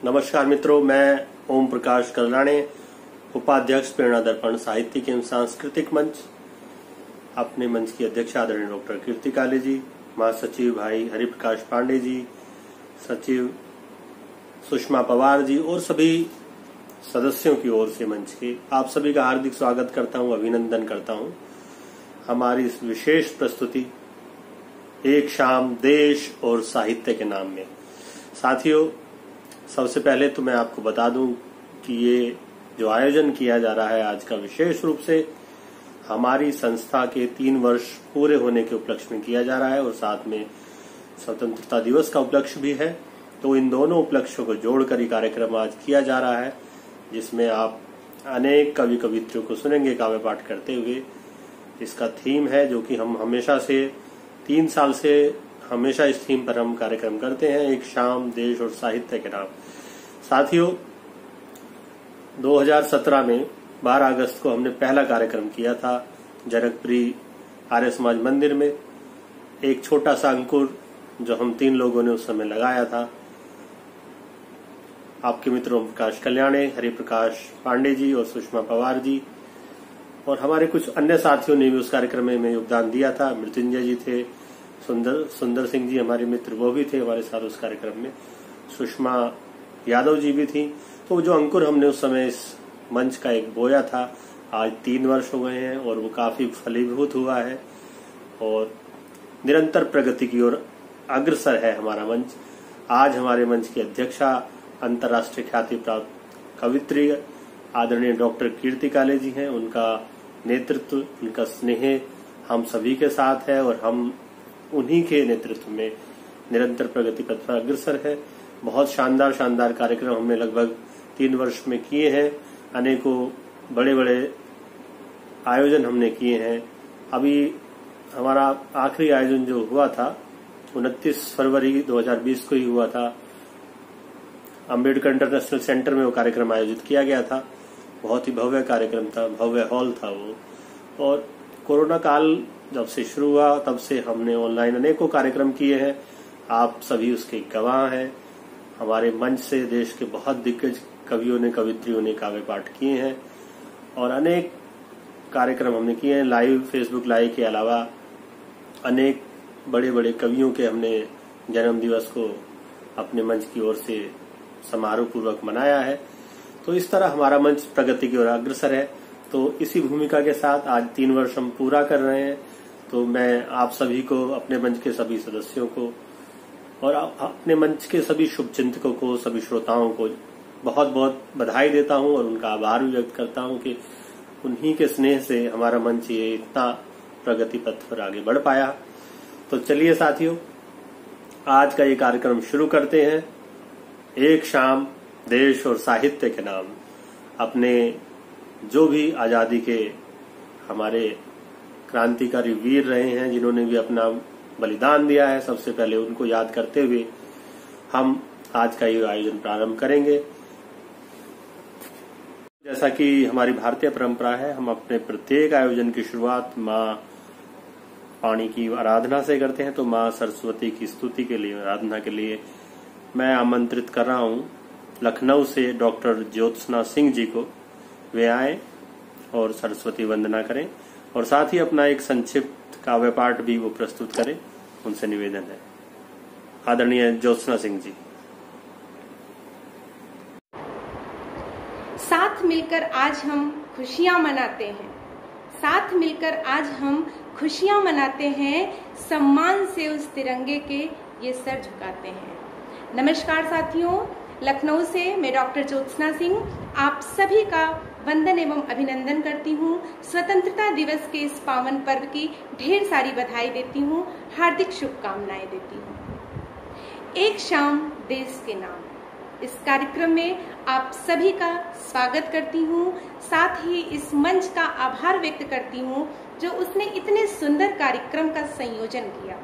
नमस्कार मित्रों, मैं ओम प्रकाश कल्याणे, उपाध्यक्ष प्रेरणा दर्पण साहित्यिक एवं सांस्कृतिक मंच। अपने मंच की अध्यक्ष आदरणीय डॉक्टर कीर्ति काले जी, महासचिव भाई हरिप्रकाश पांडे जी, सचिव सुषमा पवार जी और सभी सदस्यों की ओर से मंच के आप सभी का हार्दिक स्वागत करता हूं, अभिनंदन करता हूं। हमारी इस विशेष प्रस्तुति एक शाम देश और साहित्य के नाम में। साथियों, सबसे पहले तो मैं आपको बता दूं कि ये जो आयोजन किया जा रहा है आज का विशेष रूप से हमारी संस्था के 3 वर्ष पूरे होने के उपलक्ष्य में किया जा रहा है और साथ में स्वतंत्रता दिवस का उपलक्ष्य भी है। तो इन दोनों उपलक्ष्यों को जोड़कर ये कार्यक्रम आज किया जा रहा है, जिसमें आप अनेक कवि कवित्रियों को सुनेंगे काव्य पाठ करते हुए। इसका थीम है जो कि हम हमेशा से 3 साल से हमेशा इस थीम पर हम कार्यक्रम करते हैं, एक शाम देश और साहित्य के नाम। साथियों, 2017 में 12 अगस्त को हमने पहला कार्यक्रम किया था जनकपुरी आर्य समाज मंदिर में। एक छोटा सा अंकुर जो हम 3 लोगों ने उस समय लगाया था, आपके मित्रों प्रकाश कल्याणे, हरिप्रकाश पांडे जी और सुषमा पवार जी, और हमारे कुछ अन्य साथियों ने भी उस कार्यक्रम में योगदान दिया था। मृत्युंजय जी थे, सुंदर सिंह जी हमारे मित्र, वो भी थे हमारे साथ उस कार्यक्रम में, सुषमा यादव जी भी थी। तो जो अंकुर हमने उस समय इस मंच का एक बोया था, आज 3 वर्ष हो गए हैं और वो काफी फलीभूत हुआ है और निरंतर प्रगति की ओर अग्रसर है हमारा मंच। आज हमारे मंच की अध्यक्षा अंतर्राष्ट्रीय ख्याति प्राप्त कवित्री आदरणीय डॉक्टर कीर्ति काले जी हैं। उनका नेतृत्व, उनका स्नेह हम सभी के साथ है और हम उन्हीं के नेतृत्व में निरंतर प्रगति पथ पर अग्रसर है। बहुत शानदार कार्यक्रम हमने लगभग 3 वर्ष में किए हैं। अनेकों बड़े बड़े आयोजन हमने किए हैं। अभी हमारा आखिरी आयोजन जो हुआ था 29 फरवरी 2020 को ही हुआ था, अम्बेडकर इंटरनेशनल सेंटर में वो कार्यक्रम आयोजित किया गया था। बहुत ही भव्य कार्यक्रम था, भव्य हॉल था वो। और कोरोना काल जब से शुरू हुआ तब से हमने ऑनलाइन अनेकों कार्यक्रम किए हैं। आप सभी उसके गवाह हैं। हमारे मंच से देश के बहुत दिग्गज कवियों ने, कवित्रियों ने काव्य पाठ किए हैं और अनेक कार्यक्रम हमने किए हैं। लाइव, फेसबुक लाइव के अलावा अनेक बड़े बड़े कवियों के हमने जन्म दिवस को अपने मंच की ओर से समारोह पूर्वक मनाया है। तो इस तरह हमारा मंच प्रगति की ओर अग्रसर है। तो इसी भूमिका के साथ आज 3 वर्ष हम पूरा कर रहे हैं। तो मैं आप सभी को, अपने मंच के सभी सदस्यों को और अपने मंच के सभी शुभचिंतकों को, सभी श्रोताओं को बहुत बहुत बधाई देता हूं और उनका आभार भी व्यक्त करता हूं कि उन्हीं के स्नेह से हमारा मंच ये इतना प्रगति पथ पर आगे बढ़ पाया। तो चलिए साथियों, आज का ये कार्यक्रम शुरू करते हैं। एक शाम देश और साहित्य के नाम। अपने जो भी आजादी के हमारे क्रांतिकारी वीर रहे हैं, जिन्होंने भी अपना बलिदान दिया है, सबसे पहले उनको याद करते हुए हम आज का ये आयोजन प्रारंभ करेंगे। जैसा कि हमारी भारतीय परंपरा है, हम अपने प्रत्येक आयोजन की शुरुआत माँ पाणी की आराधना से करते हैं। तो माँ सरस्वती की स्तुति के लिए, आराधना के लिए मैं आमंत्रित कर रहा हूँ लखनऊ से डॉक्टर ज्योत्सना सिंह जी को। वे आए और सरस्वती वंदना करें और साथ ही अपना एक संक्षिप्त काव्य पाठ भी वो प्रस्तुत करें, उनसे निवेदन है। आदरणीय ज्योत्सना सिंह जी। साथ मिलकर आज हम खुशियां मनाते हैं, साथ मिलकर आज हम खुशियां मनाते हैं, सम्मान से उस तिरंगे के ये सर झुकाते हैं। नमस्कार साथियों, लखनऊ से मैं डॉक्टर ज्योत्सना सिंह आप सभी का वंदन एवं अभिनंदन करती हूँ। स्वतंत्रता दिवस के इस पावन पर्व की ढेर सारी बधाई देती हूँ, हार्दिक शुभकामनाएं देती हूँ। एक शाम देश के नाम, इस कार्यक्रम में आप सभी का स्वागत करती हूँ। साथ ही इस मंच का आभार व्यक्त करती हूँ जो उसने इतने सुंदर कार्यक्रम का संयोजन किया।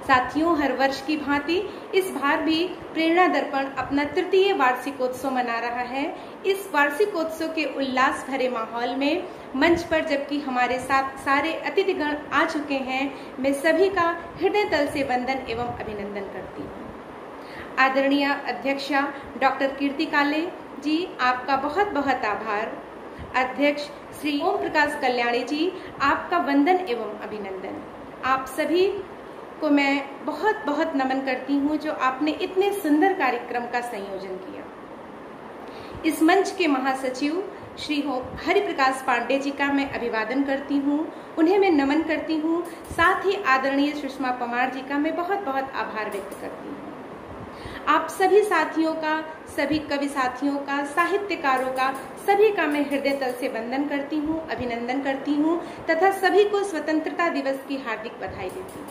साथियों, हर वर्ष की भांति इस बार भी प्रेरणा दर्पण अपना 3य वार्षिकोत्सव मना रहा है। इस वार्षिकोत्सव के उल्लास भरे माहौल में मंच पर जबकि हमारे साथ सारे अतिथिगण आ चुके हैं, मैं सभी का हृदय तल से वंदन एवं अभिनंदन करती हूँ। आदरणीय अध्यक्षा डॉक्टर कीर्ति काले जी, आपका बहुत बहुत आभार। अध्यक्ष श्री ओम प्रकाश कल्याणी जी, आपका वंदन एवं अभिनंदन। आप सभी को मैं बहुत बहुत नमन करती हूँ जो आपने इतने सुंदर कार्यक्रम का संयोजन किया। इस मंच के महासचिव श्री हरि प्रकाश पांडे जी का मैं अभिवादन करती हूँ, उन्हें मैं नमन करती हूँ। साथ ही आदरणीय सुषमा पमार जी का मैं बहुत बहुत आभार व्यक्त करती हूँ। आप सभी साथियों का, सभी कवि साथियों का, साहित्यकारों का, सभी का मैं हृदय तल से वंदन करती हूँ, अभिनंदन करती हूँ तथा सभी को स्वतंत्रता दिवस की हार्दिक बधाई देती हूँ।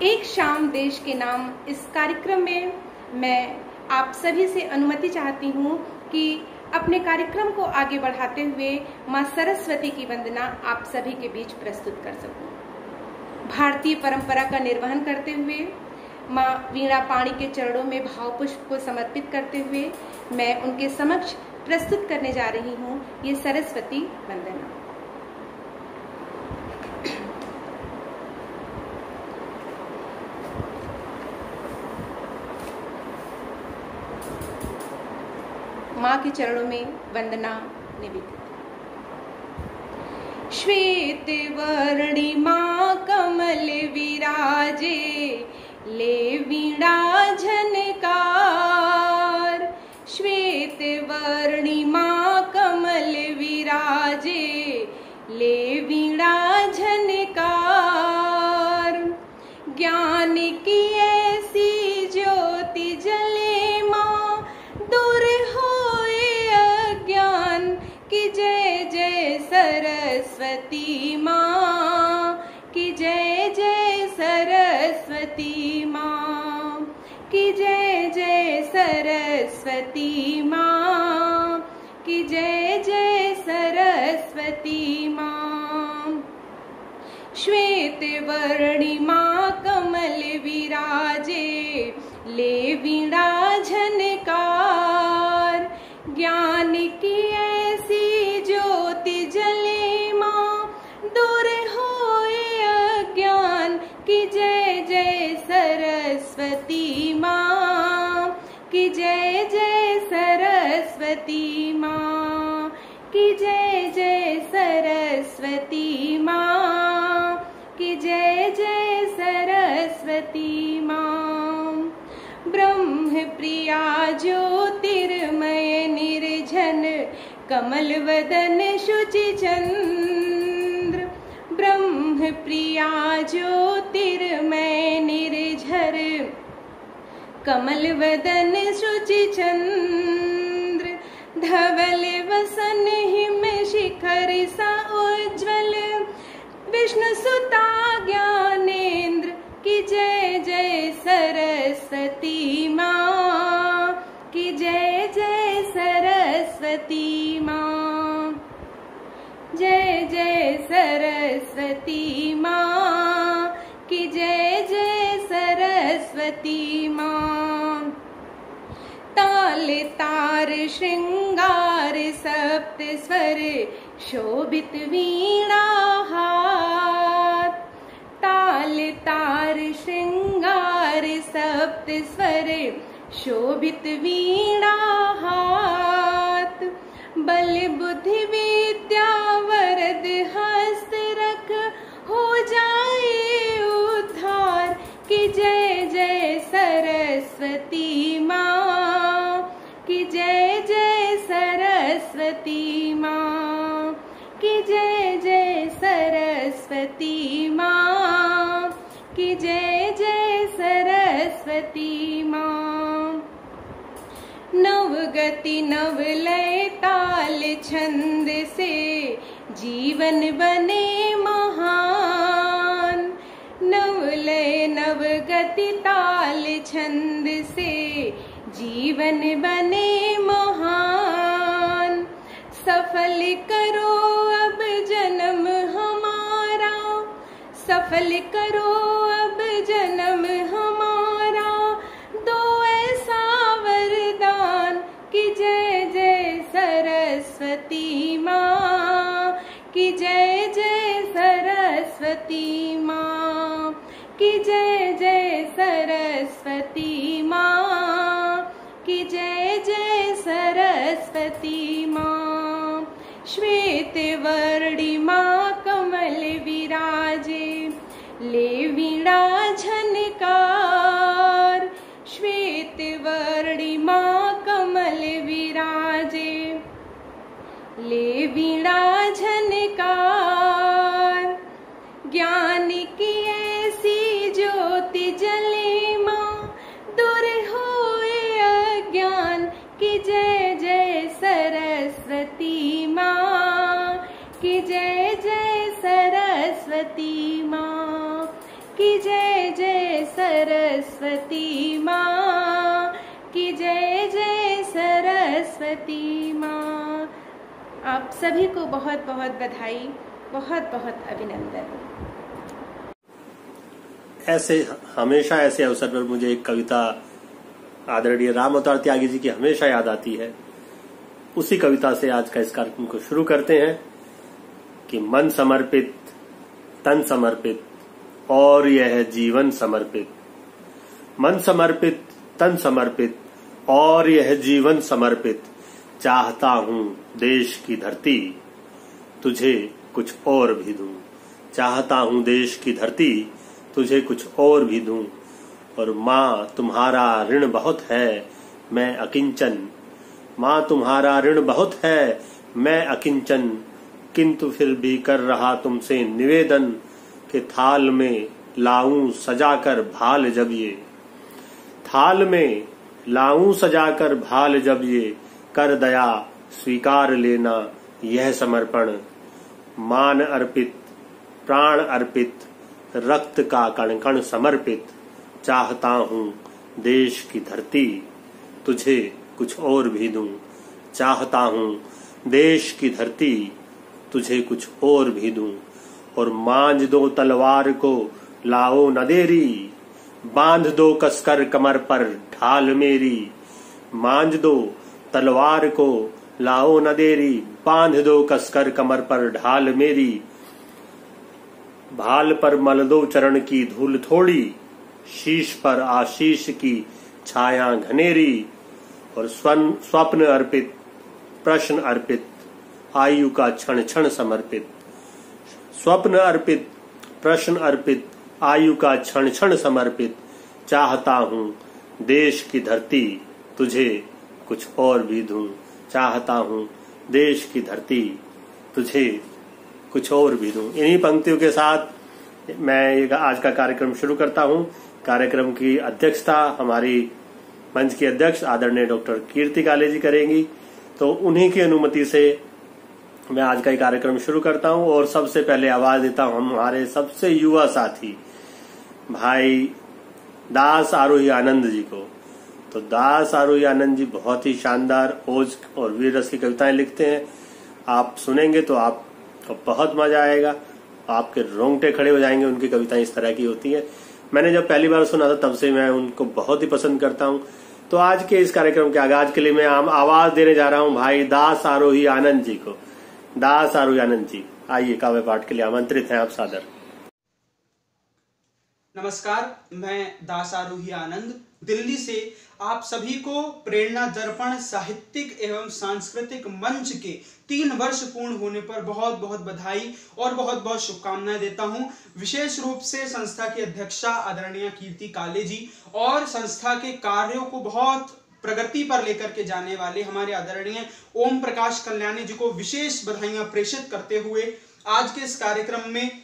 एक शाम देश के नाम इस कार्यक्रम में मैं आप सभी से अनुमति चाहती हूँ कि अपने कार्यक्रम को आगे बढ़ाते हुए माँ सरस्वती की वंदना आप सभी के बीच प्रस्तुत कर सकूं। भारतीय परंपरा का निर्वहन करते हुए माँ वीणा पाणी के चरणों में भावपुष्प को समर्पित करते हुए मैं उनके समक्ष प्रस्तुत करने जा रही हूँ ये सरस्वती वंदना। माँ के चरणों में वंदना निवेदित। श्वेत वर्णी माँ कमल विराजे, ले वीणा झनकार। श्वेत वर्णी माँ कमल विराजे, ले वीणा झनकार। ज्ञान की ऐसी ज्योति जले माँ, दूर की जय जय सरस्वती माँ, की जय जय सरस्वती माँ, की जय जय सरस्वती माँ, की जय जय सरस्वती माँ। श्वेत वर्णी माँ कमल विराजे, ले वीणा झनकार। ज्ञान की ऐसी ज्योति जले माँ, दूर होए अज्ञान, की जय जय सरस्वती माँ, की जय जय सरस्वती माँ, की जय जय सरस्वती माँ, की जय जय सरस्वती माँ। ब्रह्म प्रिया ज्योतिर्मय निर्झन, कमल वदन शुचि चंद्र। ब्रह्म प्रिया ज्योतिर्मय निर्झर, कमल वदन शुचि चंद्र। धवल वसन हिम शिखर सा उज्ज्वल, विष्णु सुता ज्ञानेन्द्र, की जय जय सरस्वती माँ, की जय जय सरस्वती माँ, जय जय सरस्वती माँ, की जय जय सरस्वती माँ। ताल तार श्रृंगार सप्त स्वर, शोभित वीणा हाथ। ताल तार श्रृंगार सप्त स्वर, शोभित वीणा हाथ। बल बुद्धि विद्या वरद हस्त रख, हो जाए उद्धार, की जय जय सरस्वती माँ, की जय जय सरस्वती माँ, की जय जय सरस्वती माँ, की जय जय सरस्वती माँ। नवगति नवलय ताल छंद से, जीवन बने महान। नवलय नवगति ताल छंद से, जीवन बने महान। सफल करो अब जन्म हमारा, सफल करो अब जन्म हमारा। दो ऐसा वरदान, की जय जय सरस्वती माँ, की जय जय सरस्वती माँ, की जय जय सरस्वती ले वीणा झनकार, श्वेत वर्णिमा कमल विराजे। ले वीणा झनकार, ज्ञान की ऐसी ज्योति जले माँ, दूर होए अज्ञान की जय जय सरस्वती माँ, की जय जय सरस्वती माँ, की जय जय सरस्वती माँ, की जय जय सरस्वती माँ। आप सभी को बहुत बहुत बधाई, बहुत बहुत अभिनंदन। हमेशा ऐसे अवसर पर मुझे एक कविता आदरणीय राम अवतार त्यागी जी की हमेशा याद आती है। उसी कविता से आज का इस कार्यक्रम को शुरू करते हैं कि मन समर्पित, तन समर्पित और यह जीवन समर्पित। मन समर्पित, तन समर्पित और यह जीवन समर्पित। चाहता हूँ देश की धरती, तुझे कुछ और भी दूं। चाहता हूँ देश की धरती, तुझे कुछ और भी दूं। और माँ तुम्हारा ऋण बहुत है, मैं अकिंचन। माँ तुम्हारा ऋण बहुत है, मैं अकिंचन। किंतु फिर भी कर रहा तुमसे निवेदन कि थाल में लाऊं सजाकर भाल जब ये। थाल में लाऊं सजाकर भाल जब ये। कर दया स्वीकार लेना यह समर्पण। मान अर्पित, प्राण अर्पित, रक्त का कण कण समर्पित। चाहता हूँ देश की धरती, तुझे कुछ और भी दूं। चाहता हूँ देश की धरती, तुझे कुछ और भी दूं। और मांझ दो तलवार को लाओ न देरी, बांध दो कसकर कमर पर ढाल मेरी। मांझ दो तलवार को लाओ न देरी, बांध दो कसकर कमर पर ढाल मेरी। भाल पर मल दो चरण की धूल थोड़ी, शीश पर आशीष की छाया घनेरी। और स्वप्न अर्पित, प्रश्न अर्पित, आयु का क्षण क्षण समर्पित। स्वप्न अर्पित, प्रश्न अर्पित, आयु का क्षण क्षण समर्पित। चाहता हूँ देश की धरती, तुझे कुछ और भी दूं। चाहता हूँ देश की धरती, तुझे कुछ और भी दूं। इन्हीं पंक्तियों के साथ मैं आज का कार्यक्रम शुरू करता हूँ। कार्यक्रम की अध्यक्षता हमारी मंच की अध्यक्ष आदरणीय डॉक्टर कीर्ति काले जी करेंगी। तो उन्हीं की अनुमति से मैं आज का कार्यक्रम शुरू करता हूँ और सबसे पहले आवाज देता हूँ हमारे सबसे युवा साथी भाई दास आरोही आनंद जी को। तो दास आरोही आनंद जी बहुत ही शानदार ओज और वीर रस की कविताएं लिखते हैं। आप सुनेंगे तो आपको बहुत मजा आएगा, आपके रोंगटे खड़े हो जाएंगे। उनकी कविताएं इस तरह की होती हैं। मैंने जब पहली बार सुना था तब से मैं उनको बहुत ही पसंद करता हूं। तो आज के इस कार्यक्रम के आगाज के लिए मैं आवाज देने जा रहा हूं भाई दास आरोही आनंद जी को। दास आरोही आनंद जी आइए, काव्य पाठ के लिए आमंत्रित हैं आप सादर। नमस्कार, मैं दास आरोही आनंद दिल्ली से आप सभी को प्रेरणा दर्पण साहित्यिक एवं सांस्कृतिक मंच के 3 वर्ष पूर्ण होने पर बहुत बहुत बधाई और बहुत बहुत शुभकामनाएं देता हूं। विशेष रूप से संस्था की अध्यक्षा आदरणीय कीर्ति काले जी और संस्था के कार्यों को बहुत प्रगति पर लेकर के जाने वाले हमारे आदरणीय ओम प्रकाश कल्याणी जी को विशेष बधाइयां प्रेषित करते हुए आज के इस कार्यक्रम में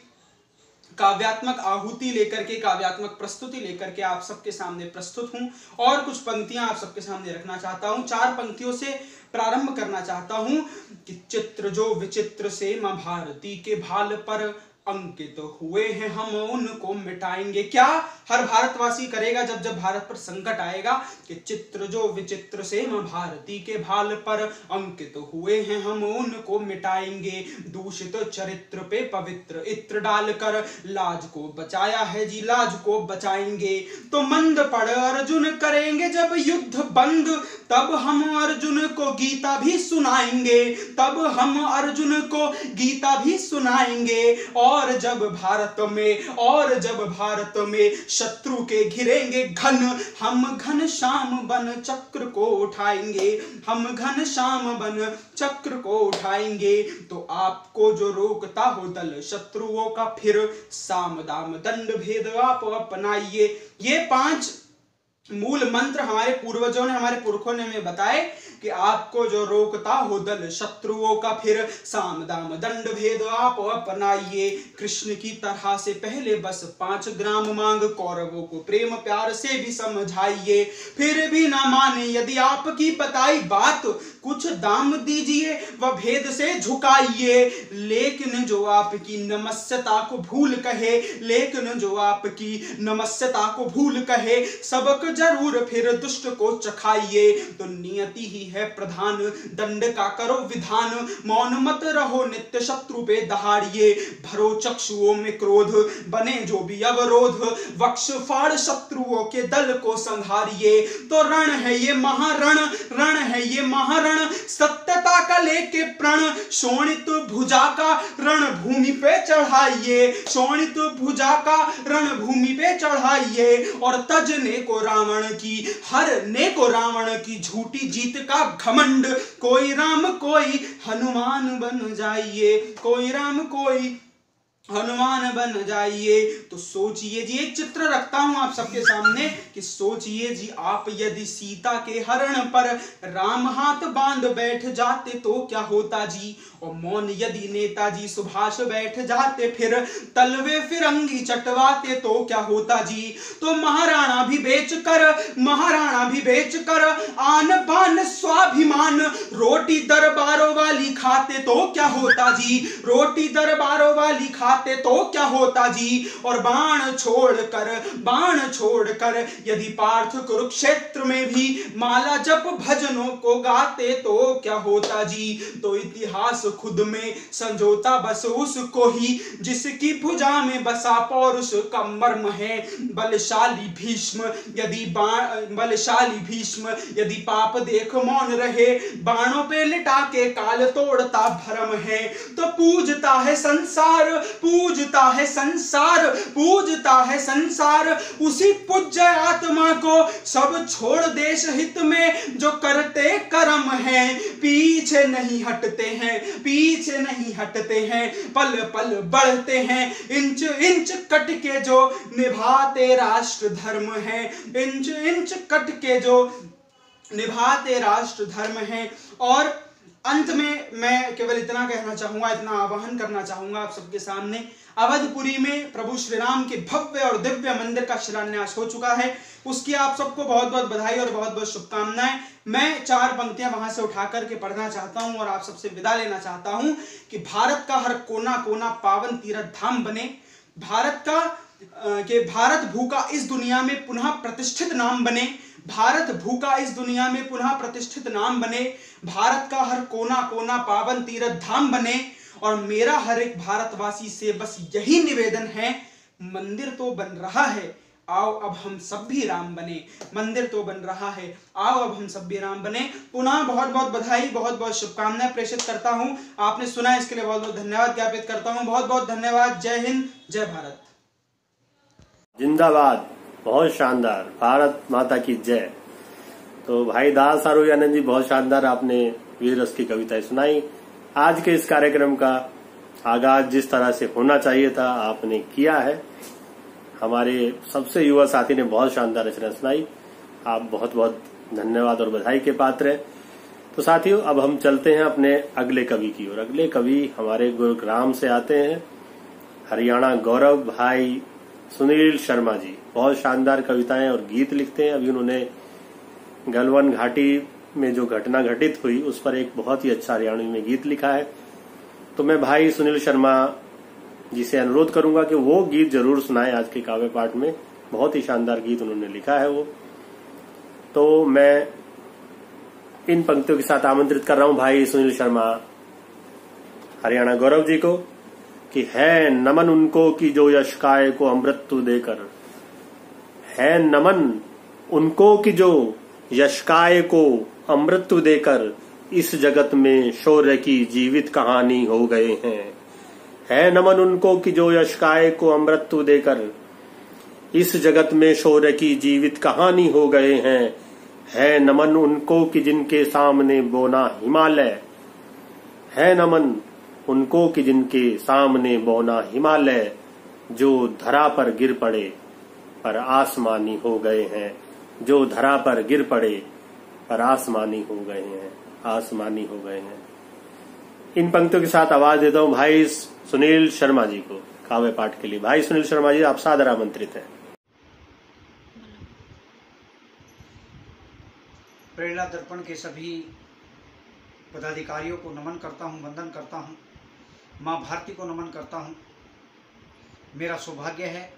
काव्यात्मक आहुति लेकर के, काव्यात्मक प्रस्तुति लेकर के आप सबके सामने प्रस्तुत हूं और कुछ पंक्तियां आप सबके सामने रखना चाहता हूं। 4 पंक्तियों से प्रारंभ करना चाहता हूं कि चित्र जो विचित्र से मां भारती के भाल पर अंकित हुए हैं, हम उनको मिटाएंगे। क्या हर भारतवासी करेगा जब जब भारत पर संकट आएगा कि चित्र जो विचित्र से मां भारती के भाल पर अंकित हुए हैं, हम उनको मिटाएंगे। दूषित चरित्र पे पवित्र इत्र डालकर लाज को बचाया है जी, लाज को बचाएंगे। तो मंद पड़ अर्जुन करेंगे जब युद्ध बंद, तब हम अर्जुन को गीता भी सुनाएंगे, तब हम अर्जुन को गीता भी सुनाएंगे। और जब भारत में शत्रु के घिरेंगे घन, हम घनश्याम बन चक्र को उठाएंगे, हम घनश्याम बन चक्र को उठाएंगे। तो आपको जो रोकता हो दल शत्रुओं का, फिर साम दाम दंड भेद आप अपनाइए। ये 5 मूल मंत्र हमारे पूर्वजों ने, हमारे पुरखों ने हमें बताए कि आपको जो रोकता हो दल शत्रुओं का, फिर साम दाम दंड भेद आप अपनाइए। कृष्ण की तरह से पहले बस 5 ग्राम मांग, कौरवों को प्रेम प्यार से भी समझाइए। फिर भी ना माने यदि आपकी बताई बात, कुछ दाम दीजिए व भेद से झुकाइए। लेकिन जो आपकी नमस्यता को भूल कहे, लेकिन जो आपकी नमस्यता को भूल कहे, सबक जरूर फिर दुष्ट को चखाइए। तो नियति ही है प्रधान, दंड का करो विधान, मौन मत रहो नित्य शत्रु पे दहाड़िए। भरो चक्षुओं में क्रोध, बने जो भी अवरोध, वक्ष फाड़ शत्रुओं के दल को संहारिए। तो रण है ये महारण, रण है ये महारण, सत्यता का लेके प्रण, शोणित भुजा का रण भूमि पे चढ़ाइए, शोणित भुजा का रण भूमि पे चढ़ाइए। और तजने को रावण की, हरने को रावण की झूठी जीत का घमंड, कोई राम कोई हनुमान बन जाइए, कोई राम कोई हनुमान बन जाइए। तो सोचिए जी, एक चित्र रखता हूं आप सबके सामने कि सोचिए जी, आप यदि सीता के हरण पर राम हाथ बांध बैठ जाते तो क्या होता जी। और मौन यदि नेताजी सुभाष बैठ जाते, फिर तलवे फिरंगी चटवाते तो क्या होता जी। तो महाराणा भी बेचकर आन बान स्वाभिमान, रोटी दरबारों वाली खाते तो क्या होता जी, रोटी दरबारों वाली खाते तो क्या होता जी। और बाण छोड़कर यदि पार्थ कुरुक्षेत्र में भी माला जप भजनों को गाते तो क्या होता जी। तो इतिहास खुद में संजोता बस उसको ही, जिसकी भुजा में बसा पौरुष का मर्म है। बलशाली भीष्म यदि पाप देख मौन रहे, बाणों पे लिटा के काल तोड़ता भरम है। तो पूजता है संसार उसी पूज्य आत्मा को, सब छोड़ देश हित में जो करते कर्म है। पीछे नहीं हटते हैं, पल पल बढ़ते हैं, इंच इंच कट के जो निभाते राष्ट्र धर्म है, इंच इंच कट के जो निभाते राष्ट्र धर्म है। और अंत में मैं केवल इतना कहना चाहूंगा, इतना आह्वान करना चाहूंगा आप सबके सामने। अवधपुरी में प्रभु श्री राम के भव्य और दिव्य मंदिर का शिलान्यास हो चुका है। उसकी आप सबको बहुत बहुत बधाई और बहुत बहुत शुभकामनाएं। मैं 4 पंक्तियां वहां से उठा करके पढ़ना चाहता हूं और आप सबसे विदा लेना चाहता हूं कि भारत का हर कोना कोना पावन तीर्थ धाम बने, भारत भू का इस दुनिया में पुनः प्रतिष्ठित नाम बने, भारत भू का इस दुनिया में पुनः प्रतिष्ठित नाम बने, भारत का हर कोना कोना पावन तीर्थ धाम बने। और मेरा हर एक भारतवासी से बस यही निवेदन है, मंदिर तो बन रहा है, आओ अब हम सब भी राम बने। मंदिर तो बन रहा है, आओ अब हम सब भी राम बने। पुनः बहुत बहुत बधाई, बहुत बहुत शुभकामनाएं प्रेषित करता हूं। आपने सुना, इसके लिए बहुत बहुत धन्यवाद ज्ञापित करता हूं। बहुत बहुत धन्यवाद। जय हिंद, जय भारत। जिंदाबाद, बहुत शानदार, भारत माता की जय। तो भाई दास आरोग्यानंद जी, बहुत शानदार आपने वीर रस की कविताएं सुनाई। आज के इस कार्यक्रम का आगाज जिस तरह से होना चाहिए था आपने किया है। हमारे सबसे युवा साथी ने बहुत शानदार रचना सुनाई। आप बहुत बहुत धन्यवाद और बधाई के पात्र हैं। तो साथियों, अब हम चलते हैं अपने अगले कवि की ओर। अगले कवि हमारे गुरुग्राम से आते हैं, हरियाणा गौरव भाई सुनील शर्मा जी। बहुत शानदार कविताएं और गीत लिखते हैं। अभी उन्होंने गलवान घाटी में जो घटना घटित हुई उस पर एक बहुत ही अच्छा हरियाणवी में गीत लिखा है। तो मैं भाई सुनील शर्मा जी से अनुरोध करूंगा कि वो गीत जरूर सुनाएं आज के काव्य पाठ में। बहुत ही शानदार गीत उन्होंने लिखा है वो। तो मैं इन पंक्तियों के साथ आमंत्रित कर रहा हूं भाई सुनील शर्मा हरियाणा गौरव जी को कि है नमन उनको कि जो यश को अमृत्यु देकर, है नमन उनको कि जो यशकाय को अमृत्यु देकर इस जगत में शौर्य की जीवित कहानी हो गए हैं। है नमन उनको कि जो यशकाय को अमृत्यु देकर इस जगत में शौर्य की जीवित कहानी हो गए हैं। है नमन उनको कि जिनके सामने बोना हिमालय। है नमन उनको कि जिनके सामने बोना हिमालय, जो धरा पर गिर पड़े पर आसमानी हो गए हैं। जो धरा पर गिर पड़े पर आसमानी हो गए हैं, आसमानी हो गए हैं। इन पंक्तियों के साथ आवाज देता हूं भाई सुनील शर्मा जी को काव्य पाठ के लिए। भाई सुनील शर्मा जी, आप सादर आमंत्रित हैं। प्रेरणा दर्पण के सभी पदाधिकारियों को नमन करता हूं, वंदन करता हूं। मां भारती को नमन करता हूं। मेरा सौभाग्य है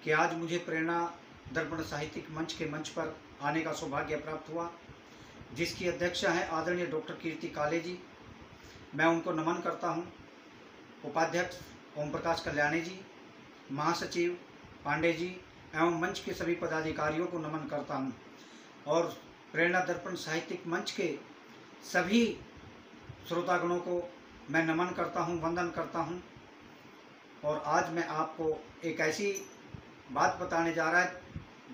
कि आज मुझे प्रेरणा दर्पण साहित्यिक मंच के मंच पर आने का सौभाग्य प्राप्त हुआ, जिसकी अध्यक्षा है आदरणीय डॉक्टर कीर्ति काले जी। मैं उनको नमन करता हूं। उपाध्यक्ष ओम प्रकाश कल्याणी जी, महासचिव पांडे जी एवं मंच के सभी पदाधिकारियों को नमन करता हूं और प्रेरणा दर्पण साहित्यिक मंच के सभी श्रोतागणों को मैं नमन करता हूं, वंदन करता हूं। और आज मैं आपको एक ऐसी बात बताने जा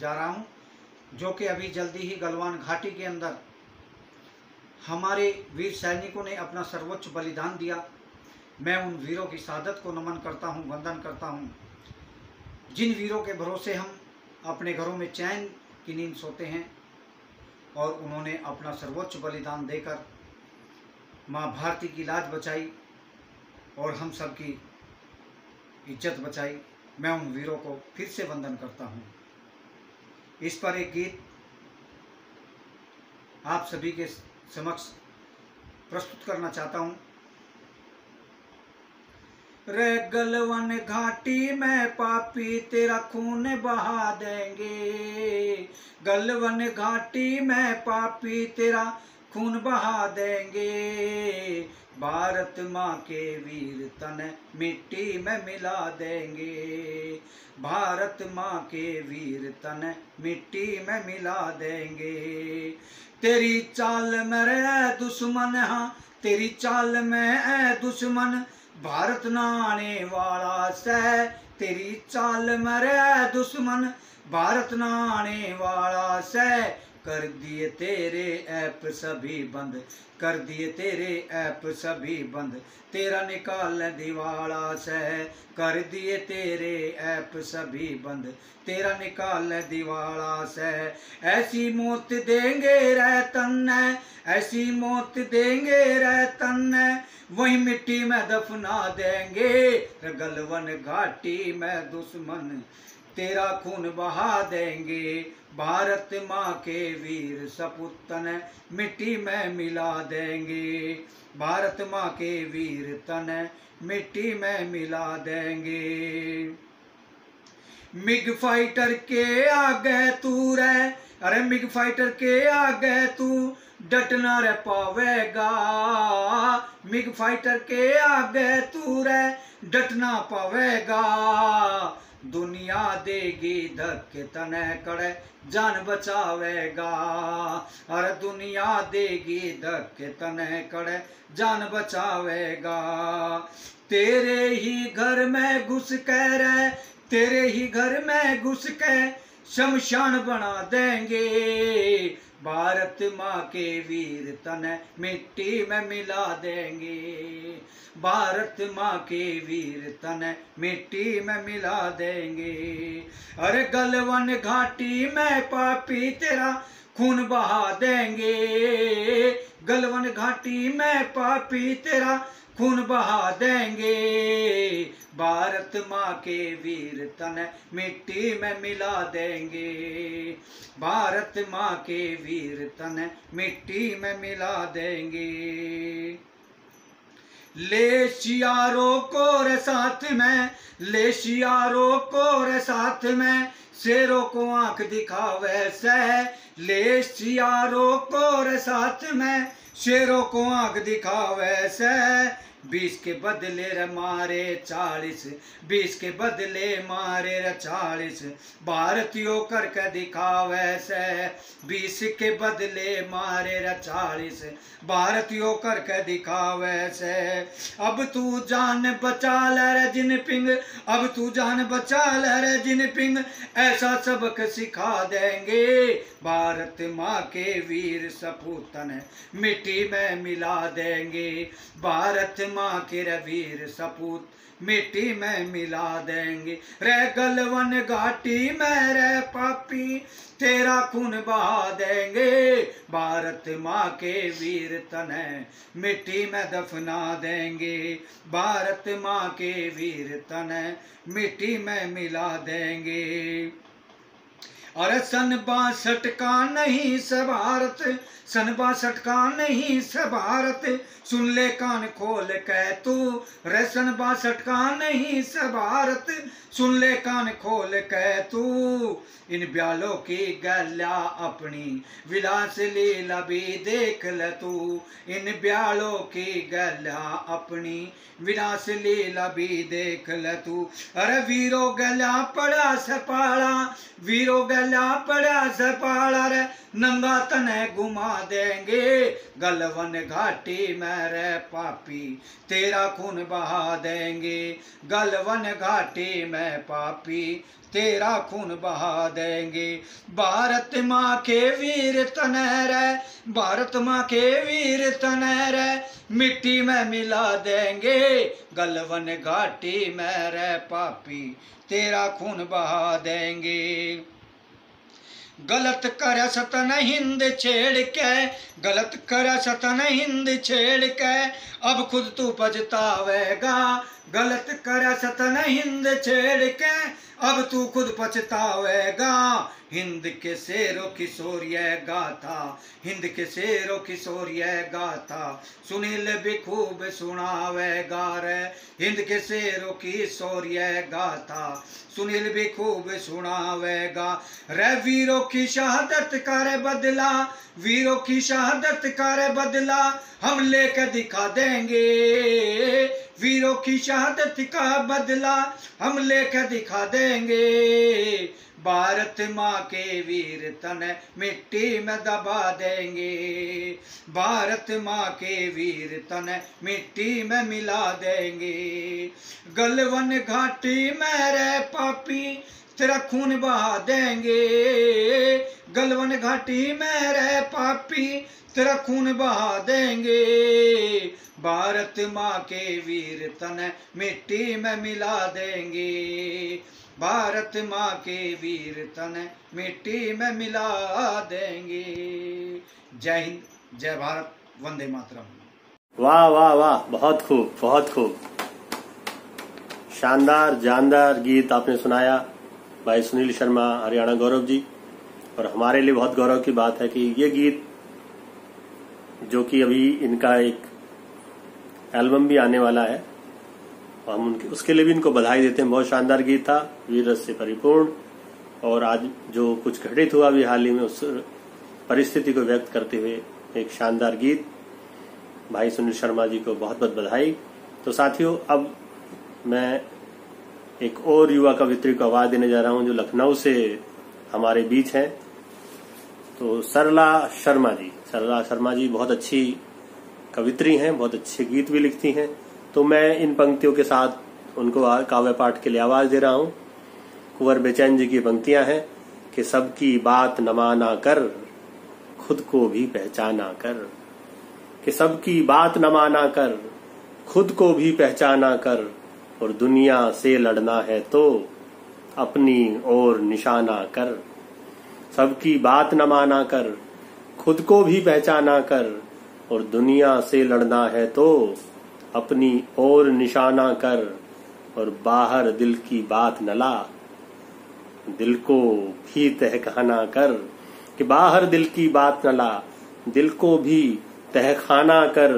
रहा हूं जो कि अभी जल्दी ही गलवान घाटी के अंदर हमारे वीर सैनिकों ने अपना सर्वोच्च बलिदान दिया। मैं उन वीरों की शहादत को नमन करता हूं, वंदन करता हूं, जिन वीरों के भरोसे हम अपने घरों में चैन की नींद सोते हैं और उन्होंने अपना सर्वोच्च बलिदान देकर मां भारती की लाज बचाई और हम सब की इज्जत बचाई। मैं उन वीरों को फिर से वंदन करता हूं। इस पर एक गीत आप सभी के समक्ष प्रस्तुत करना चाहता हूं। रे गलवन घाटी में पापी तेरा खून बहा देंगे। गलवन घाटी में पापी तेरा खून बहा देंगे। भारत माँ के वीर तन मिट्टी में मिला देंगे। भारत माँ के वीर तन मिट्टी में मिला देंगे। तेरी चाल में रे दुश्मन, हाँ तेरी चाल में है दुश्मन, भारत नाने वाला से। तेरी चाल में रे दुश्मन, भारत नाने वाला से। कर दिए तेरे ऐप सभी बंद, कर दिए तेरे ऐप सभी बंद, तेरा निकाल दिवाला से। कर दिए तेरे ऐप सभी बंद, तेरा निकाल दिवाला से। ऐसी मौत देंगे रे तन्ने, ऐसी मौत देंगे रे तन्ने, वही मिट्टी में दफना देंगे। गलवन घाटी में दुश्मन तेरा खून बहा देंगे। भारत माँ के वीर सपूतन मिट्टी में मिला देंगे। भारत माँ के वीर तन मिट्टी में मिला देंगे। मिग फाइटर के आगे तू रे, अरे मिग फाइटर के आगे तू डटना रे पावेगा। मिग फाइटर के आगे तू रे डटना पावेगा। दुनिया देगी धक्के तने कड़े जान बचावेगा। अरे दुनिया देगी धक्के तने कड़े जान बचावेगा। तेरे ही घर में घुस के रे, तेरे ही घर में घुस के शमशान बना देंगे। भारत माँ के वीर तन मिट्टी में मिला देंगे। भारत माँ के वीर तन मिट्टी में मिला देंगे। अरे गलवन घाटी में पापी तेरा खून बहा देंगे। गलवन घाटी में पापी तेरा खून बहा देंगे। भारत माँ के वीर तन मिट्टी में मिला देंगे। भारत माँ के वीर तन मिट्टी में मिला देंगे। ले शियारों को रे साथ में, ले शियारों को रे साथ में, शेरों को आंख दिखावे से। ले शियारों को रे साथ में, शेरों को आंख दिखावे से। 20 के बदले रे मारे 40, 20 के बदले मारे रे 40, भारतीयों करके दिखावे से 20 के बदले मारे रे 40, भारतीयों करके दिखावे से। अब तू जान बचा ले रे जिनपिंग, अब तू जान बचा ले रे जिनपिंग, ऐसा सबक सिखा देंगे। भारत माँ के वीर सपूतन मिट्टी में मिला देंगे, भारत माँ के वीर सपूत मिट्टी में मिला देंगे। रे गलवन घाटी में रे पापी तेरा खून बहा देंगे, भारत माँ के वीर तने मिट्टी में दफना देंगे, भारत माँ के वीर तने मिट्टी में मिला देंगे। अरे सन 62 का नहीं से भारत, सन 62 का नहीं से भारत, सुन ले कान खोल के तू। रे सन 62 का नहीं से भारत, सुन ले कान खोल के तू। इन ब्यालों की गल्या अपनी विलास लीला भी देख ले तू, इन ब्यालों की गल्या अपनी विलास लीला भी देख ले तू। अरे वीरो गल्या पड़ा सपाड़ा, वीरो गल्या पड़ा सपाड़ा रे नंगा तने घुमा देंगे, गलवन घाटी में रे पापी तेरा खून बहा देंगे, गलवन घाटी में पापी तेरा खून बहा देंगे। भारत माँ के वीर तने रे, भारत माँ के वीर तने रे मिट्टी में मिला देंगे, गलवन घाटी में रे पापी तेरा खून बहा देंगे। गलत कर सतन हिंद छेड़ के, गलत कर सतन हिंद छेड़ के, अब खुद तू पछतावेगा, गलत कर सतन हिंद छेड़ के, अब तू खुद पछतावेगा। हिंद के शेरों की शौर्य गाथा, हिंद के शेरों की शौर्य गाथा, सुनील भी खूब सुनावेगा रे, हिंद के शेरों की शौर्य गाथा, सुनील भी खूब सुनावेगा। रे वीरों की शहादत करे बदला, वीरों की शहादत करे बदला, हम लेकर दिखा देंगे, वीरों की शहादत का बदला हम लेकर दिखा देंगे। भारत माँ के वीर तन मिट्टी में दबा देंगे, भारत माँ के वीर तन मिट्टी में मिला देंगे। गलवन घाटी में रे पापी तेरा खून बहा देंगे, गलवन घाटी में रे पापी तेरा खून बहा देंगे। भारत माँ के वीर तन मिट्टी में मिला देंगे, भारत माँ के वीर तन मिट्टी में मिला देंगे। जय हिंद, जय भारत, वंदे मातरम। वाह वाह वाह, बहुत खूब बहुत खूब, शानदार जानदार गीत आपने सुनाया भाई सुनील शर्मा हरियाणा गौरव जी। और हमारे लिए बहुत गौरव की बात है कि ये गीत जो कि अभी इनका एक एल्बम भी आने वाला है, हम उसके लिए भी इनको बधाई देते हैं। बहुत शानदार गीत था, वीर रस से परिपूर्ण, और आज जो कुछ घटित हुआ भी हाल ही में उस परिस्थिति को व्यक्त करते हुए एक शानदार गीत, भाई सुनील शर्मा जी को बहुत बहुत बधाई। तो साथियों, अब मैं एक और युवा कवित्री को आवाज देने जा रहा हूं जो लखनऊ से हमारे बीच हैं। तो सरला शर्मा जी, सरला शर्मा जी बहुत अच्छी कवित्री हैं, बहुत अच्छे गीत भी लिखती हैं। तो मैं इन पंक्तियों के साथ उनको काव्य पाठ के लिए आवाज दे रहा हूं। कुंवर बेचैन जी की पंक्तियां हैं कि सबकी बात न माना कर, खुद को भी पहचाना कर, कि सबकी बात न माना कर, खुद को भी पहचाना कर, और दुनिया से लड़ना है तो अपनी ओर निशाना कर। सबकी बात न माना कर, खुद को भी पहचाना कर, और दुनिया से लड़ना है तो अपनी ओर निशाना कर, और बाहर दिल की बात न ला, दिल को भी तहखाना कर, कि बाहर दिल की बात न ला, दिल को भी तहखाना कर,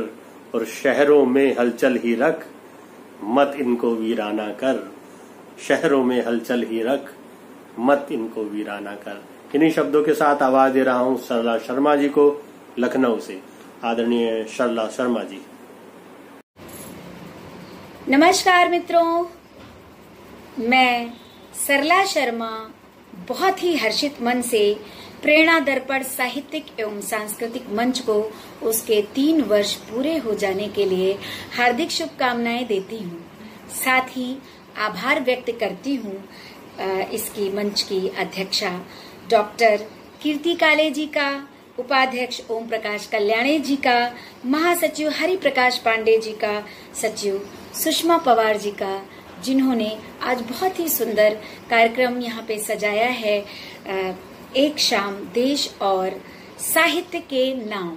और शहरों में हलचल ही रख, मत इनको वीराना कर, शहरों में हलचल ही रख, मत इनको वीराना कर। इन्हीं शब्दों के साथ आवाज दे रहा हूं सरला शर्मा जी को लखनऊ से। आदरणीय सरला शर्मा जी। नमस्कार मित्रों, मैं सरला शर्मा बहुत ही हर्षित मन से प्रेरणा दर्पण साहित्यिक एवं सांस्कृतिक मंच को उसके 3 वर्ष पूरे हो जाने के लिए हार्दिक शुभकामनाएं देती हूँ। साथ ही आभार व्यक्त करती हूँ इसकी मंच की अध्यक्षा डॉक्टर कीर्ति काले जी का, उपाध्यक्ष ओम प्रकाश कल्याणे जी का, महासचिव हरि प्रकाश पांडे जी का, सचिव सुषमा पवार जी का, जिन्होंने आज बहुत ही सुंदर कार्यक्रम यहाँ पे सजाया है। एक शाम देश और साहित्य के नाम।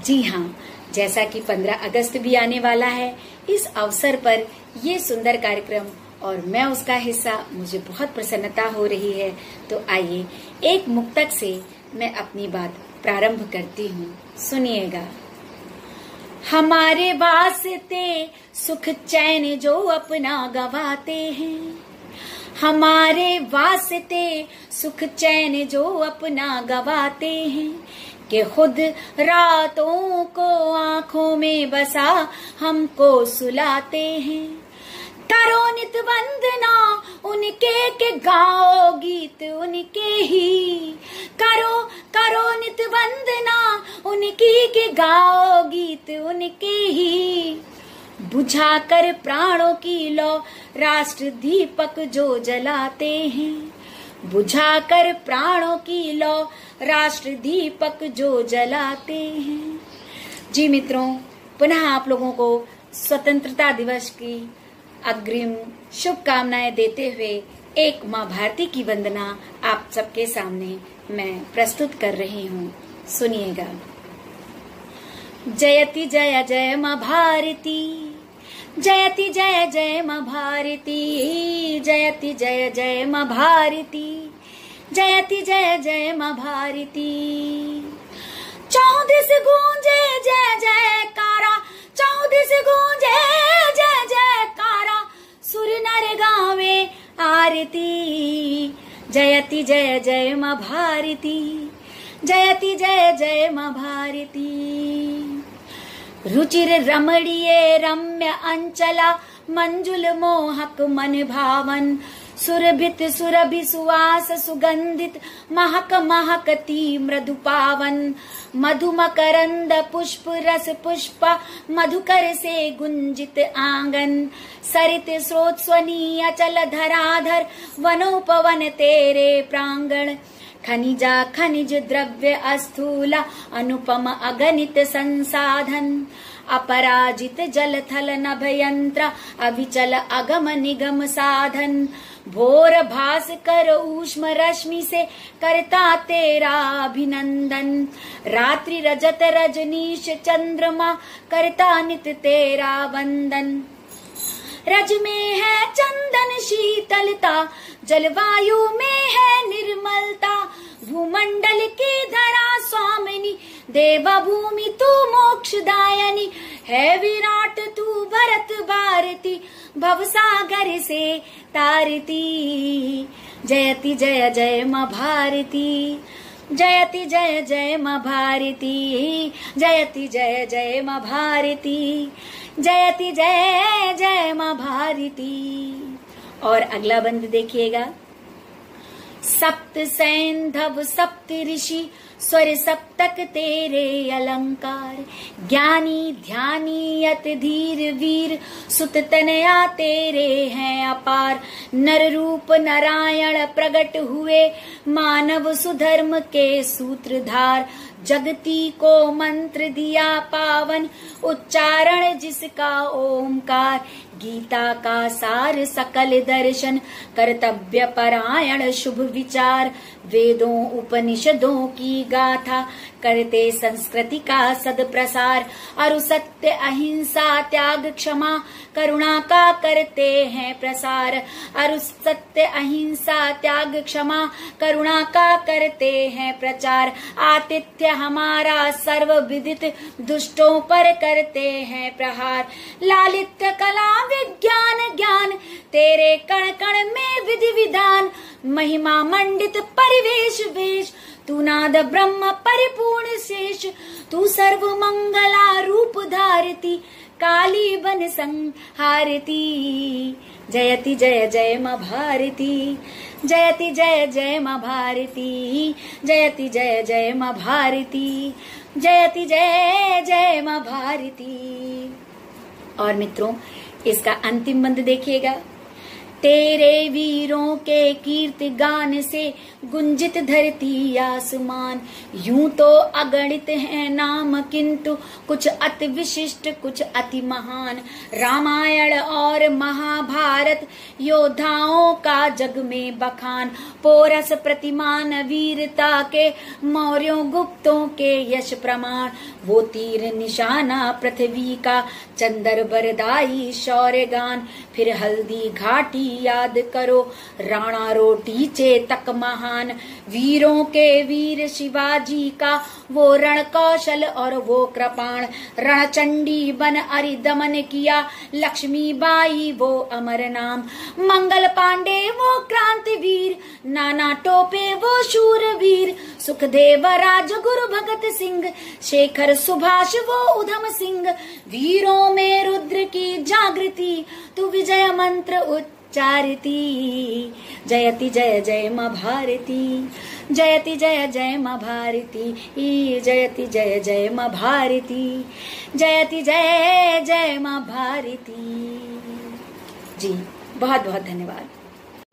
जी हाँ, जैसा कि 15 अगस्त भी आने वाला है, इस अवसर पर ये सुंदर कार्यक्रम और मैं उसका हिस्सा, मुझे बहुत प्रसन्नता हो रही है। तो आइए एक मुक्तक से मैं अपनी बात प्रारंभ करती हूँ, सुनिएगा। हमारे वास्ते सुख चैन जो अपना गवाते हैं, हमारे वास्ते सुख चैन जो अपना गवाते हैं, कि खुद रातों को आंखों में बसा हमको सुलाते हैं। करो नित वंदना उनके के गाओ गीत उनके ही, करो नित वंदना उनकी के गाओ गीत उनके ही। बुझा कर प्राणों की लौ राष्ट्र दीपक जो जलाते हैं, बुझा कर प्राणों की लौ राष्ट्र दीपक जो जलाते हैं। जी मित्रों, पुनः आप लोगों को स्वतंत्रता दिवस की अग्रिम शुभकामनाएं देते हुए एक माँ भारती की वंदना आप सबके सामने मैं प्रस्तुत कर रही हूँ, सुनिएगा। जयति जय जय माँ भारती, जयति जय जय माँ भारती, जयति जय जय माँ भारती, जयति जय जय माँ भारती। चौदिस गूंजे जय जयकारा, चौदिस गूंजे जय जयकारा, सुर नर गावे आरती। जयति जय जय माँ भारती, जयति जय जय माँ भारती। रुचिर रमणीय रम्य अंचला, मंजुल मोहक मन भावन, सुरभित सुरभि सुवास सुगंधित, महक महकती मृदु पावन। मधु मकरंद पुष्प रस पुष्प, मधुकर से गुंजित आंगन। सरित स्रोत स्वनीय अचल धराधर, वनोपवन तेरे प्रांगण। खनिजा खनिज द्रव्य अस्थूला, अनुपम अगणित संसाधन। अपराजित जल थल नभ यंत्र, अविचल अगम निगम साधन। भोर भास कर ऊष्म रश्मि से, करता तेरा अभिनंदन। रात्रि रजत रजनीश चंद्रमा, करता नित तेरा वंदन। रज में है चंदन शीतलता, जलवायु में है निर्मलता। भूमंडल की धरा स्वामिनी, देवभूमि तू मोक्षदायनी। है विराट तू भरत भारती, भवसागर से तारती। जयति जय जय माँ भारती, जयति जय जय माँ भारती, जयति जय जय माँ भारती, जयति जय जय माँ भारती। और अगला बंद देखिएगा। सप्त सैंधव सप्त ऋषि, स्वर सप्तक तेरे अलंकार। ज्ञानी ध्यानी अति धीर वीर, सुत तनया तेरे हैं अपार। नर रूप नारायण प्रगट हुए, मानव सुधर्म के सूत्रधार। जगती को मंत्र दिया पावन, उच्चारण जिसका ओमकार। गीता का सार सकल दर्शन, कर्तव्य परायण शुभ विचार। वेदों उपनिषदों की गाथा, करते संस्कृति का सदप्रसार। अरु सत्य अहिंसा त्याग क्षमा, करुणा का करते हैं प्रसार। अरु सत्य अहिंसा त्याग क्षमा, करुणा का करते हैं प्रचार। आतिथ्य हमारा सर्व विदित, दुष्टों पर करते हैं प्रहार। लालित्य कला विज्ञान ज्ञान, तेरे कण कण में विधि विधान। महिमा मंडित परिवेश वेश, तू नाद ब्रह्म परिपूर्ण शेष, तू सर्व मंगला रूप धारती, काली बन संहारती। जयति जय जय मां भारती, जयति जय जय मां भारती, जयति जय जय मां भारती, जयति जय जय मां भारती। और मित्रों, इसका अंतिम बंद देखिएगा। तेरे वीरों के कीर्ति गान से गुंजित धरती आसमान, यूं तो अगणित है नाम किंतु कुछ अति विशिष्ट कुछ अति महान। रामायण और महाभारत योद्धाओं का जग में बखान, पोरस प्रतिमान वीरता के मौर्यों गुप्तों के यश प्रमाण। वो तीर निशाना पृथ्वी का चंदर बरदाई शौर्य गान, फिर हल्दी घाटी याद करो राणा रोटी चेतक महान। वीरों के वीर शिवाजी का वो रण कौशल और वो कृपाण, रणचंडी बन अरिदमन किया लक्ष्मीबाई वो अमर नाम। मंगल पांडे वो क्रांति वीर, नाना टोपे वो शूर वीर, सुखदेव राजगुरु भगत सिंह, शेखर सुभाष वो उधम सिंह। वीरों में रुद्र की जागृति, तू विजय मंत्र उच्चारती। जयति जय जय मां भारती, जयति जय जय मां भारती, जयति जय जय मां भारती, जयति जय जय मां भारती। जी बहुत बहुत धन्यवाद।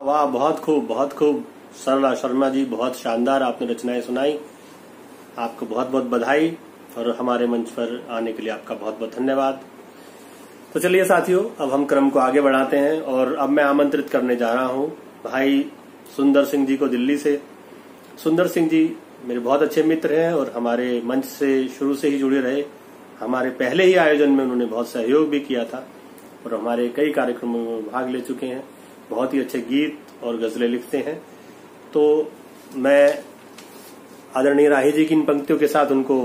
वाह, बहुत खूब, बहुत खूब। सरला शर्मा जी, बहुत शानदार आपने रचनाएं सुनाई। आपको बहुत बहुत बधाई और हमारे मंच पर आने के लिए आपका बहुत बहुत धन्यवाद। तो चलिए साथियों, अब हम क्रम को आगे बढ़ाते हैं और अब मैं आमंत्रित करने जा रहा हूं भाई सुंदर सिंह जी को दिल्ली से। सुंदर सिंह जी मेरे बहुत अच्छे मित्र हैं और हमारे मंच से शुरू से ही जुड़े रहे। हमारे पहले ही आयोजन में उन्होंने बहुत सहयोग भी किया था और हमारे कई कार्यक्रमों में भाग ले चुके हैं। बहुत ही अच्छे गीत और गजलें लिखते हैं। तो मैं आदरणीय राही जी की इन पंक्तियों के साथ उनको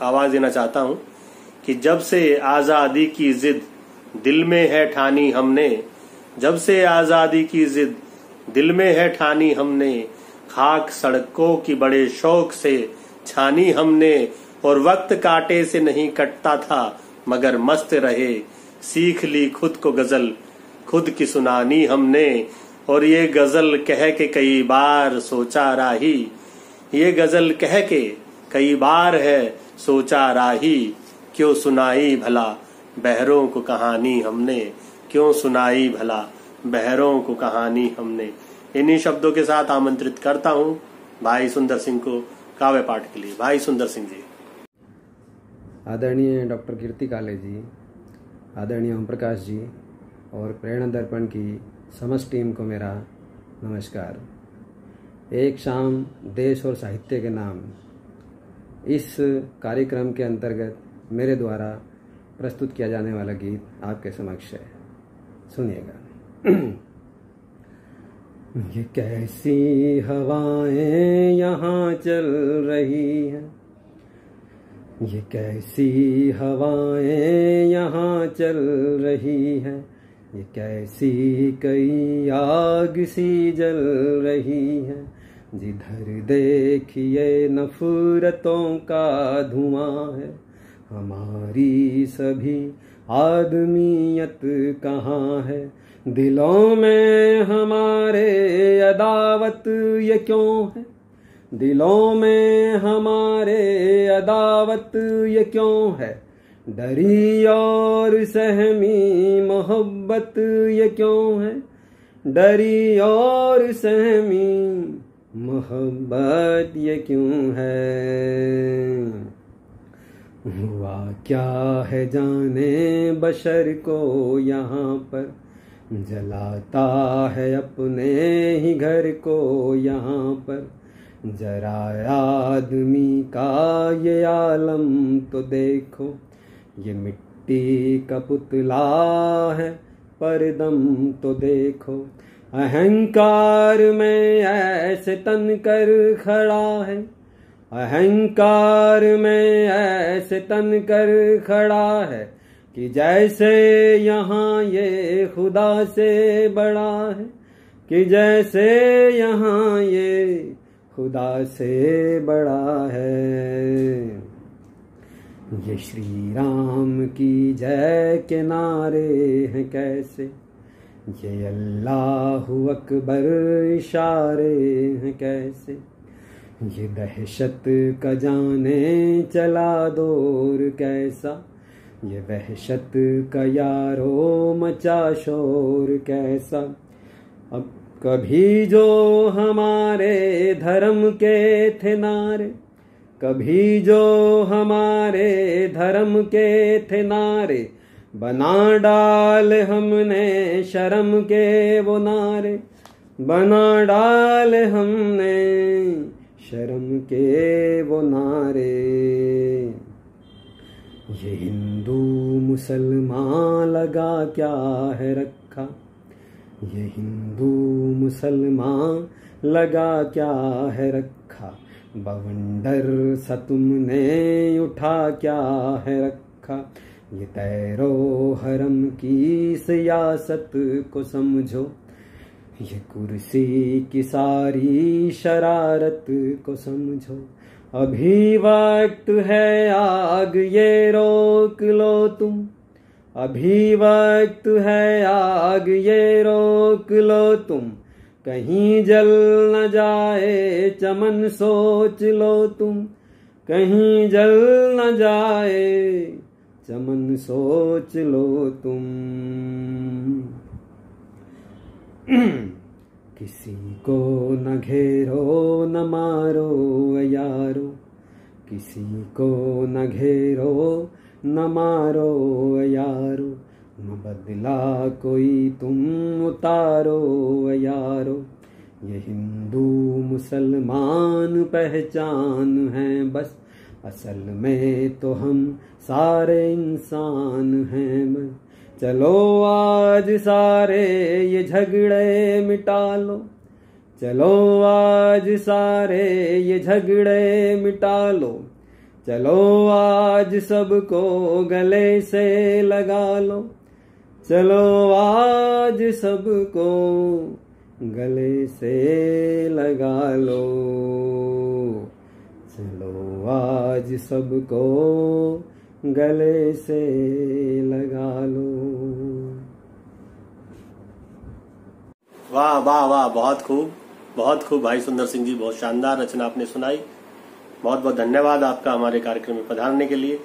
आवाज देना चाहता हूं कि जब से आजादी की जिद दिल में है ठानी हमने, जब से आजादी की जिद दिल में है ठानी हमने, खाक सड़कों की बड़े शौक से छानी हमने, और वक्त कांटे से नहीं कटता था मगर मस्त रहे, सीख ली खुद को गजल खुद की सुनानी हमने। और ये गजल कह के कई बार सोचा राही, ये गजल कह के कई बार है सोचा राही, क्यों सुनाई भला बहरों को कहानी हमने, क्यों सुनाई भला बहरों को कहानी हमने। इन्हीं शब्दों के साथ आमंत्रित करता हूं भाई सुंदर सिंह को काव्य पाठ के लिए। भाई सुंदर सिंह जी। आदरणीय डॉक्टर कीर्ति काले जी, आदरणीय ओम प्रकाश जी और प्रेरणा दर्पण की समस्त टीम को मेरा नमस्कार। एक शाम देश और साहित्य के नाम, इस कार्यक्रम के अंतर्गत मेरे द्वारा प्रस्तुत किया जाने वाला गीत आपके समक्ष है, सुनिएगा। ये कैसी हवाएं यहाँ चल रही हैं, ये कैसी हवाएं यहाँ चल रही हैं, ये कैसी कई आग सी जल रही है, जिधर देखिए नफरतों का धुआं है, हमारी सभी आदमियत कहाँ है, दिलों में हमारे अदावत ये क्यों है, दिलों में हमारे अदावत ये क्यों है, डरी और सहमी मोहब्बत ये क्यों है, डरी और सहमी मोहब्बत ये क्यों है। हुआ क्या है जाने बशर को यहाँ पर, जलाता है अपने ही घर को यहाँ पर, जरा आदमी का ये आलम तो देखो, ये मिट्टी का पुतला है पर दम तो देखो, अहंकार में ऐसे तन कर खड़ा है, अहंकार में ऐसे तन कर खड़ा है, कि जैसे यहाँ ये खुदा से बड़ा है, कि जैसे यहाँ ये खुदा से बड़ा है। ये श्री राम की जय के नारे हैं कैसे, ये अल्लाहु अकबर इशारे हैं कैसे, ये दहशत का जाने चला दौर कैसा, ये वहशत का यारो मचा शोर कैसा। अब कभी जो हमारे धर्म के थे नारे, कभी जो हमारे धर्म के थे नारे, बना डाल हमने शर्म के वो नारे, बना डाल हमने शर्म के वो नारे। ये हिंदू मुसलमान लगा क्या है रखा, ये हिंदू मुसलमान लगा क्या है रखा, बवंडर सा तुमने उठा क्या है रखा। ये तैरो हरम की सियासत को समझो, ये कुर्सी की सारी शरारत को समझो। अभी वक्त है आग ये रोक लो तुम, अभी वक्त है आग ये रोक लो तुम, कहीं जल न जाए चमन सोच लो तुम, कहीं जल न जाए चमन सोच लो तुम। किसी को न घेरो न मारो यारो, किसी को न घेरो न मारो यारो, न बदला कोई तुम उतारो यारो। ये हिंदू मुसलमान पहचान है बस, असल में तो हम सारे इंसान हैं बस। चलो आज सारे ये झगड़े मिटा लो, चलो आज सारे ये झगड़े मिटा लो, चलो आज सबको गले से लगा लो, चलो आज सबको गले से लगा लो, चलो आज सबको गले से लगा लो। वाह वाह वाह, बहुत खूब, बहुत खूब भाई सुंदर सिंह जी, बहुत शानदार रचना आपने सुनाई। बहुत बहुत धन्यवाद आपका हमारे कार्यक्रम में पधारने के लिए।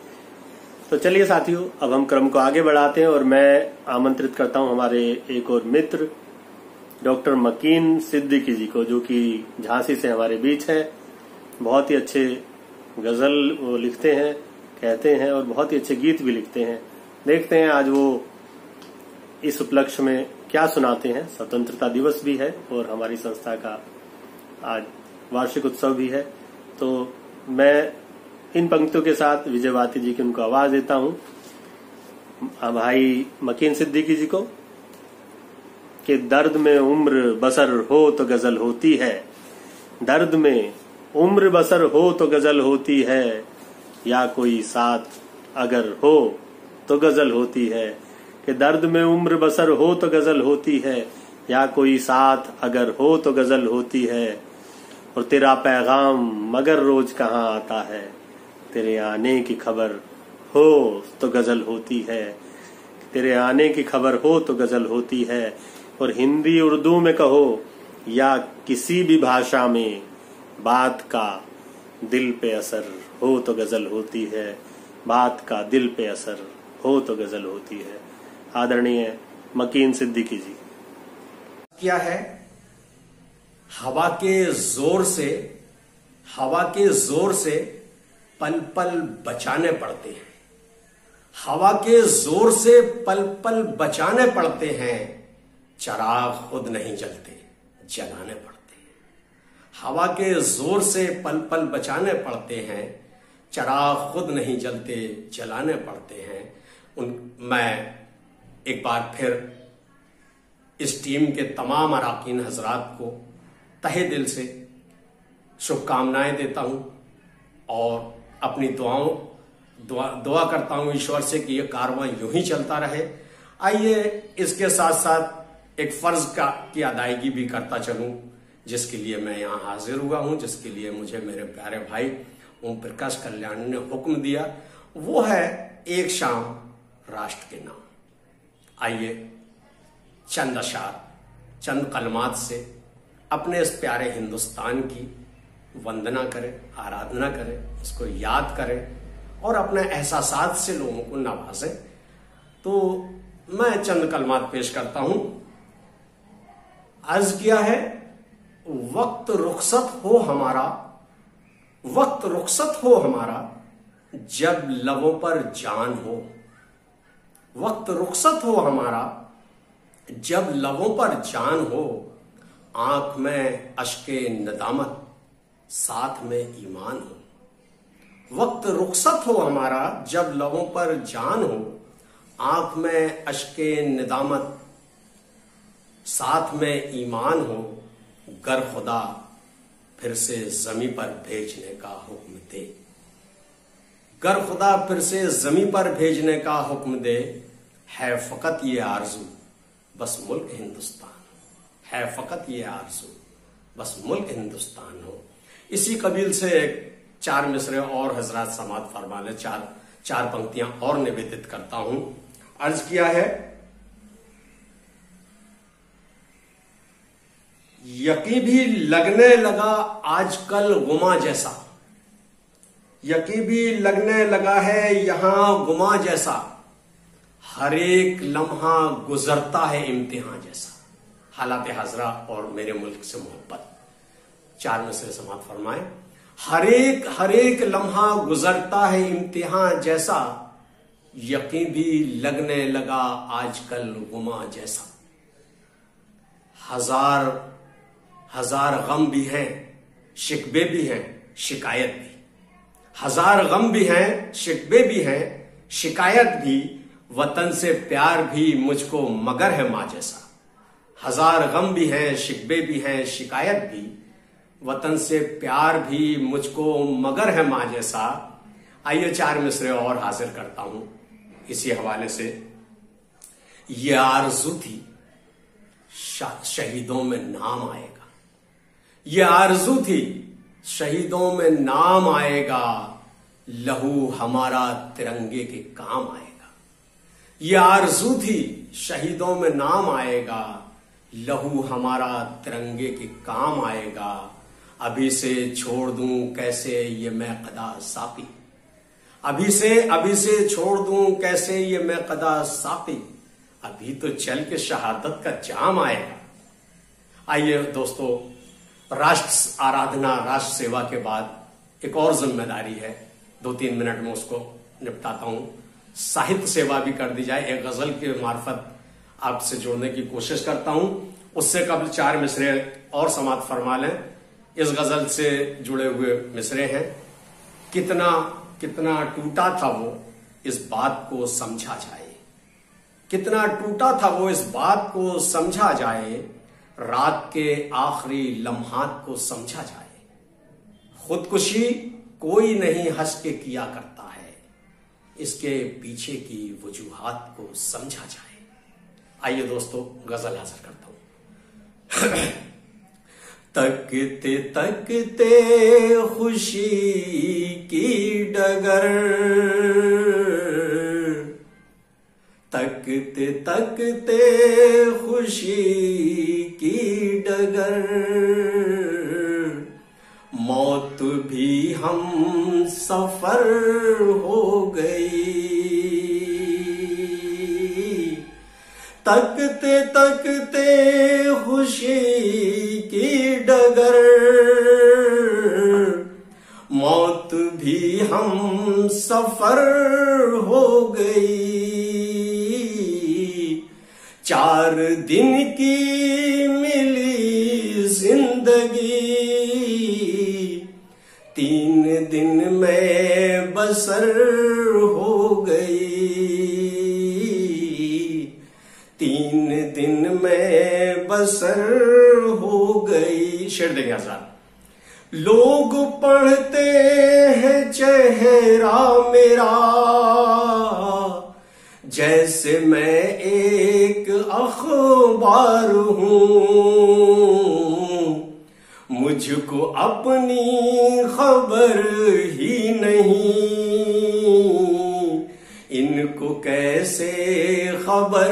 तो चलिए साथियों, अब हम क्रम को आगे बढ़ाते हैं और मैं आमंत्रित करता हूं हमारे एक और मित्र डॉक्टर मकीन सिद्दीकी जी को, जो कि झांसी से हमारे बीच हैं। बहुत ही अच्छे गजल वो लिखते हैं, कहते हैं और बहुत ही अच्छे गीत भी लिखते हैं। देखते हैं आज वो इस उपलक्ष्य में क्या सुनाते हैं। स्वतंत्रता दिवस भी है और हमारी संस्था का आज वार्षिक उत्सव भी है। तो मैं इन पंक्तियों के साथ विजय भारती जी की उनको आवाज देता हूं, भाई मकीन सिद्दीकी जी को, कि दर्द में उम्र बसर हो तो गजल होती है, दर्द में उम्र बसर हो तो गजल होती है, या कोई साथ अगर हो तो गजल होती है। कि दर्द में उम्र बसर हो तो गजल होती है, या कोई साथ अगर हो तो गजल होती है। और तेरा पैगाम मगर रोज कहाँ आता है, तेरे आने की खबर हो तो गजल होती है, तेरे आने की खबर हो तो गजल होती है। और हिंदी उर्दू में कहो या किसी भी भाषा में, बात का दिल पे असर हो तो गजल होती है, बात का दिल पे असर हो तो गजल होती है। आदरणीय मकीन सिद्दीकी जी। क्या है, हवा के जोर से, हवा के जोर से पल पल बचाने पड़ते हैं, हवा के जोर से पल पल बचाने पड़ते हैं, चिराग खुद नहीं जलते जलाने पड़ते हैं। हवा के जोर से पल पल बचाने पड़ते हैं, चिराग खुद नहीं जलते जलाने पड़ते हैं। मैं एक बार फिर इस टीम के तमाम अराकीन हजरात को तहे दिल से शुभकामनाएं देता हूं और अपनी दुआ करता हूं ईश्वर से कि यह कारवां यूं ही चलता रहे। आइए इसके साथ साथ एक फर्ज की अदायगी भी करता चलूं जिसके लिए मैं यहाँ हाजिर हुआ हूँ, जिसके लिए मुझे मेरे प्यारे भाई ओम प्रकाश कल्याणी ने हुक्म दिया, वो है एक शाम राष्ट्र के नाम। आइए चंद अशार, चंद कलमात से अपने इस प्यारे हिंदुस्तान की वंदना करें, आराधना करें, उसको याद करें और अपने एहसासात से लोगों को नवाजें। तो मैं चंद कलमात पेश करता हूं। अर्ज किया है, वक्त रुखसत हो हमारा, वक्त रुखसत हो हमारा, जब लबों पर जान हो। वक्त रुखसत हो हमारा, जब लबों पर जान हो, आंख में अश्के नदामत, साथ में ईमान हो। वक्त रुखसत हो हमारा, जब लबों पर जान हो, आंख में अश्के नदामत, साथ में ईमान हो। गर खुदा फिर से जमी पर भेजने का हुक्म दे, गर खुदा फिर से जमी पर भेजने का हुक्म दे, है फकत ये आरजू बस मुल्क हिंदुस्तान, है फकत ये आरजू बस मुल्क हिंदुस्तान हो। इसी कबील से 4 मिसरे और हजरात समात फरमा ले, चार पंक्तियां और निवेदित करता हूं। अर्ज किया है, यकीन भी लगने लगा आजकल गुमा जैसा, यकीन भी लगने लगा है यहां गुमा जैसा, हर एक लम्हा गुजरता है इम्तिहान जैसा। हालात हाजरा और मेरे मुल्क से मोहब्बत, 4 मिसरे समात फरमाए। हर एक लम्हा गुजरता है इम्तिहान जैसा, यकीन भी लगने लगा आजकल गुमा जैसा। हजार गम भी हैं, शिकवे भी हैं, शिकायत भी। हजार गम भी हैं, शिकवे भी हैं, शिकायत भी। वतन से प्यार भी मुझको मगर है मां जैसा। हजार गम भी हैं, शिकवे भी हैं, शिकायत भी। वतन से प्यार भी मुझको मगर है मां जैसा। आइए 4 मिसरे और हाजिर करता हूं इसी हवाले से। ये आरज़ू थी शहीदों में नाम आएगा, ये आरज़ू थी शहीदों में नाम आएगा, लहू हमारा तिरंगे के काम आएगा। ये आरज़ू थी शहीदों में नाम आएगा, लहू हमारा तिरंगे के काम आएगा। अभी से छोड़ दूं कैसे ये मैं कदा साकी, अभी से छोड़ दूं कैसे ये मैं कदा साकी, अभी तो चल के शहादत का जाम आएगा। आइए दोस्तों, राष्ट्र आराधना, राष्ट्र सेवा के बाद एक और जिम्मेदारी है, 2-3 मिनट में उसको निपटाता हूं। साहित्य सेवा भी कर दी जाए, एक गजल के मार्फत आपसे जोड़ने की कोशिश करता हूं। उससे कबल 4 मिसरे और समात फरमा लें। इस गजल से जुड़े हुए मिसरे हैं। कितना टूटा था वो, इस बात को समझा जाए, कितना टूटा था वो, इस बात को समझा जाए, रात के आखिरी लम्हात को समझा जाए। खुदकुशी कोई नहीं हंस के किया करता है, इसके पीछे की वजूहात को समझा जाए। आइए दोस्तों, गजल हाजिर करता हूं। तकते तकते खुशी की डगर, तकते तकते खुशी की डगर, मौत भी हम सफर हो गई। तकते तकते खुशी की डगर, मौत भी हम सफर हो गई। 4 दिन की मिली जिंदगी, 3 दिन में बसर हो गई। 3 दिन में बसर हो गई। शेर देंगे आजाद। लोग पढ़ते हैं चेहरा मेरा, जैसे मैं एक अखबार हूं। मुझको अपनी खबर ही नहीं, इनको कैसे खबर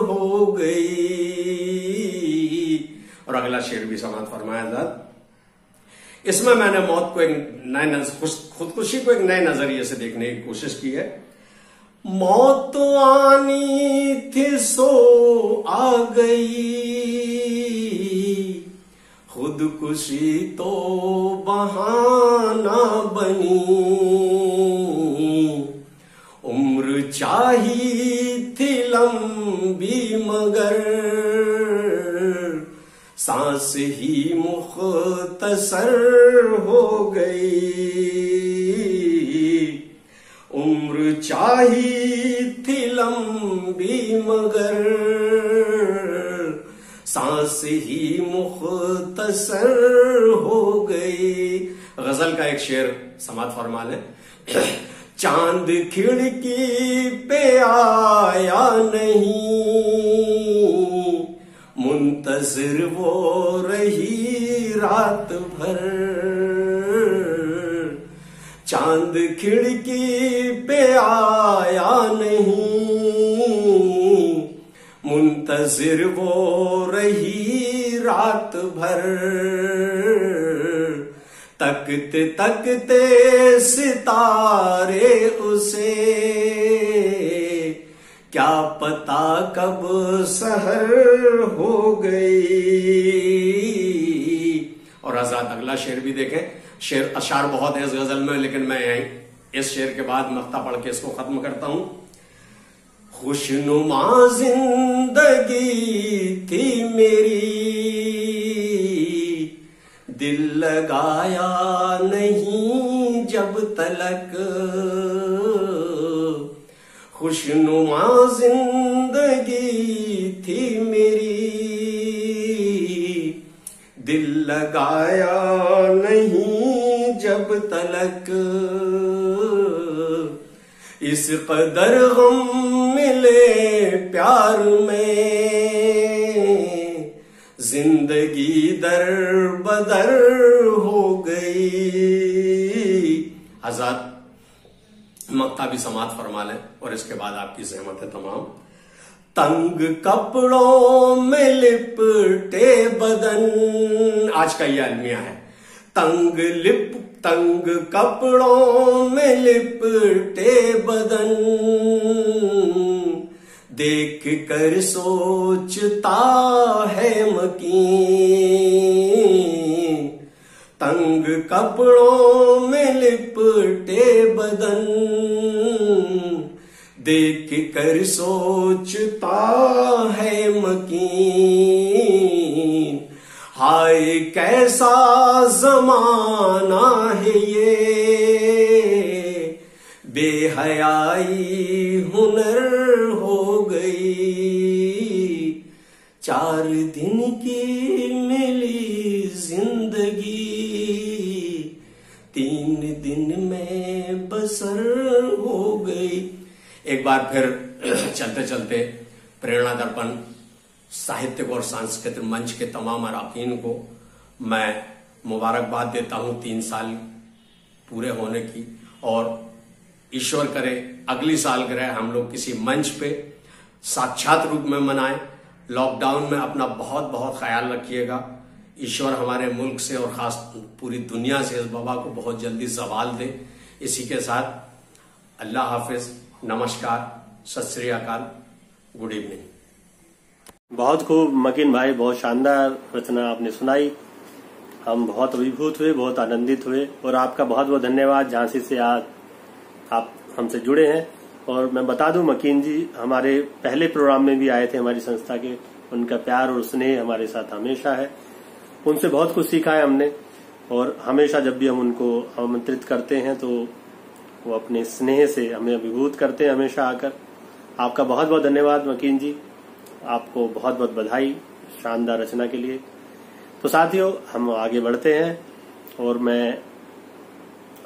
हो गई। और अगला शेर भी समाप्त फरमाया था। इसमें मैंने मौत को एक नए खुदकुशी को एक नए नजरिए से देखने की कोशिश की है। मौत आनी थी सो आ गई, खुदकुशी तो बहाना बनी। उम्र चाहिए थी लंबी मगर सांस ही मुख्तसर हो गई। उम्र चाहिए थी लंबी मगर सांस ही मुख्तसर हो गई। गजल का एक शेर समात फरमा लें। चांद खिड़की पे आया नहीं, मुंतजिर वो रही रात भर। चांद खिड़की पे आया नहीं, मुंतजिर वो रही रात भर। तकते तकते सितारे उसे क्या पता कब सहर हो गई। और आजाद अगला शेर भी देखें। शेर अशार बहुत है इस गजल में, लेकिन मैं इस शेर के बाद मक्ता पढ़ के इसको खत्म करता हूं। खुशनुमा जिंदगी थी मेरी, दिल लगाया नहीं जब तलक। खुशनुमा जिंदगी थी मेरी, दिल लगाया नहीं जब तलक। इस कदर गम मिले प्यार में, जिंदगी दर बदर हो गई। आजाद मक्ता भी समात फरमा लें और इसके बाद आपकी सहमत है तमाम। तंग कपड़ों में लिपटे बदन, आज का ये अलमिया है। तंग कपड़ों में लिपटे बदन, देख कर सोचता है मकीन। तंग कपड़ों में लिपटे बदन, देख कर सोचता है मकीन। हाय कैसा जमाना है ये, बेहयाई हुनर हो गई। 4 दिन की मिली जिंदगी, 3 दिन में बसर हो गई। एक बार फिर चलते चलते प्रेरणा दर्पण साहित्यिक और सांस्कृतिक मंच के तमाम अराकीन को मैं मुबारकबाद देता हूं 3 साल पूरे होने की। और ईश्वर करे अगली सालगिरह हम लोग किसी मंच पे साक्षात रूप में मनाएं। लॉकडाउन में अपना बहुत बहुत ख्याल रखिएगा। ईश्वर हमारे मुल्क से और खास पूरी दुनिया से इस वबा को बहुत जल्दी ज़वाल दे। इसी के साथ अल्लाह हाफिज, नमस्कार, सत श्री अकाल, गुड इवनिंग। बहुत खूब मकीन भाई, बहुत शानदार रचना आपने सुनाई। हम बहुत अभिभूत हुए, बहुत आनंदित हुए और आपका बहुत बहुत धन्यवाद। झांसी से आज आप हमसे जुड़े हैं। और मैं बता दूं, मकीन जी हमारे पहले प्रोग्राम में भी आए थे हमारी संस्था के। उनका प्यार और स्नेह हमारे साथ हमेशा है। उनसे बहुत कुछ सीखा है हमने और हमेशा जब भी हम उनको आमंत्रित करते हैं तो वो अपने स्नेह से हमें अभिभूत करते हैं हमेशा आकर। आपका बहुत बहुत धन्यवाद मकीन जी, आपको बहुत बहुत बधाई शानदार रचना के लिए। तो साथियों, हम आगे बढ़ते हैं और मैं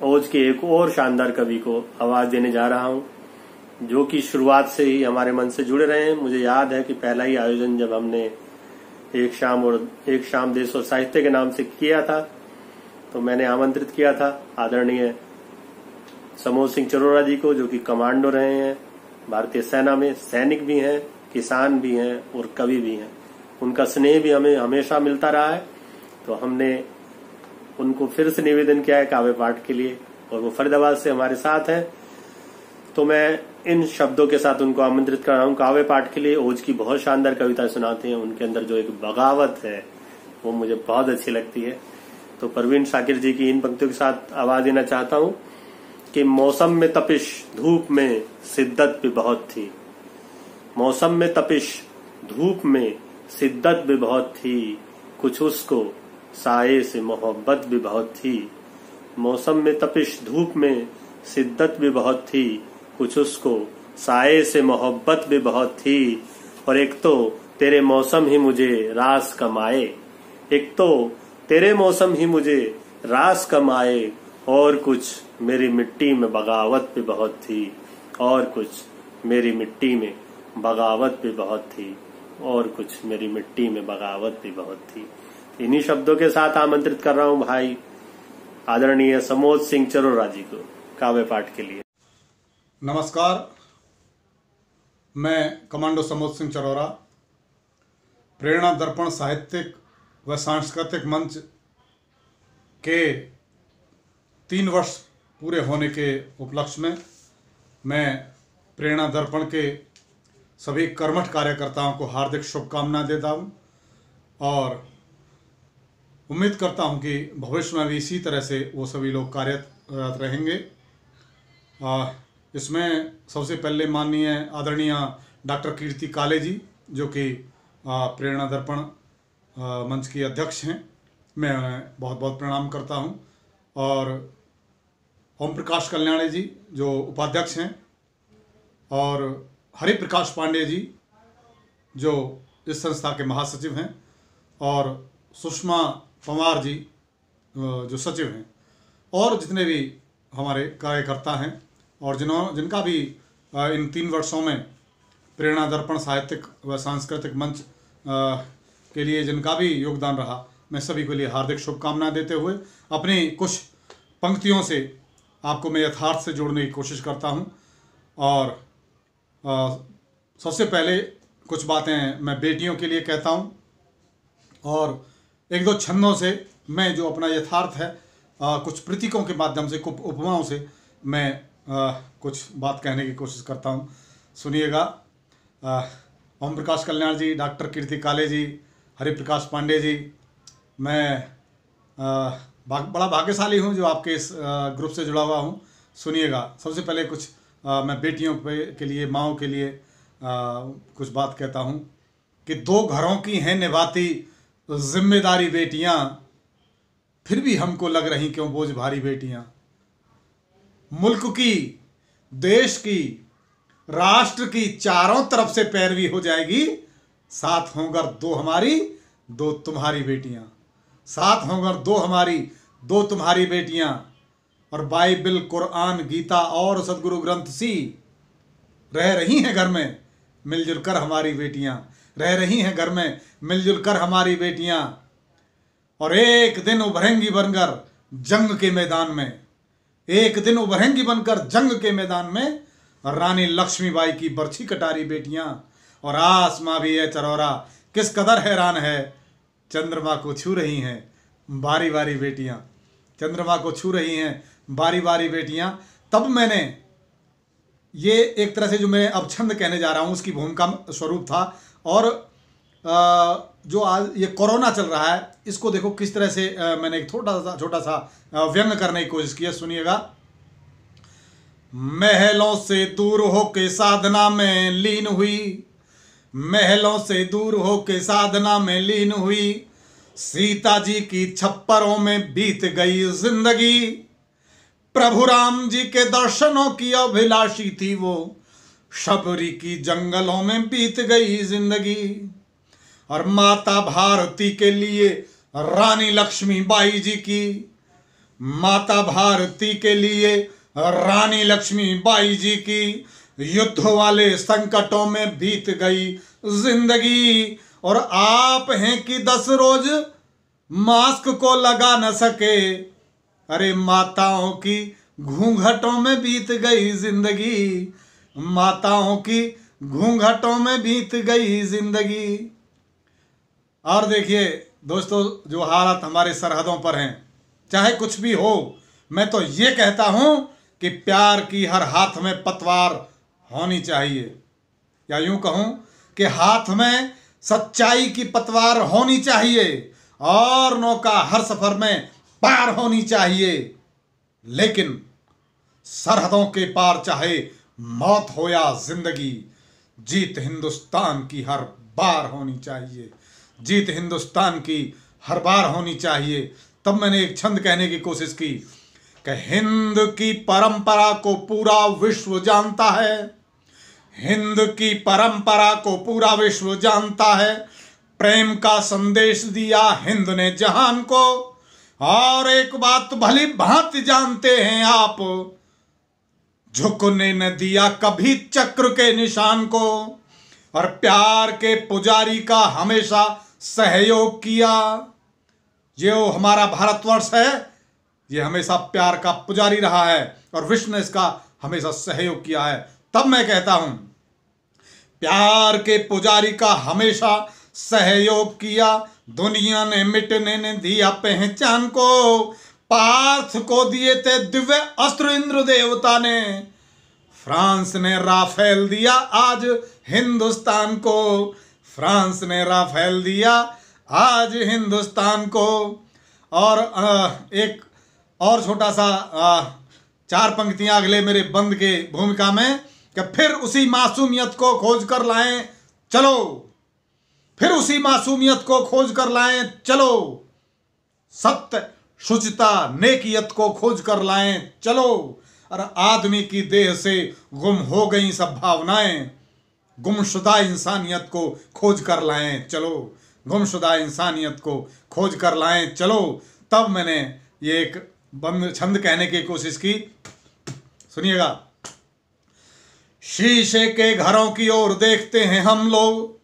ओज के एक और शानदार कवि को आवाज देने जा रहा हूं, जो कि शुरुआत से ही हमारे मन से जुड़े रहे हैं। मुझे याद है कि पहला ही आयोजन जब हमने एक शाम देश और साहित्य के नाम से किया था, तो मैंने आमंत्रित किया था आदरणीय समोद सिंह चरोरा जी को, जो कि कमांडो रहे हैं भारतीय सेना में, सैनिक भी हैं, किसान भी हैं और कवि भी हैं। उनका स्नेह भी हमें हमेशा मिलता रहा है, तो हमने उनको फिर से निवेदन किया है काव्य पाठ के लिए, और वो फरीदाबाद से हमारे साथ हैं। तो मैं इन शब्दों के साथ उनको आमंत्रित कर रहा हूँ काव्य पाठ के लिए। ओज की बहुत शानदार कविता सुनाते हैं, उनके अंदर जो एक बगावत है वो मुझे बहुत अच्छी लगती है। तो परवीन शाकिर जी की इन पंक्तियों के साथ आवाज देना चाहता हूँ कि मौसम में तपिश धूप में शिद्दत भी बहुत थी, मौसम में तपिश धूप में शिद्दत भी बहुत थी, कुछ उसको साये से मोहब्बत भी बहुत थी। मौसम में तपिश धूप में शिद्दत भी बहुत थी, कुछ उसको साये से मोहब्बत भी बहुत थी। और एक तो तेरे मौसम ही मुझे रास कमाए, एक तो तेरे मौसम ही मुझे रास कमाए, और कुछ मेरी मिट्टी में बगावत भी बहुत थी, और कुछ मेरी मिट्टी में बगावत भी बहुत थी, और कुछ मेरी मिट्टी में बगावत भी बहुत थी। इन्हीं शब्दों के साथ आमंत्रित कर रहा हूं भाई आदरणीय समोद सिंह चरोरा जी को काव्य पाठ के लिए। नमस्कार, मैं कमांडो समोद सिंह चरोरा प्रेरणा दर्पण साहित्यिक व सांस्कृतिक मंच के 3 वर्ष पूरे होने के उपलक्ष्य में मैं प्रेरणा दर्पण के सभी कर्मठ कार्यकर्ताओं को हार्दिक शुभकामनाएं देता हूं, और उम्मीद करता हूं कि भविष्य में भी इसी तरह से वो सभी लोग कार्यरत रहेंगे। इसमें सबसे पहले माननीय आदरणीय डॉक्टर कीर्ति काले जी, जो कि प्रेरणा दर्पण मंच की अध्यक्ष हैं, मैं उन्हें बहुत बहुत प्रणाम करता हूं, और ओम प्रकाश कल्याणी जी जो उपाध्यक्ष हैं, और हरि प्रकाश पांडे जी जो इस संस्था के महासचिव हैं, और सुषमा पंवार जी जो सचिव हैं, और जितने भी हमारे कार्यकर्ता हैं, और जिनका भी इन 3 वर्षों में प्रेरणा दर्पण साहित्यिक व सांस्कृतिक मंच के लिए जिनका भी योगदान रहा, मैं सभी के लिए हार्दिक शुभकामनाएं देते हुए अपनी कुछ पंक्तियों से आपको मैं यथार्थ से जोड़ने की कोशिश करता हूं। और सबसे पहले कुछ बातें मैं बेटियों के लिए कहता हूं, और 1-2 छंदों से मैं जो अपना यथार्थ है कुछ प्रतीकों के माध्यम से, कुछ उपमाओं से मैं कुछ बात कहने की कोशिश करता हूं। सुनिएगा। ओम प्रकाश कल्याण जी, डॉक्टर कीर्ति काले जी, हरि प्रकाश पांडे जी, मैं बड़ा भाग्यशाली हूं जो आपके इस ग्रुप से जुड़ा हुआ हूं। सुनिएगा। सबसे पहले कुछ मैं बेटियों के लिए, माँओं के लिए कुछ बात कहता हूं कि 2 घरों की हैं निभाती जिम्मेदारी बेटियां, फिर भी हमको लग रही क्यों बोझ भारी बेटियां। मुल्क की, देश की, राष्ट्र की चारों तरफ से पैरवी हो जाएगी, साथ होंगे 2 हमारी 2 तुम्हारी बेटियां, साथ होंगे 2 हमारी 2 तुम्हारी बेटियां। और बाइबिल, कुरान, गीता और सदगुरु ग्रंथ सी रह रही हैं घर में मिलजुल कर हमारी बेटियां, रह रही हैं घर में मिलजुल कर हमारी बेटियां। और एक दिन उभरेंगी बनकर जंग के मैदान में, एक दिन उभरेंगी बनकर जंग के मैदान में रानी लक्ष्मीबाई की बरछी कटारी बेटियां। और आसमां भी है चरौरा किस कदर हैरान है, चंद्रमा को छू रही हैं बारी बारी बेटियां, चंद्रमा को छू रही हैं बारी बारी बेटियां। तब मैंने ये एक तरह से जो मैं अब छंद कहने जा रहा हूँ उसकी भूमिका स्वरूप था। और जो आज ये कोरोना चल रहा है, इसको देखो किस तरह से मैंने एक छोटा सा व्यंग करने की कोशिश की है। सुनिएगा। महलों से दूर होके साधना में लीन हुई, महलों से दूर होके साधना में लीन हुई, सीता जी की छप्परों में बीत गई जिंदगी। प्रभु राम जी के दर्शनों की अभिलाषी थी वो, शबरी की जंगलों में बीत गई जिंदगी। और माता भारती के लिए रानी लक्ष्मीबाई जी की, माता भारती के लिए रानी लक्ष्मीबाई जी की युद्ध वाले संकटों में बीत गई जिंदगी। और आप हैं कि 10 रोज मास्क को लगा न सके। अरे माताओं की घूंघटों में बीत गई जिंदगी, माताओं की घूंघटों में बीत गई जिंदगी। और देखिए दोस्तों, जो हालात हमारे सरहदों पर हैं, चाहे कुछ भी हो, मैं तो ये कहता हूं कि प्यार की हर हाथ में पतवार होनी चाहिए, या यूं कहूं कि हाथ में सच्चाई की पतवार होनी चाहिए, और नौका हर सफर में पार होनी चाहिए। लेकिन सरहदों के पार चाहे मौत हो या जिंदगी, जीत हिंदुस्तान की हर बार होनी चाहिए, जीत हिंदुस्तान की हर बार होनी चाहिए। तब मैंने एक छंद कहने की कोशिश की कि हिंद की परंपरा को पूरा विश्व जानता है, हिंद की परंपरा को पूरा विश्व जानता है। प्रेम का संदेश दिया हिंद ने जहान को, और एक बात भली भांति जानते हैं आप, झुकने न दिया कभी चक्र के निशान को, और प्यार के पुजारी का हमेशा सहयोग किया। जो हमारा भारतवर्ष है, ये हमेशा प्यार का पुजारी रहा है, और विश्व ने इसका हमेशा सहयोग किया है। तब मैं कहता हूं, प्यार के पुजारी का हमेशा सहयोग किया, दुनिया ने मिटने ने दिया पहचान को। पार्थ को दिए थे दिव्य अस्त्र इंद्र देवता ने, फ्रांस ने राफेल दिया आज हिंदुस्तान को, फ्रांस ने राफेल दिया आज हिंदुस्तान को। और एक और छोटा सा 4 पंक्तियां अगले मेरे बंद के भूमिका में, कि फिर उसी मासूमियत को खोज कर लाएं चलो, फिर उसी मासूमियत को खोज कर लाएं चलो, सत्य शुचिता नेकियत को खोज कर लाएं चलो। और आदमी की देह से गुम हो गई सब भावनाएं, गुमशुदा इंसानियत को खोज कर लाएं चलो, गुमशुदा इंसानियत को खोज कर लाएं चलो। तब मैंने ये एक बंद छंद कहने की कोशिश की, सुनिएगा। शीशे के घरों की ओर देखते हैं हम लोग,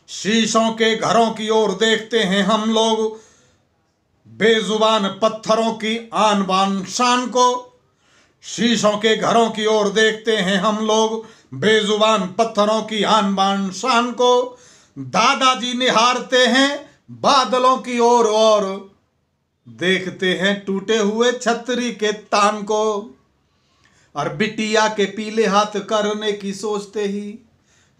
शीशों के घरों की ओर देखते हैं हम लोग, बेजुबान पत्थरों की आन बान शान को। शीशों के घरों की ओर देखते हैं हम लोग, बेजुबान पत्थरों की आन बान शान को। दादाजी निहारते हैं बादलों की ओर, और देखते हैं टूटे हुए छतरी के तान को। और बिटिया के पीले हाथ करने की सोचते ही,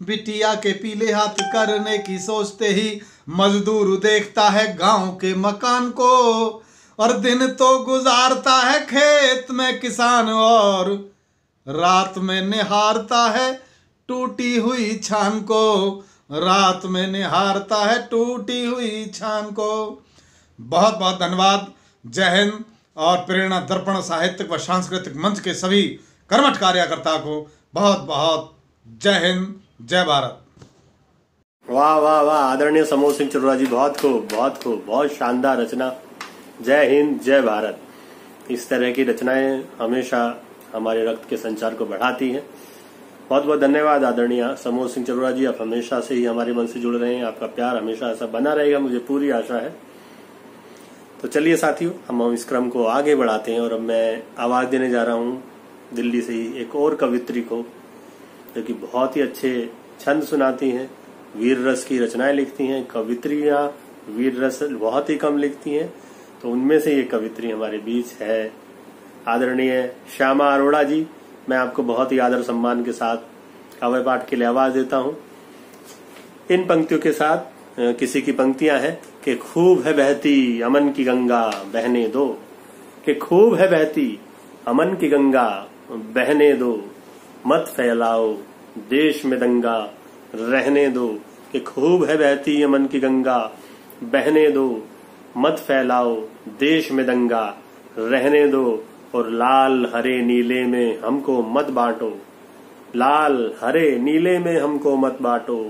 बिटिया के पीले हाथ करने की सोचते ही, मजदूर देखता है गांव के मकान को। और दिन तो गुजारता है खेत में किसान, और रात में निहारता है टूटी हुई छान को, रात में निहारता है टूटी हुई छान को। बहुत बहुत धन्यवाद। जय हिंद। और प्रेरणा दर्पण साहित्यिक व सांस्कृतिक मंच के सभी कर्मठ कार्यकर्ता को बहुत बहुत जय हिंद, जय भारत। वाह वाह वाह, आदरणीय समोर सिंह चरोड़ा जी, बहुत खूब, बहुत खूब, बहुत शानदार रचना। जय हिंद, जय भारत। इस तरह की रचनाएं हमेशा हमारे रक्त के संचार को बढ़ाती हैं। बहुत बहुत धन्यवाद आदरणीय समोर सिंह चरोड़ा जी, आप हमेशा से ही हमारे मन से जुड़ रहे हैं, आपका प्यार हमेशा ऐसा बना रहेगा, मुझे पूरी आशा है। तो चलिए साथियों, हम इस क्रम को आगे बढ़ाते हैं, और अब मैं आवाज देने जा रहा हूँ दिल्ली से ही एक और कवित्री को, जो कि बहुत ही अच्छे छंद सुनाती हैं, वीर रस की रचनाएं लिखती हैं। कवित्रियां वीर रस बहुत ही कम लिखती हैं, तो उनमें से ये कवित्री हमारे बीच है आदरणीय श्यामा अरोड़ा जी। मैं आपको बहुत ही आदर सम्मान के साथ काव्य पाठ के लिए आवाज देता हूँ। इन पंक्तियों के साथ किसी की पंक्तियां हैं कि खूब है बहती अमन की गंगा बहने दो, कि खूब है बहती अमन की गंगा बहने दो, मत फैलाओ देश में दंगा रहने दो, कि खूब है बहती अमन की गंगा बहने दो, मत फैलाओ देश में दंगा रहने दो, और लाल हरे नीले में हमको मत बांटो, लाल हरे नीले में हमको मत बांटो,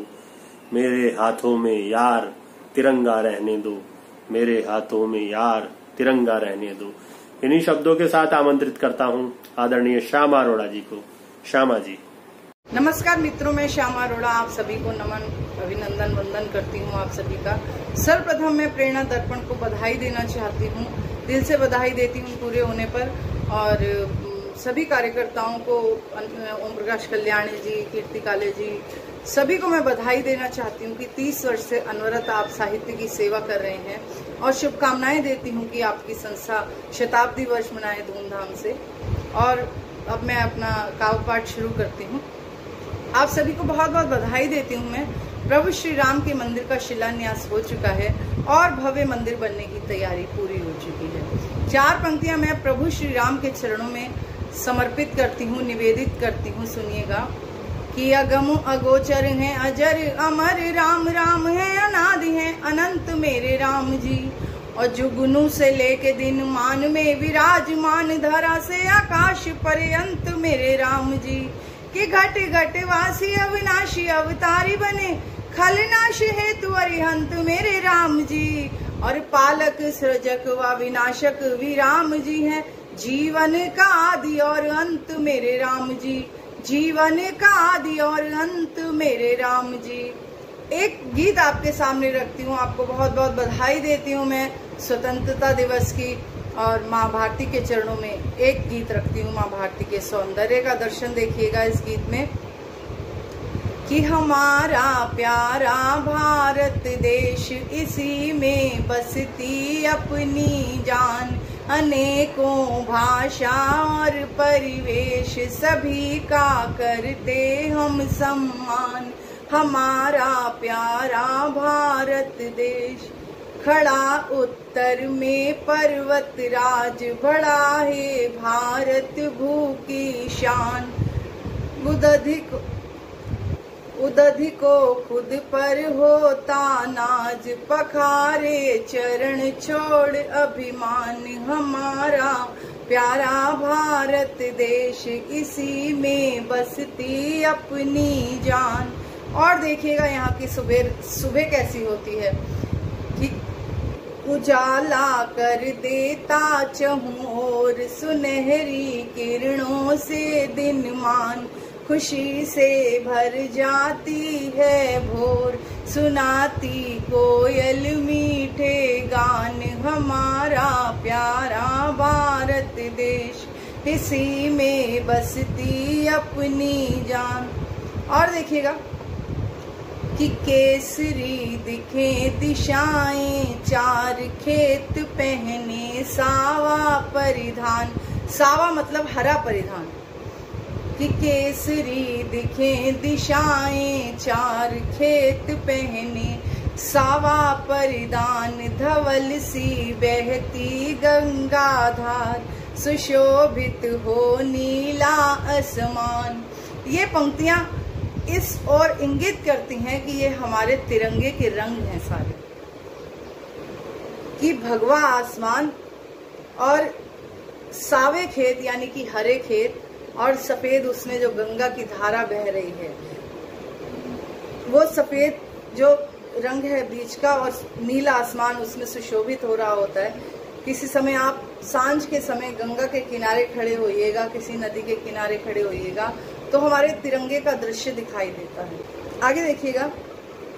मेरे हाथों में यार तिरंगा रहने दो, मेरे हाथों में यार तिरंगा रहने दो। इन्हीं शब्दों के साथ आमंत्रित करता हूँ आदरणीय श्यामा अरोड़ा जी को। श्यामा जी। नमस्कार मित्रों, मैं श्यामा अरोड़ा आप सभी को नमन अभिनंदन वंदन करती हूँ आप सभी का। सर्वप्रथम मैं प्रेरणा दर्पण को बधाई देना चाहती हूँ, दिल से बधाई देती हूँ पूरे होने पर। और सभी कार्यकर्ताओं को, ओम प्रकाश कल्याणी जी, कीर्ति काले जी, सभी को मैं बधाई देना चाहती हूँ कि 30 वर्ष से अनवरत आप साहित्य की सेवा कर रहे हैं और शुभकामनाएं देती हूँ कि आपकी संस्था शताब्दी वर्ष मनाए धूमधाम से। और अब मैं अपना काव्य पाठ शुरू करती हूँ। आप सभी को बहुत बहुत बधाई देती हूँ मैं। प्रभु श्री राम के मंदिर का शिलान्यास हो चुका है और भव्य मंदिर बनने की तैयारी पूरी हो चुकी है। 4 पंक्तियां मैं प्रभु श्री राम के चरणों में समर्पित करती हूँ, निवेदित करती हूँ। सुनिएगा कि अगम अगोचर हैं, अजर अमर राम, राम है अनादि है अनंत मेरे राम जी। और जुगनू से लेके दिन मान में विराजमान, धरा से आकाश पर्यंत मेरे राम जी। कि घट घट वासी अविनाशी अवतारी बने, खलनाश हेतु अरिहंत मेरे राम जी। और पालक सृजक व विनाशक भी राम जी हैं, जीवन का आदि और अंत मेरे राम जी, जीवन का आदि और अंत मेरे राम जी। एक गीत आपके सामने रखती हूँ, आपको बहुत बहुत बधाई देती हूँ मैं स्वतंत्रता दिवस की। और माँ भारती के चरणों में एक गीत रखती हूँ, माँ भारती के सौंदर्य का दर्शन देखिएगा इस गीत में। कि हमारा प्यारा भारत देश, इसी में बसती अपनी जान, अनेकों भाषा और परिवेश, सभी का करते हम सम्मान। हमारा प्यारा भारत देश, खड़ा उत्तर में पर्वत राज, बड़ा है भारत भू की शान। उदधि को खुद पर होता नाज, पखारे चरण छोड़ अभिमान। हमारा प्यारा भारत देश, इसी में बसती अपनी जान। और देखिएगा यहाँ की सुबह कैसी होती है कि उजाला कर देता चहुं ओर, सुनहरी किरणों से दिनमान। खुशी से भर जाती है भोर, सुनाती कोयल मीठे गान। हमारा प्यारा भारत देश, इसी में बसती अपनी जान। और देखिएगा कि केसरी दिखे दिशाएं चार, खेत पहने सावा परिधान। सावा मतलब हरा परिधान। कि केसरी दिखे दिशाएं चार, खेत पहने सावा परिधान। धवल सी बहती गंगाधार, सुशोभित हो नीला आसमान। ये पंक्तियां इस ओर इंगित करती हैं कि ये हमारे तिरंगे के रंग हैं सारे, कि भगवा आसमान और सावे खेत यानी कि हरे खेत, और सफेद उसमें जो गंगा की धारा बह रही है, वो सफेद जो रंग है बीच का, और नीला आसमान उसमें सुशोभित हो रहा होता है। किसी समय आप सांझ के समय गंगा के किनारे खड़े होइएगा, किसी नदी के किनारे खड़े होइएगा, तो हमारे तिरंगे का दृश्य दिखाई देता है। आगे देखिएगा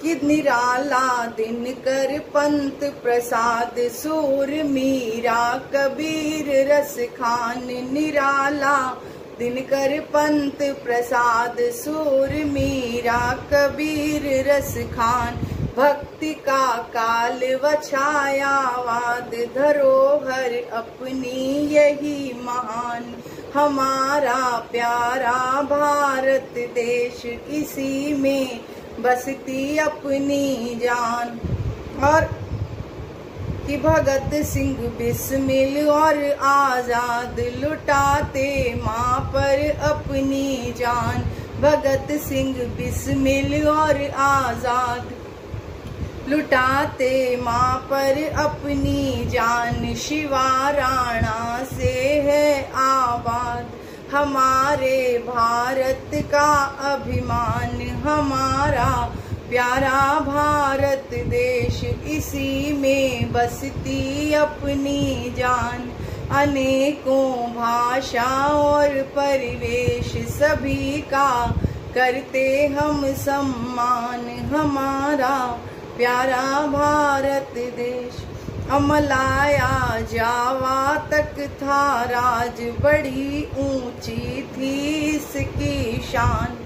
कि निराला दिनकर पंत प्रसाद, सूर मीरा कबीर रस खान। निराला दिनकर पंत प्रसाद, सूर मीरा कबीर रस खान। भक्ति का काल वछायावाद, धरोहर अपनी यही महान। हमारा प्यारा भारत देश, इसी में बसती अपनी जान। और कि भगत सिंह बिस्मिल और आजाद, लुटाते माँ पर अपनी जान। भगत सिंह बिस्मिल और आजाद, लुटाते माँ पर अपनी जान। शिवा राणा से है आबाद, हमारे भारत का अभिमान। हमारा प्यारा भारत देश, इसी में बसती अपनी जान। अनेकों भाषा और परिवेश, सभी का करते हम सम्मान हमारा प्यारा भारत देश। अमलाया जावा तक था राज, बड़ी ऊंची थी इसकी शान।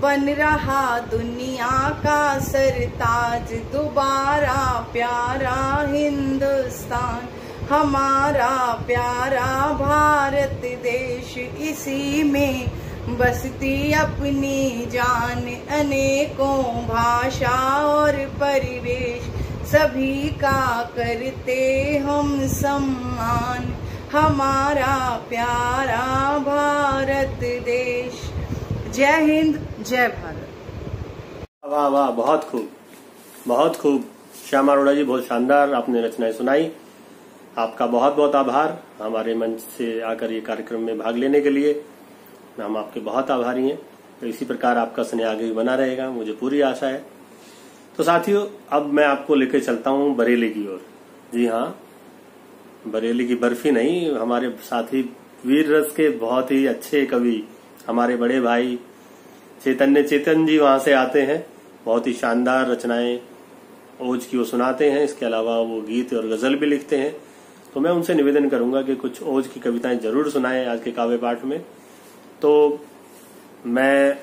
बन रहा दुनिया का सरताज दोबारा प्यारा हिंदुस्तान, हमारा प्यारा भारत देश। इसी में बसती अपनी जान, अनेकों भाषा और परिवेश, सभी का करते हम सम्मान, हमारा प्यारा भारत देश। जय हिंद, जय भारत। वाह वाह, बहुत खूब, बहुत खूब। श्याम अरोड़ा जी, बहुत शानदार आपने रचनाएं सुनाई। आपका बहुत बहुत आभार हमारे मंच से आकर ये कार्यक्रम में भाग लेने के लिए। हम आपके बहुत आभारी हैं। तो इसी प्रकार आपका स्नेह आगे भी बना रहेगा, मुझे पूरी आशा है। तो साथियों, अब मैं आपको लेकर चलता हूं बरेली की ओर। जी हाँ, बरेली की बर्फी नहीं, हमारे साथी वीर रस के बहुत ही अच्छे कवि हमारे बड़े भाई चेतन जी वहां से आते हैं। बहुत ही शानदार रचनाएं ओज की वो सुनाते हैं। इसके अलावा वो गीत और गजल भी लिखते हैं। तो मैं उनसे निवेदन करूंगा कि कुछ ओज की कविताएं जरूर सुनाएं आज के काव्य पाठ में। तो मैं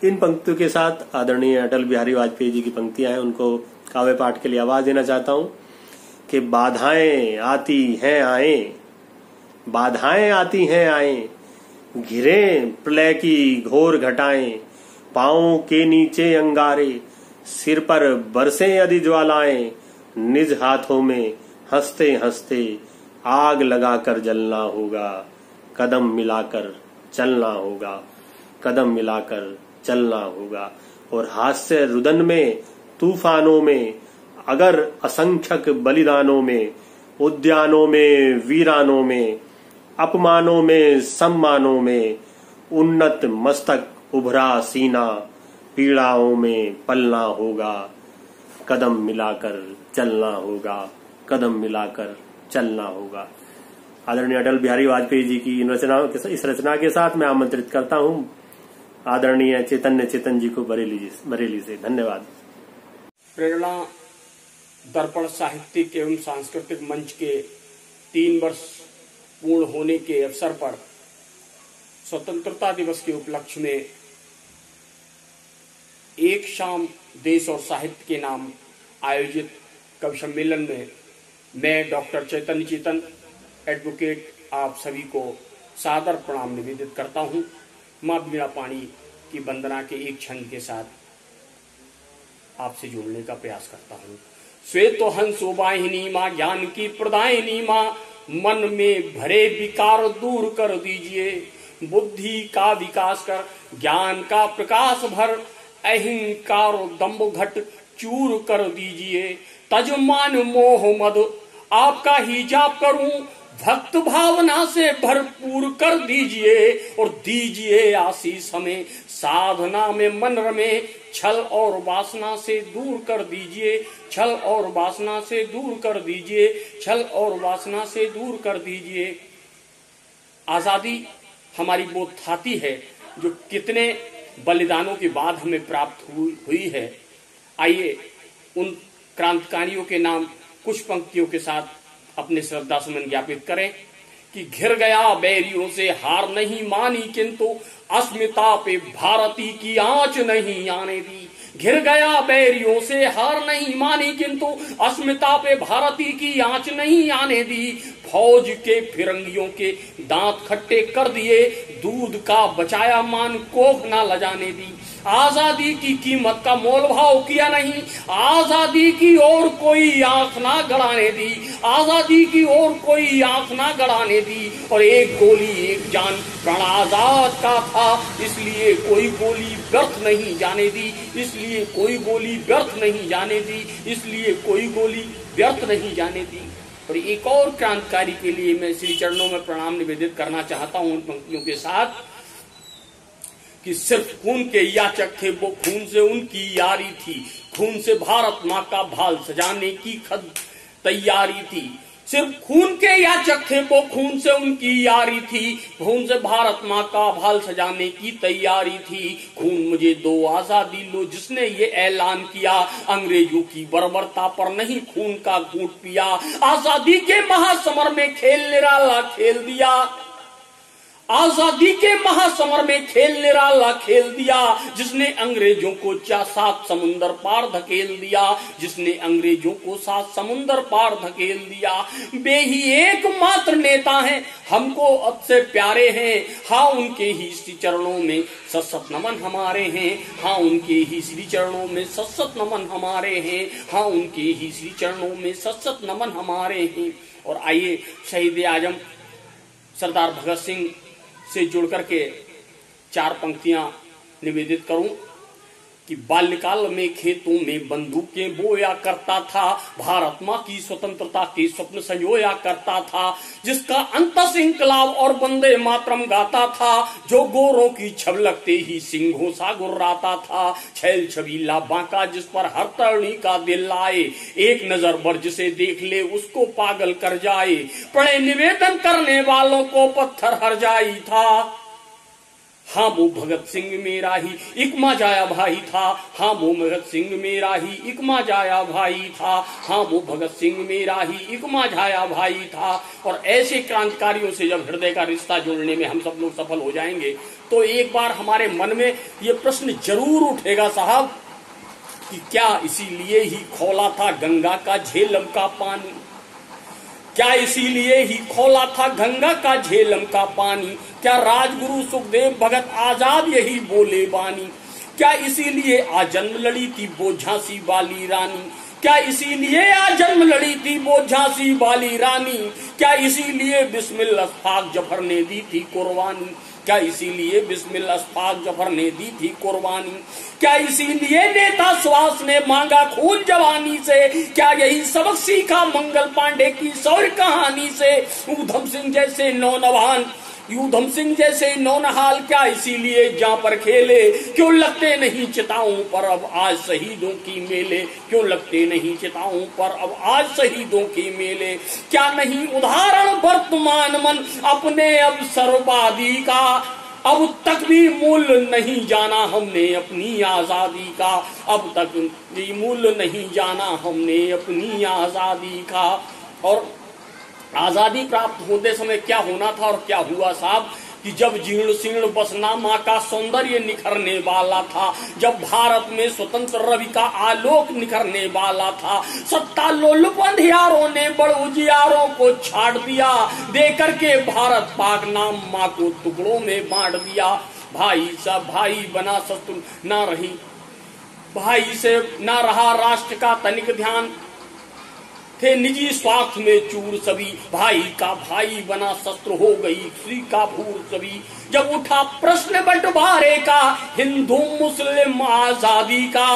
इन पंक्तियों के साथ आदरणीय अटल बिहारी वाजपेयी जी की पंक्तियां हैं, उनको काव्य पाठ के लिए आवाज देना चाहता हूं कि बाधाएं आती हैं आए, बाधाएं आती हैं आए, घिरे प्रलय की घोर घटाएं, पांवों के नीचे अंगारे, सिर पर बरसें यदि ज्वालाएं, निज हाथों में हंसते हंसते आग लगाकर जलना होगा, कदम मिलाकर चलना होगा, कदम मिलाकर चलना होगा। और हास्य रुदन में तूफानों में, अगर असंख्यक बलिदानों में, उद्यानों में वीरानों में, अपमानों में सम्मानों में, उन्नत मस्तक उभरा सीना, पीड़ाओं में पलना होगा, कदम मिलाकर चलना होगा, कदम मिलाकर चलना होगा। आदरणीय अटल बिहारी वाजपेयी जी की इस रचना के साथ मैं आमंत्रित करता हूं आदरणीय चेतन जी को बरेली से। धन्यवाद। प्रेरणा दर्पण साहित्यिक एवं सांस्कृतिक मंच के 3 वर्ष पूर्ण होने के अवसर पर स्वतंत्रता दिवस के उपलक्ष्य में एक शाम देश और साहित्य के नाम आयोजित कवि सम्मेलन में मैं डॉक्टर चेतन एडवोकेट आप सभी को सादर प्रणाम निवेदित करता हूं। मां बीणा पाणी की वंदना के एक क्षण के साथ आपसे जोड़ने का प्रयास करता हूं। श्वेतो हंसो वाहिनी मां, ज्ञान की प्रदायिनी मां, मन में भरे विकार दूर कर दीजिए, बुद्धि का विकास कर ज्ञान का प्रकाश भर, अहिंकार दम्भ घट चूर कर दीजिए, तजमान मोह मद आपका ही जाप करूं, भक्त भावना से भरपूर कर दीजिए और दीजिए आशीष हमें, साधना में मन रमे, छल और वासना से दूर कर दीजिए, छल और वासना से दूर कर दीजिए, छल और वासना से दूर कर दीजिए। आजादी हमारी वो थाती है जो कितने बलिदानों के बाद हमें प्राप्त हुई है। आइए उन क्रांतिकारियों के नाम कुछ पंक्तियों के साथ अपने श्रद्धा सुमन ज्ञापित करें कि घिर गया बैरियों से हार नहीं मानी, किंतु अस्मिता पे भारती की आंच नहीं आने दी। घिर गया बैरियों से हार नहीं मानी, किंतु अस्मिता पे भारती की आंच नहीं आने दी। फौज के फिरंगियों के दांत खट्टे कर दिए, दूध का बचाया मान कोख ना लजाने दी। आजादी की कीमत का मोल भाव किया नहीं, आजादी की ओर कोई आंख ना गड़ाने दी, आजादी की ओर कोई आंख ना गड़ाने दी। और एक गोली एक जान प्राण आजाद का था, इसलिए कोई गोली व्यर्थ नहीं जाने दी, इसलिए कोई गोली व्यर्थ नहीं जाने दी, इसलिए कोई गोली व्यर्थ नहीं जाने दी। और एक और क्रांतिकारी के लिए मैं श्री चरणों में प्रणाम निवेदित करना चाहता हूं उन पंक्तियों के साथ कि सिर्फ खून के याचक थे वो, खून से उनकी यारी थी, खून से भारत माँ का भाल सजाने की खद तैयारी थी। सिर्फ खून के याचक थे वो, खून से उनकी यारी थी, खून से भारत माँ का भाल सजाने की तैयारी थी। खून मुझे दो आजादी लो जिसने ये ऐलान किया, अंग्रेजों की बर्बरता पर नहीं खून का घूंट पिया। आजादी के महासमर में खेल निराला खेल दिया, आजादी के महासमर में खेल निराला खेल दिया, जिसने अंग्रेजों को 7 समुंदर पार धकेल दिया, जिसने अंग्रेजों को 7 समुंदर पार धकेल दिया। वे ही एकमात्र नेता हैं, हमको अब से प्यारे हैं, हाँ उनके ही श्री चरणों में सत नमन हमारे हैं, हाँ उनके ही श्री चरणों में सत नमन हमारे हैं, हाँ उनके ही श्री चरणों में सत नमन हमारे हैं। और आइए शहीद आजम सरदार भगत सिंह से जुड़ करके 4 पंक्तियां निवेदित करूं कि बाल्यकाल में खेतों में बंदूकें बोया करता था, भारत माँ की स्वतंत्रता के स्वप्न संजोया करता था, जिसका अंतस इंकलाब और वंदे मातरम गाता था, जो गोरों की छब लगते ही सिंहों सा गुर्राता था, छैल छबीला बांका जिस पर हर तरुणी का दिल आए, एक नजर बर जिसे देख ले उसको पागल कर जाए, पढ़े निवेदन करने वालों को पत्थर हर जाई था। हाँ वो भगत सिंह मेरा ही इकमा जाया भाई था, हाँ वो भगत सिंह मेरा ही इकमा जाया भाई था, हाँ वो भगत सिंह मेरा ही इकमा जाया भाई था। और ऐसे क्रांतिकारियों से जब हृदय का रिश्ता जोड़ने में हम सब लोग सफल हो जाएंगे तो एक बार हमारे मन में ये प्रश्न जरूर उठेगा साहब कि क्या इसीलिए ही खौला था गंगा का झेलम का पानी, क्या इसीलिए ही खोला था गंगा का झेलम का पानी, क्या राजगुरु सुखदेव भगत आजाद यही बोले बानी, क्या इसीलिए आज जन्म लड़ी थी वो झांसी वाली रानी, क्या इसीलिए आज जन्म लड़ी थी वो झांसी वाली रानी, क्या इसीलिए बिस्मिल अशफाक जफर ने दी थी कुर्बानी, क्या इसीलिए बिस्मिल अशफाक जफर ने दी थी कुर्बानी, क्या इसीलिए नेता सुभाष ने मांगा खून जवानी से, क्या यही सबक सीखा मंगल पांडे की शौर्य कहानी से, ऊधम सिंह जैसे नौनवान यूधम सिंह जैसे नौनहाल क्या इसीलिए जहां पर खेले, क्यों लगते नहीं चिताओं पर अब आज शहीदों की मेले, क्यों लगते नहीं चिताओं पर अब आज शहीदों की मेले, क्या नहीं उदाहरण वर्तमान मन अपने अब सर्वादी का, अब तक भी मूल्य नहीं जाना हमने अपनी आजादी का, अब तक भी मूल्य नहीं जाना हमने अपनी आजादी का। और आजादी प्राप्त होते समय क्या होना था और क्या हुआ साहब कि जब जीर्ण शीर्ण बसना माँ का सौंदर्य निखरने वाला था, जब भारत में स्वतंत्र रवि का आलोक निखरने वाला था, सत्ता लोलुप अंधियारों ने बड़ उजियारों को छाड़ दिया, दे करके भारत पाक नाम माँ को टुकड़ों में बांट दिया। भाई सब भाई बना शत्रु ना रही, भाई से ना रहा राष्ट्र का तनिक ध्यान, थे निजी स्वार्थ में चूर सभी, भाई का भाई बना शस्त्र हो गई श्री का भूर सभी। जब उठा प्रश्न बंटवारे का हिंदू मुस्लिम आजादी का,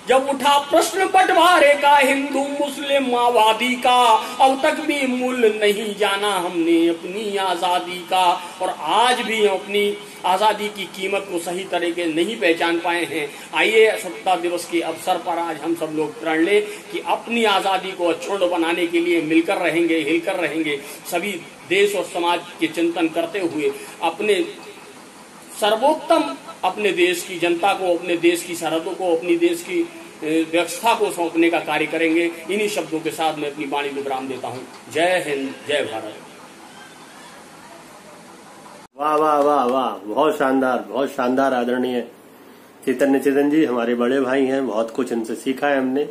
जब उठा प्रश्न बंटवारे का हिंदू मुस्लिम माओवादी का, अब तक भी मूल्य नहीं जाना हमने अपनी आजादी का। और आज भी हम अपनी आजादी की कीमत को सही तरीके नहीं पहचान पाए हैं। आइए स्वतंत्रता दिवस के अवसर पर आज हम सब लोग प्रण लें कि अपनी आजादी को अक्षुण्ण बनाने के लिए मिलकर रहेंगे, हिलकर रहेंगे, सभी देश और समाज के चिंतन करते हुए अपने सर्वोत्तम अपने देश की जनता को, अपने देश की सरहदों को, अपनी देश की व्यवस्था को सौंपने का कार्य करेंगे। इन्हीं शब्दों के साथ मैं अपनी वाणी को विराम देता हूँ। जय हिंद, जय भारत। वाह वाह वाह वाह, बहुत शानदार आदरणीय चैतन्य चेतन जी हमारे बड़े भाई हैं, बहुत कुछ इनसे सीखा है हमने।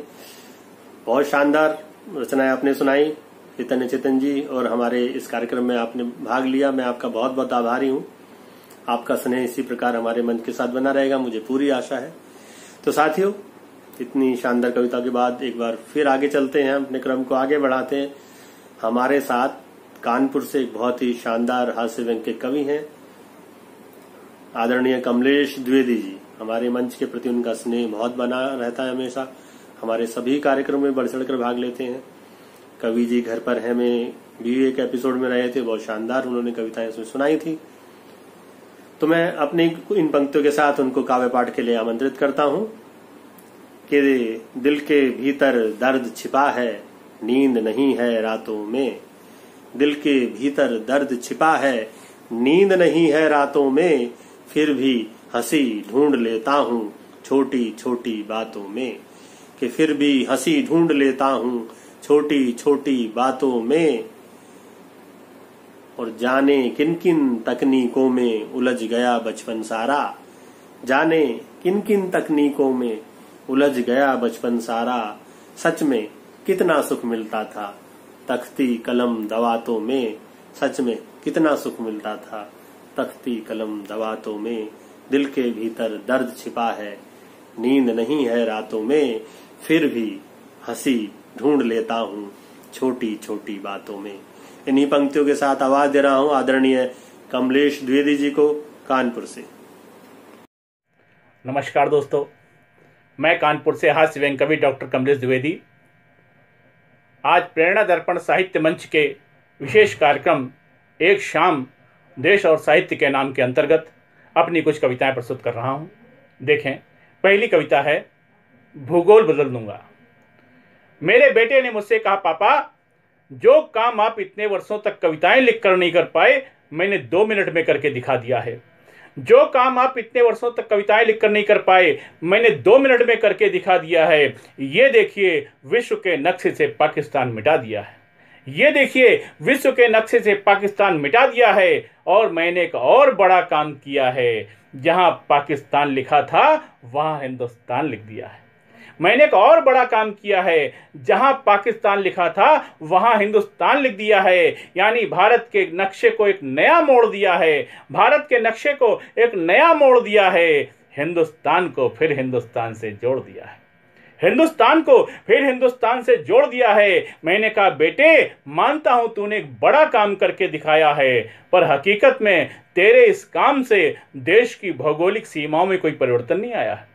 बहुत शानदार रचनाएं आपने सुनाई चैतन्य चेतन जी, और हमारे इस कार्यक्रम में आपने भाग लिया, मैं आपका बहुत बहुत आभारी हूँ। आपका स्नेह इसी प्रकार हमारे मंच के साथ बना रहेगा, मुझे पूरी आशा है। तो साथियों, इतनी शानदार कविता के बाद एक बार फिर आगे चलते हैं, अपने क्रम को आगे बढ़ाते हैं। हमारे साथ कानपुर से एक बहुत ही शानदार हास्य व्यंग्य के कवि हैं आदरणीय कमलेश द्विवेदी जी। हमारे मंच के प्रति उनका स्नेह बहुत बना रहता है, हमेशा हमारे सभी कार्यक्रमों में बढ़ चढ़कर भाग लेते हैं। कवि जी घर पर है में भी एक एपिसोड में रहे थे, बहुत शानदार उन्होंने कविताएं सुनाई थी। तो मैं अपनी इन पंक्तियों के साथ उनको काव्य पाठ के लिए आमंत्रित करता हूं कि दिल के भीतर दर्द छिपा है, नींद नहीं है रातों में। दिल के भीतर दर्द छिपा है, नींद नहीं है रातों में, फिर भी हंसी ढूंढ लेता हूँ छोटी छोटी बातों में। कि फिर भी हंसी ढूंढ लेता हूँ छोटी छोटी बातों में। और जाने किन किन तकनीकों में उलझ गया बचपन सारा, जाने किन किन तकनीकों में उलझ गया बचपन सारा। सच में कितना सुख मिलता था तख्ती कलम दवातों में, सच में कितना सुख मिलता था तख्ती कलम दवातों में। दिल के भीतर दर्द छिपा है, नींद नहीं है रातों में, फिर भी हंसी ढूंढ लेता हूँ छोटी छोटी बातों में। इन्हीं पंक्तियों के साथ आवाज दे रहा हूँ आदरणीय कमलेश द्विवेदी जी को, कानपुर से। नमस्कार दोस्तों, मैं कानपुर से हास्य व्यंग कवि डॉक्टर कमलेश द्विवेदी आज प्रेरणा दर्पण साहित्य मंच के विशेष कार्यक्रम एक शाम देश और साहित्य के नाम के अंतर्गत अपनी कुछ कविताएं प्रस्तुत कर रहा हूं। देखें, पहली कविता है भूगोल बदल दूंगा। मेरे बेटे ने मुझसे कहा, पापा जो काम आप इतने वर्षों तक कविताएं लिखकर नहीं कर पाए, मैंने 2 मिनट में करके दिखा दिया है। जो काम आप इतने वर्षों तक कविताएं लिखकर नहीं कर पाए, मैंने 2 मिनट में करके दिखा दिया है। ये देखिए विश्व के नक्शे से पाकिस्तान मिटा दिया है। ये देखिए विश्व के नक्शे से पाकिस्तान मिटा दिया है। और मैंने एक और बड़ा काम किया है, जहां पाकिस्तान लिखा था वहां हिंदुस्तान लिख दिया है। मैंने एक और बड़ा काम किया है, जहां पाकिस्तान लिखा था वहां हिंदुस्तान लिख दिया है। यानी भारत के नक्शे को एक नया मोड़ दिया है, भारत के नक्शे को एक नया मोड़ दिया है। हिंदुस्तान को फिर हिंदुस्तान से जोड़ दिया है, हिंदुस्तान को फिर हिंदुस्तान से जोड़ दिया है। मैंने कहा, बेटे मानता हूं तूने एक बड़ा काम करके दिखाया है, पर हकीकत में तेरे इस काम से देश की भौगोलिक सीमाओं में कोई परिवर्तन नहीं आया है।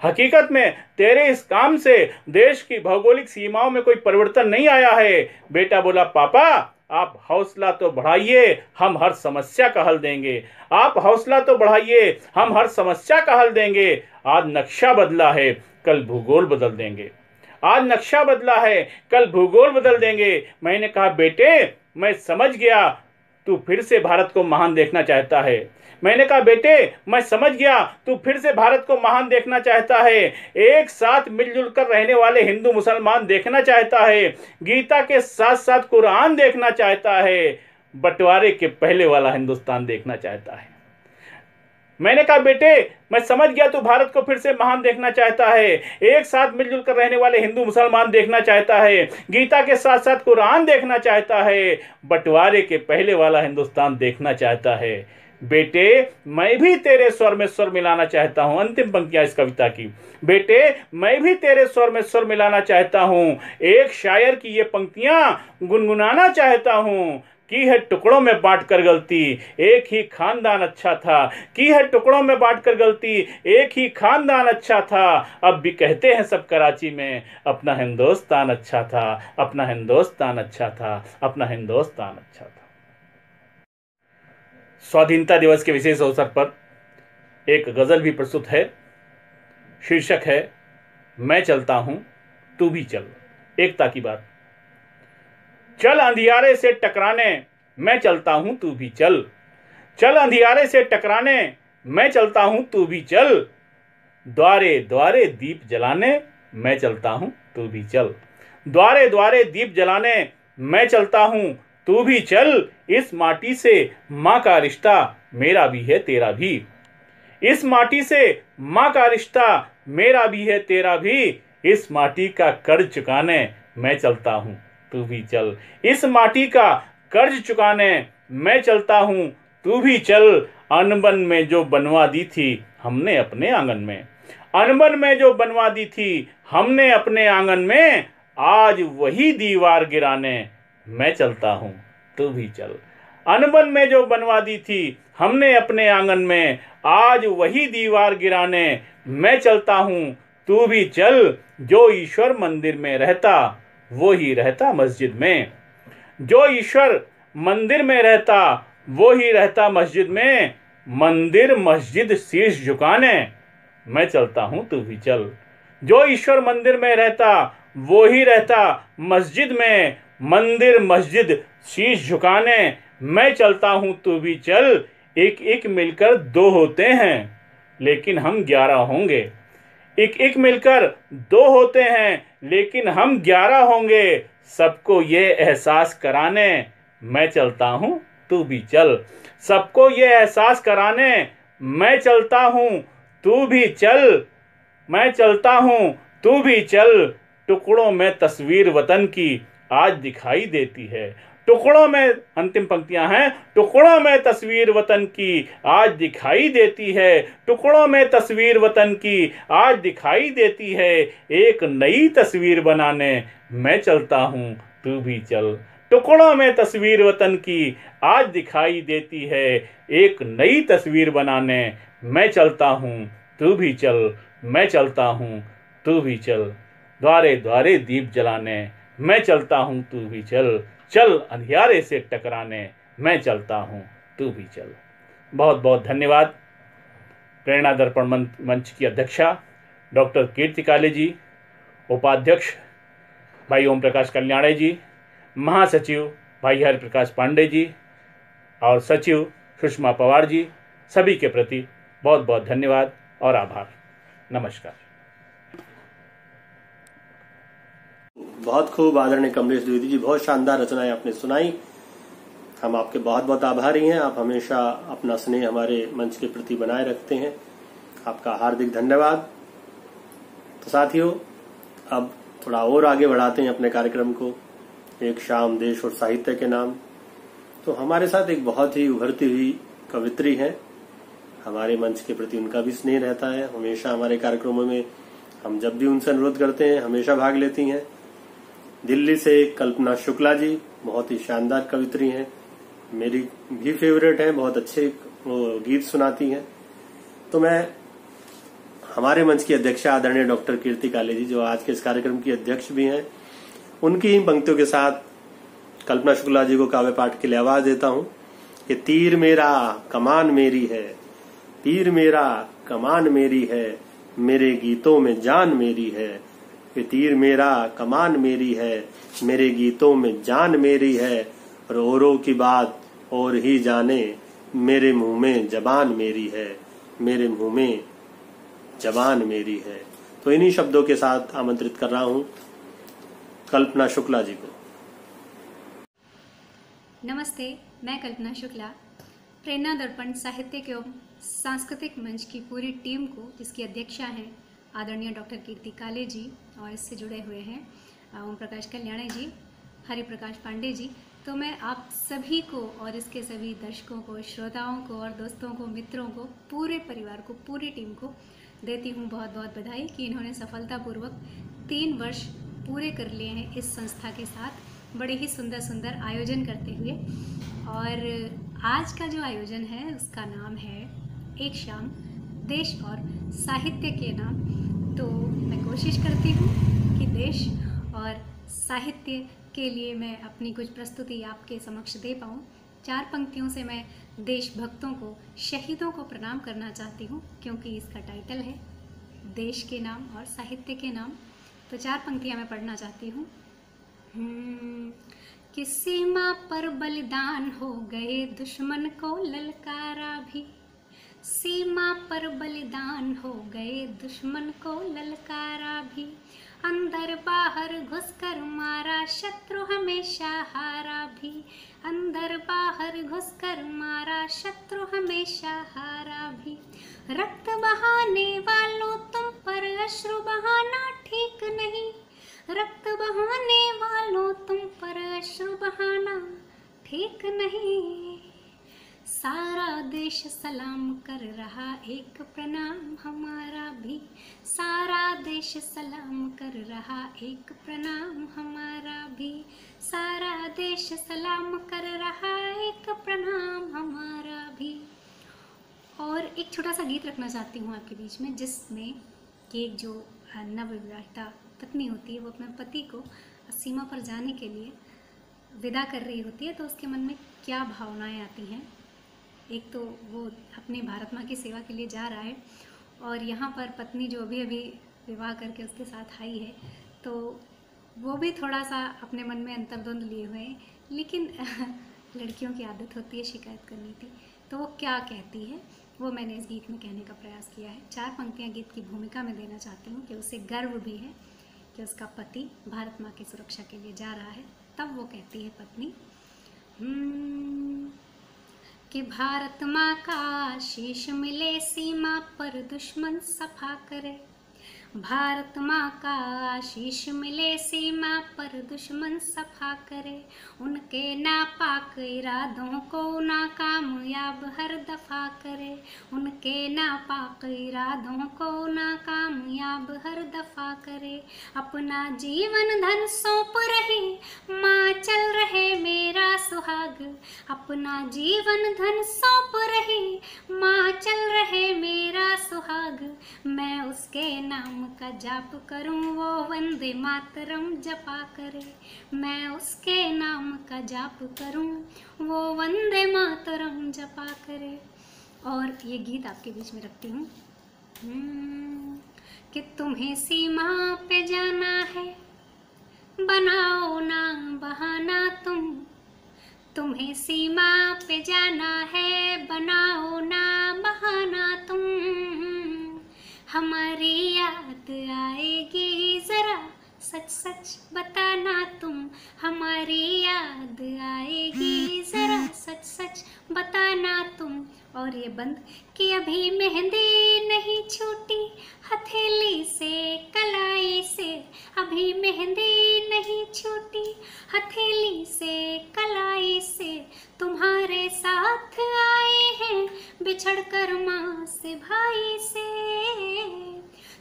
हकीकत में तेरे इस काम से देश की भौगोलिक सीमाओं में कोई परिवर्तन नहीं आया है। बेटा बोला, पापा आप हौसला तो बढ़ाइए, हम हर समस्या का हल देंगे। आप हौसला तो बढ़ाइए, हम हर समस्या का हल देंगे। आज नक्शा बदला है, कल भूगोल बदल देंगे। आज नक्शा बदला है, कल भूगोल बदल देंगे। मैंने कहा, बेटे मैं समझ गया तू फिर से भारत को महान देखना चाहता है। मैंने कहा, बेटे मैं समझ गया तू फिर से भारत को महान देखना चाहता है। एक साथ मिलजुल कर रहने वाले हिंदू मुसलमान देखना चाहता है। गीता के साथ साथ कुरान देखना चाहता है। बंटवारे के पहले वाला हिंदुस्तान देखना चाहता है। मैंने कहा, बेटे मैं समझ गया तू भारत को फिर से महान देखना चाहता है। एक साथ मिलजुल कर रहने वाले हिंदू मुसलमान देखना चाहता है। गीता के साथ साथ कुरान देखना चाहता है। बंटवारे के पहले वाला हिंदुस्तान देखना चाहता है। बेटे मैं भी तेरे स्वर में स्वर मिलाना चाहता हूं। अंतिम पंक्तियां इस कविता की। बेटे मैं भी तेरे स्वर में स्वर मिलाना चाहता हूं। एक शायर की ये पंक्तियां गुनगुनाना चाहता हूं। की है टुकड़ों में बांटकर गलती, एक ही खानदान अच्छा था। की है टुकड़ों में बांटकर गलती, एक ही खानदान अच्छा था। अब भी कहते हैं सब कराची में, अपना हिंदुस्तान अच्छा था, अपना हिंदुस्तान अच्छा था, अपना हिंदुस्तान अच्छा था। स्वाधीनता दिवस के विशेष अवसर पर एक गजल भी प्रस्तुत है। शीर्षक है मैं चलता हूं तू भी चल। एकता की बात। चल अंधियारे से टकराने मैं चलता हूं तू भी चल। चल अंधियारे से टकराने मैं चलता हूं तू भी चल। द्वारे द्वारे दीप जलाने मैं चलता हूं तू भी चल। द्वारे द्वारे दीप जलाने मैं चलता हूं तू भी चल। इस माटी से माँ का रिश्ता मेरा भी है तेरा भी। इस माटी से माँ का रिश्ता मेरा भी है तेरा भी। इस माटी का कर्ज चुकाने मैं चलता हूँ तू भी चल। इस माटी का कर्ज चुकाने मैं चलता हूँ तू भी चल। अनबन में जो बनवा दी थी हमने अपने आंगन में, अनबन में जो बनवा दी थी हमने अपने आंगन में, आज वही दीवार गिराने मैं चलता हूँ तू भी चल। अनबन में जो बनवा दी थी हमने अपने आंगन में, आज वही दीवार गिराने मैं चलता हूँ तू भी चल। जो ईश्वर मंदिर में रहता वो ही रहता मस्जिद में। जो ईश्वर मंदिर में रहता वो ही रहता मस्जिद में। मंदिर मस्जिद शीश झुकाने मैं चलता हूँ तू भी चल। जो ईश्वर मंदिर में रहता वो ही रहता मस्जिद में, मंदिर मस्जिद शीश झुकाने। मैं चलता हूँ तू भी चल, एक एक मिलकर 2 होते हैं लेकिन हम 11 होंगे। एक एक मिलकर 2 होते हैं लेकिन हम 11 होंगे। सबको ये एहसास कराने मैं चलता हूँ तू भी चल। सबको ये एहसास कराने मैं चलता हूँ तू भी चल। मैं चलता हूँ तू भी चल। टुकड़ों में तस्वीर वतन की आज दिखाई देती है। टुकड़ों में, अंतिम पंक्तियां हैं, टुकड़ों में तस्वीर वतन की आज दिखाई देती है। टुकड़ों में तस्वीर वतन की आज दिखाई देती है। एक नई तस्वीर बनाने मैं चलता हूँ तू भी चल। टुकड़ों में तस्वीर वतन की आज दिखाई देती है। एक नई तस्वीर बनाने मैं चलता हूँ तू भी चल। मैं चलता हूँ तू भी चल। द्वारे द्वारे दीप जलाने मैं चलता हूँ तू भी चल। चल अंधियारे से टकराने मैं चलता हूँ तू भी चल। बहुत बहुत धन्यवाद। प्रेरणा दर्पण मंच की अध्यक्षा डॉक्टर कीर्ति काले जी, उपाध्यक्ष भाई ओम प्रकाश कल्याणे जी, महासचिव भाई हरिप्रकाश पांडे जी और सचिव सुषमा पवार जी, सभी के प्रति बहुत बहुत धन्यवाद और आभार। नमस्कार। बहुत खूब आदरणीय कमलेश द्विवेदी जी, बहुत शानदार रचनाएं आपने सुनाई। हम आपके बहुत बहुत आभारी हैं। आप हमेशा अपना स्नेह हमारे मंच के प्रति बनाए रखते हैं, आपका हार्दिक धन्यवाद। तो साथियों, अब थोड़ा और आगे बढ़ाते हैं अपने कार्यक्रम को। एक शाम देश और साहित्य के नाम। तो हमारे साथ एक बहुत ही उभरती हुई कवित्री है। हमारे मंच के प्रति उनका भी स्नेह रहता है। हमेशा हमारे कार्यक्रमों में हम जब भी उनसे अनुरोध करते हैं हमेशा भाग लेती हैं। दिल्ली से कल्पना शुक्ला जी, बहुत ही शानदार कवित्री हैं, मेरी भी फेवरेट है, बहुत अच्छे गीत सुनाती हैं। तो मैं हमारे मंच की अध्यक्षा आदरणीय डॉक्टर कीर्ति काले जी, जो आज के इस कार्यक्रम की अध्यक्ष भी हैं, उनकी इन पंक्तियों के साथ कल्पना शुक्ला जी को काव्य पाठ के लिए आवाज देता हूं कि तीर मेरा कमान मेरी है, तीर मेरा कमान मेरी है, मेरे गीतों में जान मेरी है। कि तीर मेरा कमान मेरी है, मेरे गीतों में जान मेरी है। और औरों की बात और ही जाने, मेरे मुंह में जबान मेरी है, मेरे मुंह में जबान मेरी है। तो इन्हीं शब्दों के साथ आमंत्रित कर रहा हूं कल्पना शुक्ला जी को। नमस्ते, मैं कल्पना शुक्ला प्रेरणा दर्पण साहित्यिक एवं सांस्कृतिक मंच की पूरी टीम को, जिसकी अध्यक्षा हैं आदरणीय डॉक्टर कीर्ति काले जी और इससे जुड़े हुए हैं ओम प्रकाश कल्याणे जी, हरिप्रकाश पांडे जी। तो मैं आप सभी को और इसके सभी दर्शकों को, श्रोताओं को और दोस्तों को, मित्रों को, पूरे परिवार को, पूरी टीम को देती हूँ बहुत बहुत बधाई कि इन्होंने सफलतापूर्वक 3 वर्ष पूरे कर लिए हैं इस संस्था के साथ, बड़े ही सुंदर सुंदर आयोजन करते हुए। और आज का जो आयोजन है उसका नाम है एक शाम देश और साहित्य के नाम। तो मैं कोशिश करती हूँ कि देश और साहित्य के लिए मैं अपनी कुछ प्रस्तुति आपके समक्ष दे पाऊँ। 4 पंक्तियों से मैं देशभक्तों को, शहीदों को प्रणाम करना चाहती हूँ, क्योंकि इसका टाइटल है देश के नाम और साहित्य के नाम। तो 4 पंक्तियाँ मैं पढ़ना चाहती हूँ। कि सीमा पर बलिदान हो गए, दुश्मन को ललकारा भी। सीमा पर बलिदान हो गए, दुश्मन को ललकारा भी। अंदर बाहर घुसकर मारा, शत्रु हमेशा हारा भी। अंदर बाहर घुसकर मारा, शत्रु हमेशा हारा भी। रक्त बहाने वालों तुम पर अश्रु बहाना ठीक नहीं। रक्त बहाने वालों तुम पर अश्रु बहाना ठीक नहीं। सारा देश सलाम कर रहा, एक प्रणाम हमारा भी। सारा देश सलाम कर रहा, एक प्रणाम हमारा भी। सारा देश सलाम कर रहा, एक प्रणाम हमारा भी। और एक छोटा सा गीत रखना चाहती हूँ आपके बीच में, जिसमें एक जो नवविवाहिता पत्नी होती है वो अपने पति को सीमा पर जाने के लिए विदा कर रही होती है, तो उसके मन में क्या भावनाएं आती हैं। एक तो वो अपने भारत माँ की सेवा के लिए जा रहा है, और यहाँ पर पत्नी जो अभी अभी विवाह करके उसके साथ आई है, तो वो भी थोड़ा सा अपने मन में अंतर्द्वंद लिए हुए हैं, लेकिन लड़कियों की आदत होती है शिकायत करने की। तो वो क्या कहती है वो मैंने इस गीत में कहने का प्रयास किया है। 4 पंक्तियाँ गीत की भूमिका में देना चाहती हूँ कि उसे गर्व भी है कि उसका पति भारत माँ की सुरक्षा के लिए जा रहा है। तब वो कहती है पत्नी कि भारत माँ का शीश मिले सीमा पर दुश्मन सफा करे, भारत माँ का आशीष मिले सीमा पर दुश्मन सफा करे, उनके नापाक इरादों को नाकामयाब हर दफा करे, उनके नापाक इरादों को नाकामयाब हर दफा करे। अपना जीवन धन सौंप रही माँ चल रहे मेरा सुहाग, अपना जीवन धन सौंप रही माँ चल रहे मेरा सुहाग, मैं उसके नाम का जाप करूं वो वंदे मातरम जपा करे, मैं उसके नाम का जाप करूं वो वंदे मातरम जपा करे। और ये गीत आपके बीच में रखती हूँ कि तुम्हें सीमा पे जाना है बनाओ ना बहाना, तुम्हें सीमा पे जाना है बनाओ ना बहाना, तुम हमारी याद आएगी जरा सच सच बताना, तुम हमारी याद आएगी जरा सच सच बताना तुम। और ये बंद कि अभी मेहंदी नहीं छूटी हथेली से कलाई से, अभी मेहंदी नहीं छूटी हथेली से कलाई से, तुम्हारे साथ आए हैं बिछड़ कर माँ से भाई से,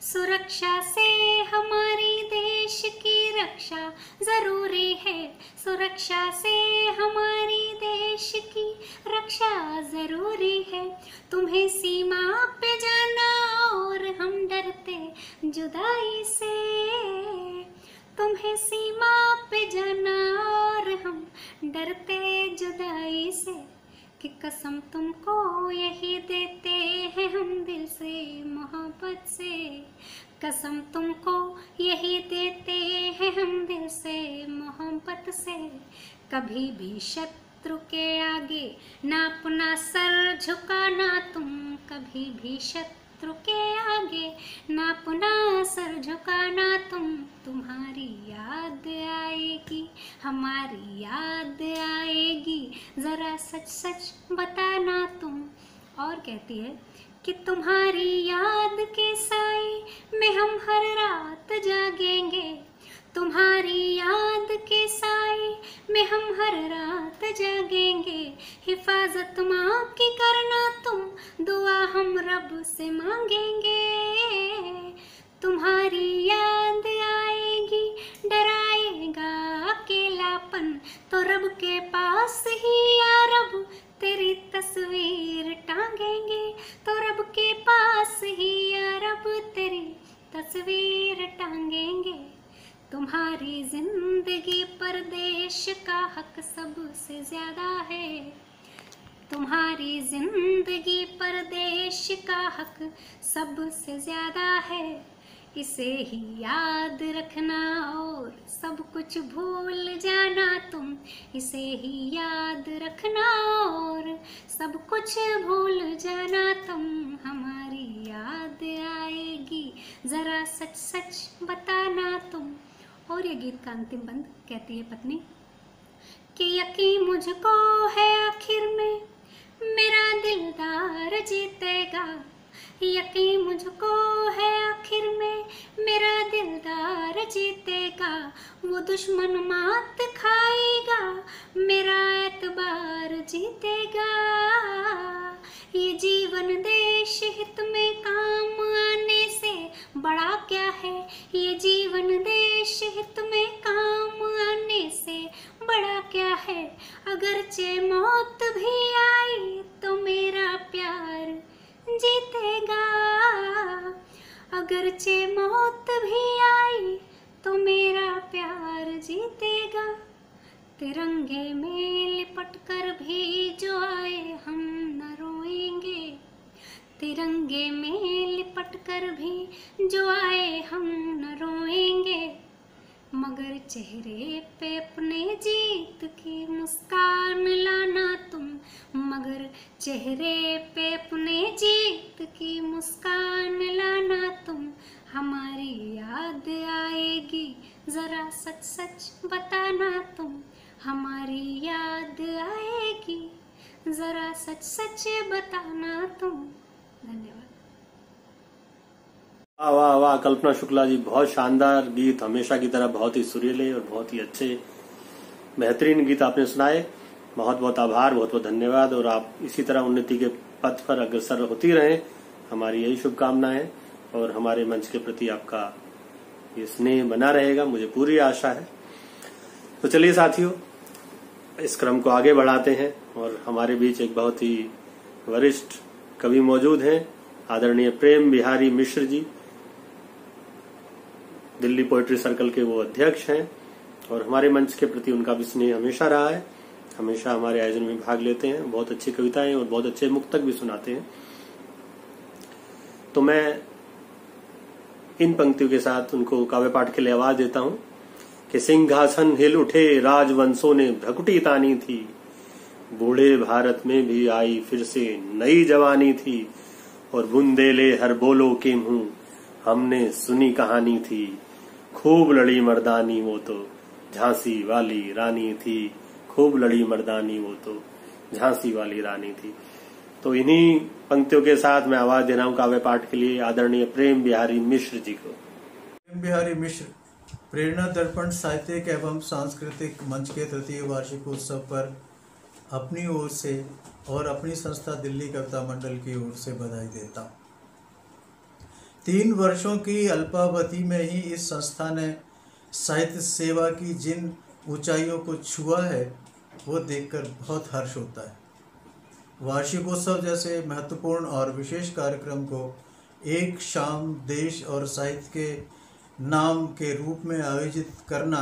सुरक्षा से हमारी देश की रक्षा जरूरी है, सुरक्षा से हमारी देश की रक्षा जरूरी है, तुम्हें सीमा पे जाना और हम डरते जुदाई से, तुम्हें सीमा पे जाना और हम डरते जुदाई से, कि कसम तुमको यही देते हैं हम दिल से मोहब्बत से, कसम तुमको यही देते हैं हम दिल से मोहब्बत से, कभी भी शत्रु के आगे ना अपना सर झुकाना तुम, कभी भी शत्रु के आगे ना अपना सर झुकाना तुम, तुम्हारी याद आएगी हमारी याद आएगी जरा सच सच बताना तुम। और कहती है कि तुम्हारी याद के साए में हम हर रात जागेंगे, तुम्हारी याद के साए में हम हर रात जागेंगे, हिफाजत माँ की करना तुम दुआ हम रब से मांगेंगे, तुम्हारी याद आएगी डराएगा अकेलापन तो रब के पास ही या रब तेरी तस्वीर टांगेंगे, तो रब के पास ही या रब तेरी तस्वीर टांगेंगे, तुम्हारी जिंदगी पर देश का हक सबसे ज्यादा है, तुम्हारी जिंदगी पर देश का हक सबसे ज्यादा है, इसे ही याद रखना और सब कुछ भूल जाना तुम, इसे ही याद रखना और सब कुछ भूल जाना तुम, हमारी याद आएगी जरा सच सच बताना तुम। और ये गीत का अंतिम बंद कहती है पत्नी कि यकीन मुझको है आखिर में मेरा दिलदार जीतेगा, यकीन मुझको है आखिर में मेरा दिलदार जीतेगा, वो दुश्मन मात खाएगा मेरा एतबार जीतेगा, ये जीवन देश हित में काम आने से बड़ा क्या है, ये जीवन देश हित में काम आने से बड़ा क्या है, अगरचे मौत भी आई तो मेरा प्यार जीतेगा, अगरचे मौत भी आई तो मेरा प्यार जीतेगा, तिरंगे में लिपट कर भी जो आए हम न रोएंगे, तिरंगे में लिपट कर भी जो आए हम न रोएंगे, मगर चेहरे पे अपने जीत की मुस्कान लाना तुम, मगर चेहरे पे अपने जीत की मुस्कान लाना तुम। हमारी याद आएगी जरा सच सच बताना तुम, हमारी याद आएगी जरा सच सच बताना तुम। धन्यवाद। वाह वाह वाह, कल्पना शुक्ला जी, बहुत शानदार गीत, हमेशा की तरह बहुत ही सुरीले और बहुत ही अच्छे बेहतरीन गीत आपने सुनाए। बहुत बहुत आभार, बहुत बहुत धन्यवाद। और आप इसी तरह उन्नति के पथ पर अग्रसर होती रहें, हमारी यही शुभकामनाएं। और हमारे मंच के प्रति आपका ये स्नेह बना रहेगा, मुझे पूरी आशा है। तो चलिए साथियों, इस क्रम को आगे बढ़ाते हैं। और हमारे बीच एक बहुत ही वरिष्ठ कवि मौजूद हैं, आदरणीय प्रेम बिहारी मिश्र जी, दिल्ली पोएट्री सर्कल के वो अध्यक्ष हैं। और हमारे मंच के प्रति उनका भी स्नेह हमेशा रहा है, हमेशा हमारे आयोजन में भाग लेते हैं, बहुत अच्छी कविताएं और बहुत अच्छे मुक्तक भी सुनाते हैं। तो मैं इन पंक्तियों के साथ उनको काव्य पाठ के लिए आवाज देता हूं कि सिंहासन हिल उठे, राजवंशों ने भ्रकुटी तानी थी, बूढ़े भारत में भी आई फिर से नई जवानी थी, और बुंदेले हर बोलो के मुंह हमने सुनी कहानी थी, खूब लड़ी मर्दानी वो तो झांसी वाली रानी थी, खूब लड़ी मर्दानी वो तो झांसी वाली रानी थी। तो इन्हीं पंक्तियों के साथ मैं आवाज दे रहा हूं काव्य पाठ के लिए आदरणीय प्रेम बिहारी मिश्र जी को। प्रेम बिहारी मिश्र प्रेरणा दर्पण साहित्यिक एवं सांस्कृतिक मंच के तृतीय वार्षिकोत्सव पर अपनी ओर से और अपनी संस्था दिल्ली कविता मंडल की ओर से बधाई देता हूँ। 3 वर्षों की अल्पावधि में ही इस संस्था ने साहित्य सेवा की जिन ऊंचाइयों को छुआ है वो देखकर बहुत हर्ष होता है। वार्षिकोत्सव जैसे महत्वपूर्ण और विशेष कार्यक्रम को एक शाम देश और साहित्य के नाम के रूप में आयोजित करना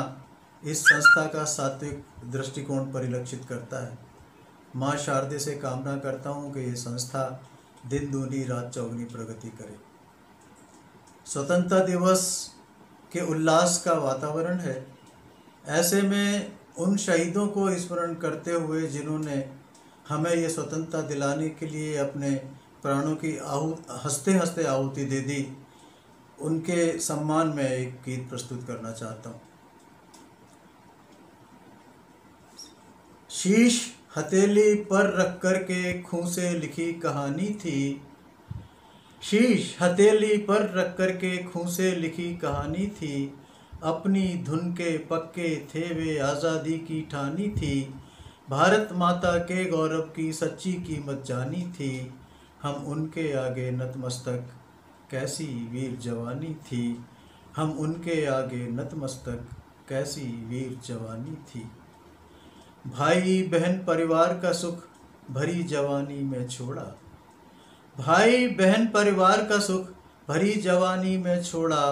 इस संस्था का सात्विक दृष्टिकोण परिलक्षित करता है। माँ शारदे से कामना करता हूँ कि ये संस्था दिन दूनी रात चौगुनी प्रगति करे। स्वतंत्रता दिवस के उल्लास का वातावरण है। ऐसे में उन शहीदों को स्मरण करते हुए जिन्होंने हमें ये स्वतंत्रता दिलाने के लिए अपने प्राणों की हंसते हंसते आहुति दे दी, उनके सम्मान में एक गीत प्रस्तुत करना चाहता हूँ। शीश हथेली पर रख कर के खून से लिखी कहानी थी, शीश हथेली पर रख कर के खून से लिखी कहानी थी, अपनी धुन के पक्के थे वे आज़ादी की ठानी थी, भारत माता के गौरव की सच्ची कीमत जानी थी, हम उनके आगे नतमस्तक कैसी वीर जवानी थी, हम उनके आगे नतमस्तक कैसी वीर जवानी थी। भाई बहन परिवार का सुख भरी जवानी में छोड़ा, भाई बहन परिवार का सुख भरी जवानी में छोड़ा,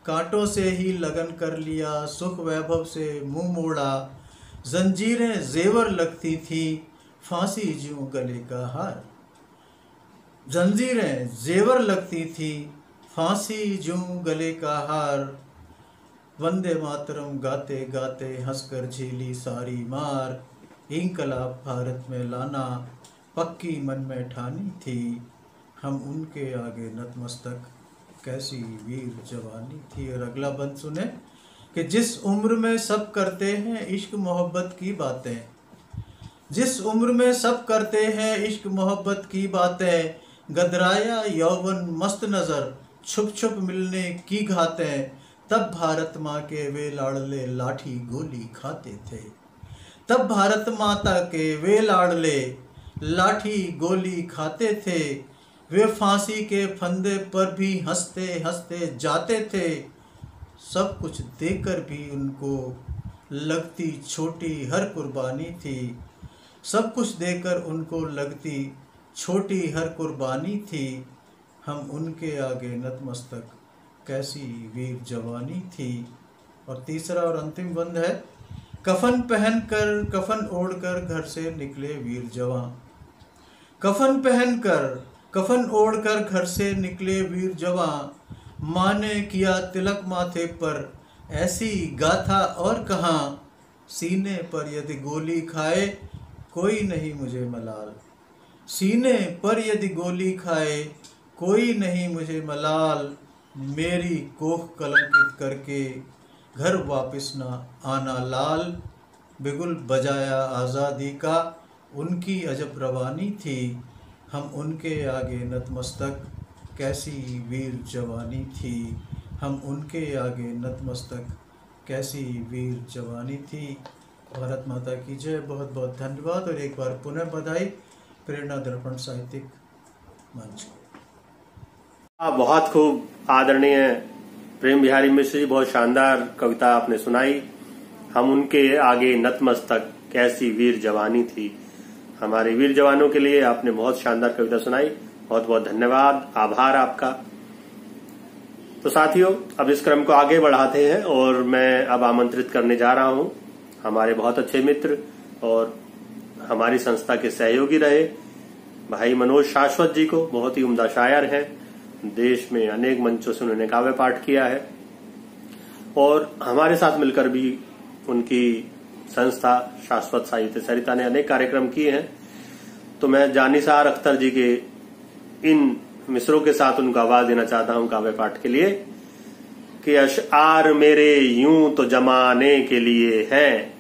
कांटों से ही लगन कर लिया सुख वैभव से मुंह मोड़ा, जंजीरें जेवर लगती थी फांसी ज्यों गले का हार, जंजीरें जेवर लगती थी फांसी ज्यों गले का हार, वंदे मातरम गाते गाते हंसकर झेली सारी मार, इंकलाब भारत में लाना पक्की मन में ठानी थी, हम उनके आगे नतमस्तक कैसी वीर जवानी थी। और अगला बंद सुने कि जिस उम्र में सब करते हैं इश्क मोहब्बत की बातें, जिस उम्र में सब करते हैं इश्क मोहब्बत की बातें, गदराया यौवन मस्त नज़र छुप छुप मिलने की घातें, तब भारत माँ के वे लाडले लाठी गोली खाते थे, तब भारत माता के वे लाडले लाठी गोली खाते थे, वे फांसी के फंदे पर भी हंसते हंसते जाते थे, सब कुछ देकर भी उनको लगती छोटी हर कुर्बानी थी, सब कुछ देकर उनको लगती छोटी हर कुर्बानी थी, हम उनके आगे नतमस्तक कैसी वीर जवानी थी। और तीसरा और अंतिम बंद है, कफन पहनकर कफन ओढ़कर घर से निकले वीर जवान, कफन पहनकर कफन ओढ़कर घर से निकले वीर जवान, माँ ने किया तिलक माथे पर ऐसी गाथा और कहाँ, सीने पर यदि गोली खाए कोई नहीं मुझे मलाल। सीने पर यदि गोली खाए कोई नहीं मुझे मलाल, मेरी कोख कलंकित करके घर वापस ना आना लाल। बिगुल बजाया आज़ादी का उनकी अजब रवानी थी, हम उनके आगे नतमस्तक कैसी वीर जवानी थी। हम उनके आगे नतमस्तक कैसी वीर जवानी थी। भारत माता की जय। बहुत बहुत धन्यवाद और एक बार पुनः बधाई प्रेरणा दर्पण साहित्यिक मंच। बहुत खूब आदरणीय प्रेम बिहारी मिश्र जी, बहुत शानदार कविता आपने सुनाई। हम उनके आगे नतमस्तक कैसी वीर जवानी थी। हमारे वीर जवानों के लिए आपने बहुत शानदार कविता सुनाई। बहुत बहुत धन्यवाद, आभार आपका। तो साथियों, अब इस क्रम को आगे बढ़ाते हैं और मैं अब आमंत्रित करने जा रहा हूं हमारे बहुत अच्छे मित्र और हमारी संस्था के सहयोगी रहे भाई मनोज शाश्वत जी को। बहुत ही उम्दा शायर हैं, देश में अनेक मंचों से उन्होंने काव्य पाठ किया है और हमारे साथ मिलकर भी उनकी संस्था शाश्वत साहित्य सरिता ने अनेक कार्यक्रम किए हैं। तो मैं जानिसार अख्तर जी के इन मिसरों के साथ उनको आवाज देना चाहता हूं काव्य पाठ के लिए कि अशआर मेरे यूं तो जमाने के लिए है,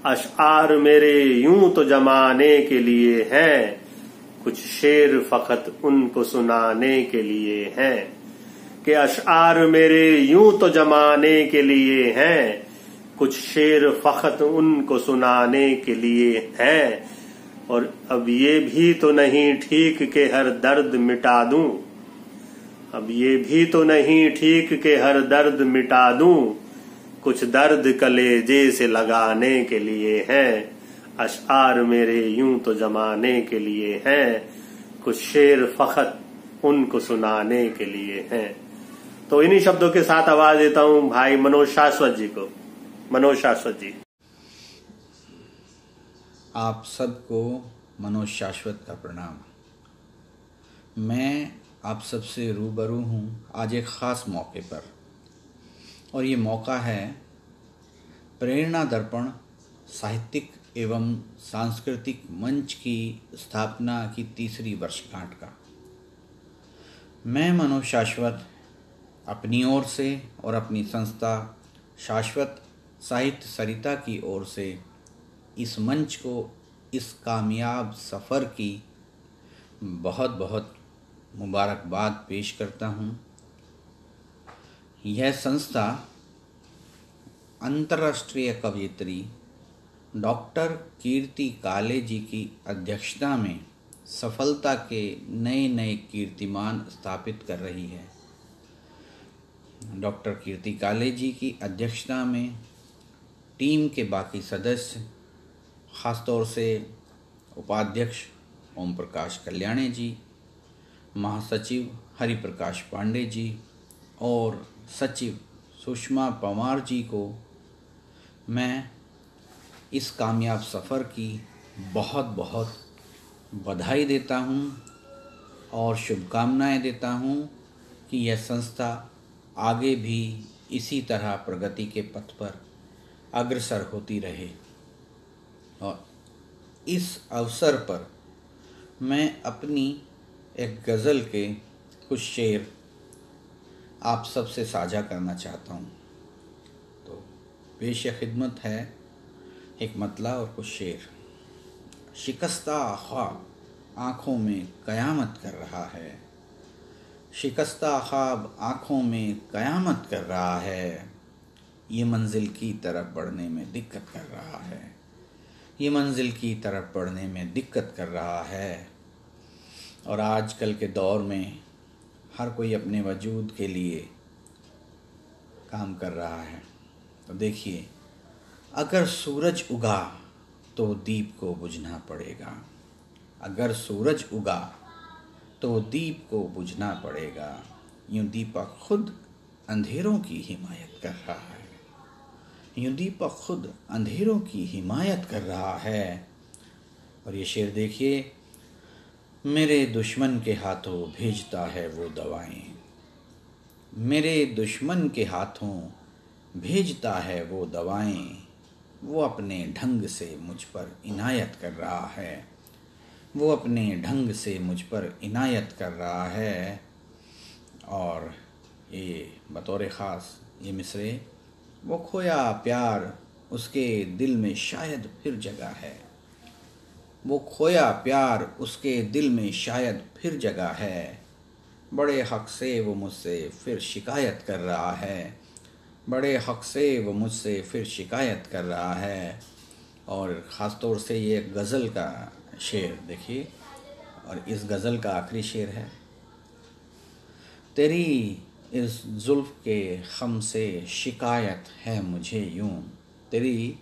अशआर मेरे यूं तो जमाने के लिए हैं, कुछ शेर फकत उनको सुनाने के लिए हैं। कि अशआर मेरे यूं तो जमाने के लिए हैं, कुछ शेर फकत उनको सुनाने के लिए हैं। और अब ये भी तो नहीं ठीक के हर दर्द मिटा दूं, अब ये भी तो नहीं ठीक के हर दर्द मिटा दूं, कुछ दर्द कलेजे से लगाने के लिए हैं। अशआर मेरे यूं तो जमाने के लिए हैं, कुछ शेर फखत उनको सुनाने के लिए हैं। तो इन्हीं शब्दों के साथ आवाज देता हूं भाई मनोज शाश्वत जी को। मनोज शाश्वत जी। आप सबको मनोज शाश्वत का प्रणाम। मैं आप सबसे रूबरू हूं आज एक ख़ास मौके पर, और ये मौका है प्रेरणा दर्पण साहित्यिक एवं सांस्कृतिक मंच की स्थापना की 3री वर्षगांठ का। मैं मनोज शाश्वत अपनी ओर से और अपनी संस्था शाश्वत साहित्य सरिता की ओर से इस मंच को, इस कामयाब सफ़र की बहुत बहुत मुबारकबाद पेश करता हूँ। यह संस्था अंतर्राष्ट्रीय कवयित्री डॉक्टर कीर्ति काले जी की अध्यक्षता में सफलता के नए नए कीर्तिमान स्थापित कर रही है। डॉक्टर कीर्ति काले जी की अध्यक्षता में टीम के बाकी सदस्य, ख़ासतौर से उपाध्यक्ष ओम प्रकाश कल्याणी जी, महासचिव हरिप्रकाश पांडे जी और सचिव सुषमा पवार जी को मैं इस कामयाब सफ़र की बहुत बहुत बधाई देता हूं और शुभकामनाएं देता हूं कि यह संस्था आगे भी इसी तरह प्रगति के पथ पर अग्रसर होती रहे। और इस अवसर पर मैं अपनी एक गज़ल के कुछ शेर आप सबसे साझा करना चाहता हूँ। तो पेश खिदमत है एक मतला और कुछ शेर। शिकस्ता ख्वाब आँखों में क़यामत कर रहा है, शिकस्ता ख्वाब आँखों में क़यामत कर रहा है, ये मंजिल की तरफ बढ़ने में दिक्कत कर रहा है, ये मंजिल की तरफ बढ़ने में दिक्कत कर रहा है। और आजकल के दौर में हर कोई अपने वजूद के लिए काम कर रहा है। तो देखिए, अगर सूरज उगा तो दीप को बुझना पड़ेगा, अगर सूरज उगा तो दीप को बुझना पड़ेगा, यूं दीपक खुद अंधेरों की हिमायत कर रहा है, यूं दीपक खुद अंधेरों की हिमायत कर रहा है। और ये शेर देखिए, मेरे दुश्मन के हाथों भेजता है वो दवाएं, मेरे दुश्मन के हाथों भेजता है वो दवाएं, वो अपने ढंग से मुझ पर इनायत कर रहा है, वो अपने ढंग से मुझ पर इनायत कर रहा है। और ये बतौर ख़ास ये मिसरे, वो खोया प्यार उसके दिल में शायद फिर जगा है, वो खोया प्यार उसके दिल में शायद फिर जगा है। बड़े हक से वो मुझसे फिर शिकायत कर रहा है, बड़े हक से वो मुझसे फिर शिकायत कर रहा है। और ख़ास तौर से ये गज़ल का शेर देखिए, और इस गज़ल का आखिरी शेर है, तेरी इस जुल्फ़ के ख़म से शिकायत है मुझे यूं, तेरी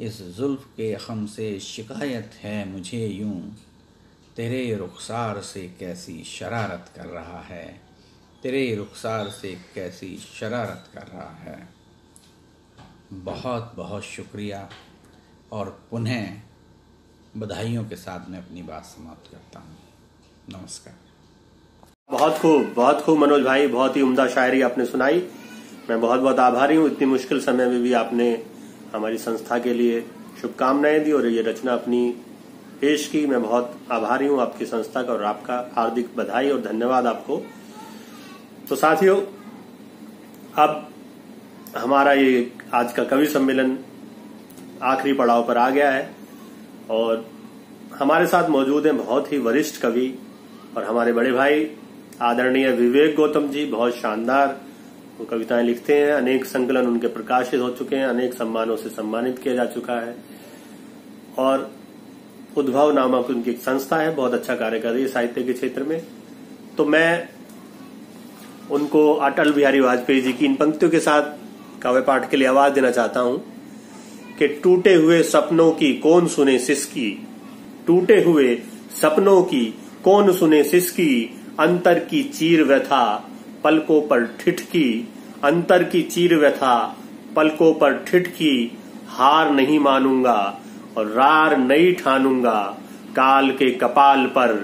इस जुल्फ़ के ख़म से शिकायत है मुझे यूं, तेरे रुखसार से कैसी शरारत कर रहा है, तेरे रुखसार से कैसी शरारत कर रहा है। बहुत बहुत शुक्रिया, और पुनः बधाइयों के साथ मैं अपनी बात समाप्त करता हूँ। नमस्कार। बहुत खूब मनोज भाई, बहुत ही उम्दा शायरी आपने सुनाई। मैं बहुत बहुत आभारी हूँ, इतनी मुश्किल समय में भी आपने हमारी संस्था के लिए शुभकामनाएं दी और ये रचना अपनी पेश की। मैं बहुत आभारी हूँ आपकी संस्था का, और आपका हार्दिक बधाई और धन्यवाद आपको। तो साथियों, अब हमारा ये आज का कवि सम्मेलन आखिरी पड़ाव पर आ गया है, और हमारे साथ मौजूद हैं बहुत ही वरिष्ठ कवि और हमारे बड़े भाई आदरणीय विवेक गौतम जी। बहुत शानदार वो कविताएं लिखते हैं, अनेक संकलन उनके प्रकाशित हो चुके हैं, अनेक सम्मानों से सम्मानित किया जा चुका है, और उद्भव नामक उनकी एक संस्था है, बहुत अच्छा कार्य कर रही है साहित्य के क्षेत्र में। तो मैं उनको अटल बिहारी वाजपेयी जी की इन पंक्तियों के साथ काव्य पाठ के लिए आवाज देना चाहता हूं कि टूटे हुए सपनों की कौन सुने सिसकी, टूटे हुए सपनों की कौन सुने सिसकी, अंतर की चीर व्यथा पलकों पर ठिठकी, अंतर की चीर व्यथा पलकों पर ठिठकी, हार नहीं मानूंगा और रार नहीं ठानूंगा, काल के कपाल पर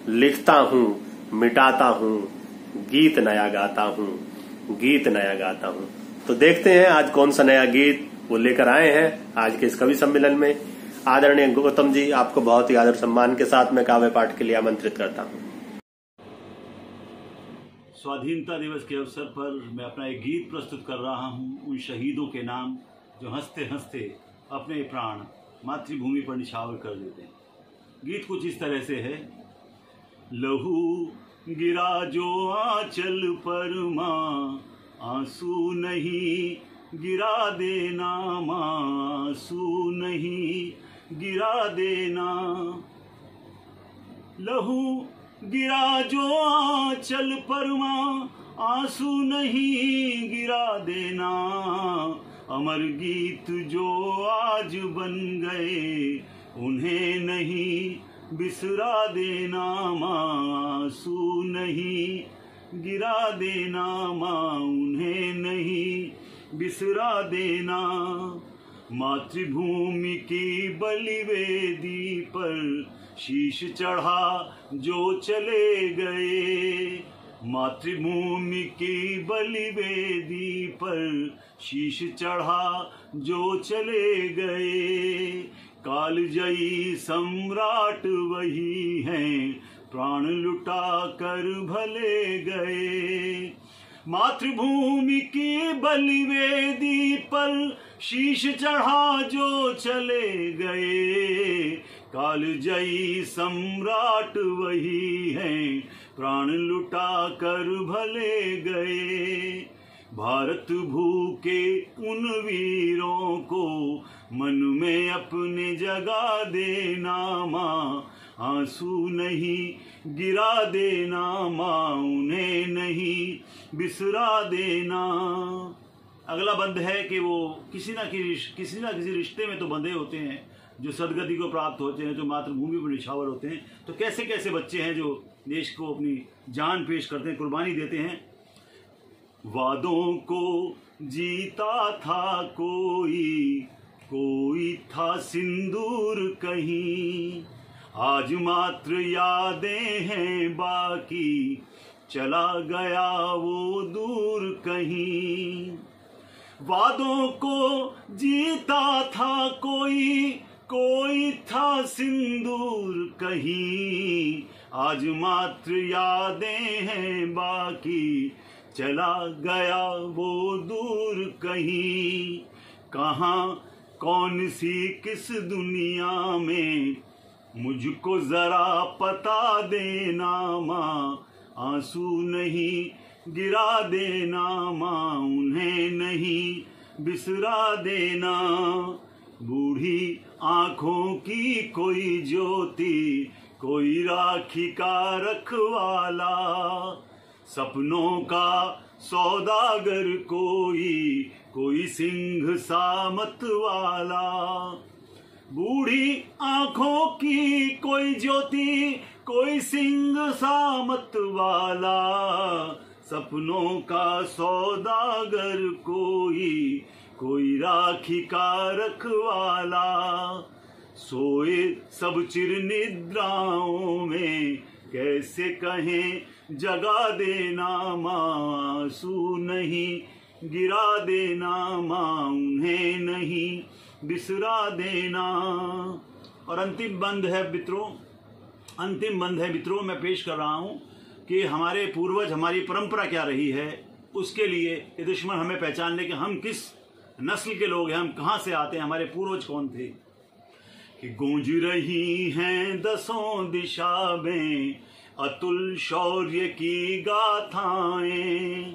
लिखता हूँ मिटाता हूँ, गीत नया गाता हूँ, गीत नया गाता हूँ। तो देखते हैं आज कौन सा नया गीत वो लेकर आए हैं आज के इस कवि सम्मेलन में। आदरणीय गौतम जी, आपको बहुत ही आदर सम्मान के साथ मैं काव्य पाठ के लिए आमंत्रित करता हूँ। स्वाधीनता दिवस के अवसर पर मैं अपना एक गीत प्रस्तुत कर रहा हूँ उन शहीदों के नाम जो हंसते हंसते अपने प्राण मातृभूमि पर निछावर कर देते हैं। गीत कुछ इस तरह से है। लहू गिरा जो आंचल पर माँ, आंसू नहीं गिरा देना माँ, आंसू नहीं गिरा देना। लहू गिरा जो आंचल पर माँ, आंसू नहीं गिरा देना। अमर गीत जो आज बन गए उन्हें नहीं बिसरा देना माँ, आंसू नहीं गिरा देना माँ, उन्हें नहीं बिसरा देना। मातृभूमि की बलिवेदी पर शीश चढ़ा जो चले गए, मातृभूमि की बलिवेदी पर शीश चढ़ा जो चले गए। कालजयी सम्राट वही हैं, प्राण लुटा कर भले गए। मातृभूमि की बलिवेदी पर शीश चढ़ा जो चले गए। कालजयी सम्राट वही हैं, प्राण लुटा कर भले गए। भारत भू के उन वीरों को मन में अपने जगा देना माँ, आंसू नहीं गिरा देना माँ, उन्हें नहीं बिसरा देना। अगला बंद है कि वो किसी ना किसी रिश्ते में तो बंधे होते हैं जो सदगति को प्राप्त होते हैं, जो मातृभूमि पर निछावर होते हैं। तो कैसे कैसे बच्चे हैं जो देश को अपनी जान पेश करते हैं, कुर्बानी देते हैं। वादों को जीता था कोई, कोई था सिंदूर कहीं, आज मात्र यादें हैं बाकी, चला गया वो दूर कहीं। वादों को जीता था कोई, कोई था सिंदूर कहीं, आज मात्र यादें हैं बाकी, चला गया वो दूर कहीं। कहाँ कौन सी किस दुनिया में, मुझको जरा पता देना माँ, आंसू नहीं गिरा देना माँ, उन्हें नहीं बिसरा देना। बूढ़ी आंखों की कोई ज्योति, कोई राखी का रखवाला, सपनों का सौदागर कोई, कोई सिंह सामत वाला। बूढ़ी आंखों की कोई ज्योति, कोई सिंह सामत वाला, सपनों का सौदागर कोई, कोई राखी का रखवाला। सोए सब चिर निद्राओं में, कैसे कहें जगा देना माँ, आंसू नहीं गिरा देना माँ, उन्हें नहीं बिसरा देना। और अंतिम बंद है मित्रों, मैं पेश कर रहा हूँ कि हमारे पूर्वज, हमारी परंपरा क्या रही है, उसके लिए ये दुश्मन हमें पहचान ले कि हम किस नस्ल के लोग हैं, हम कहाँ से आते हैं, हमारे पूर्वज कौन थे। कि गूंज रही हैं दसों दिशा में अतुल शौर्य की गाथाएं,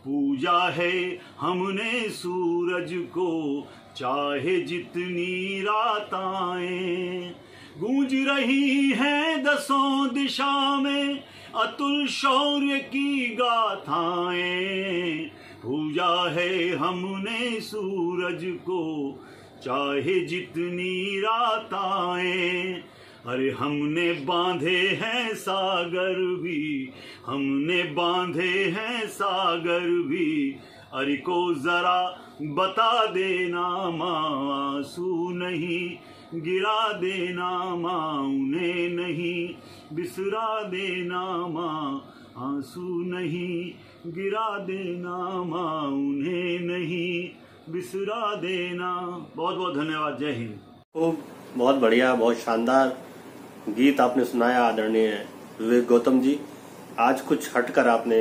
पूजा है हमने सूरज को चाहे जितनी रात आए। गूंज रही हैं दसों दिशा में अतुल शौर्य की गाथाएं, पूजा है हमने सूरज को चाहे जितनी रात आए। अरे हमने बांधे हैं सागर भी, हमने बांधे हैं सागर भी, अरे को जरा बता देना माँ, आंसू नहीं गिरा देना माँ, उन्हें नहीं बिसरा देना माँ, आंसू नहीं गिरा देना माँ, उन्हें नहीं बिसरा देना। बहुत बहुत धन्यवाद। जय हिंद। खूब, बहुत बढ़िया, बहुत शानदार गीत आपने सुनाया आदरणीय विवेक गौतम जी। आज कुछ हटकर आपने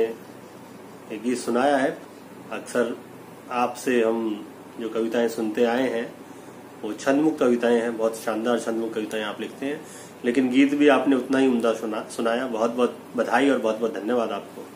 एक गीत सुनाया है। अक्सर आपसे हम जो कविताएं सुनते आए हैं वो छंदमुक्त कविताएं हैं, बहुत शानदार छंदमुक्त कविताएं आप लिखते हैं, लेकिन गीत भी आपने उतना ही उम्दा सुनाया। बहुत बहुत बधाई और बहुत बहुत धन्यवाद आपको।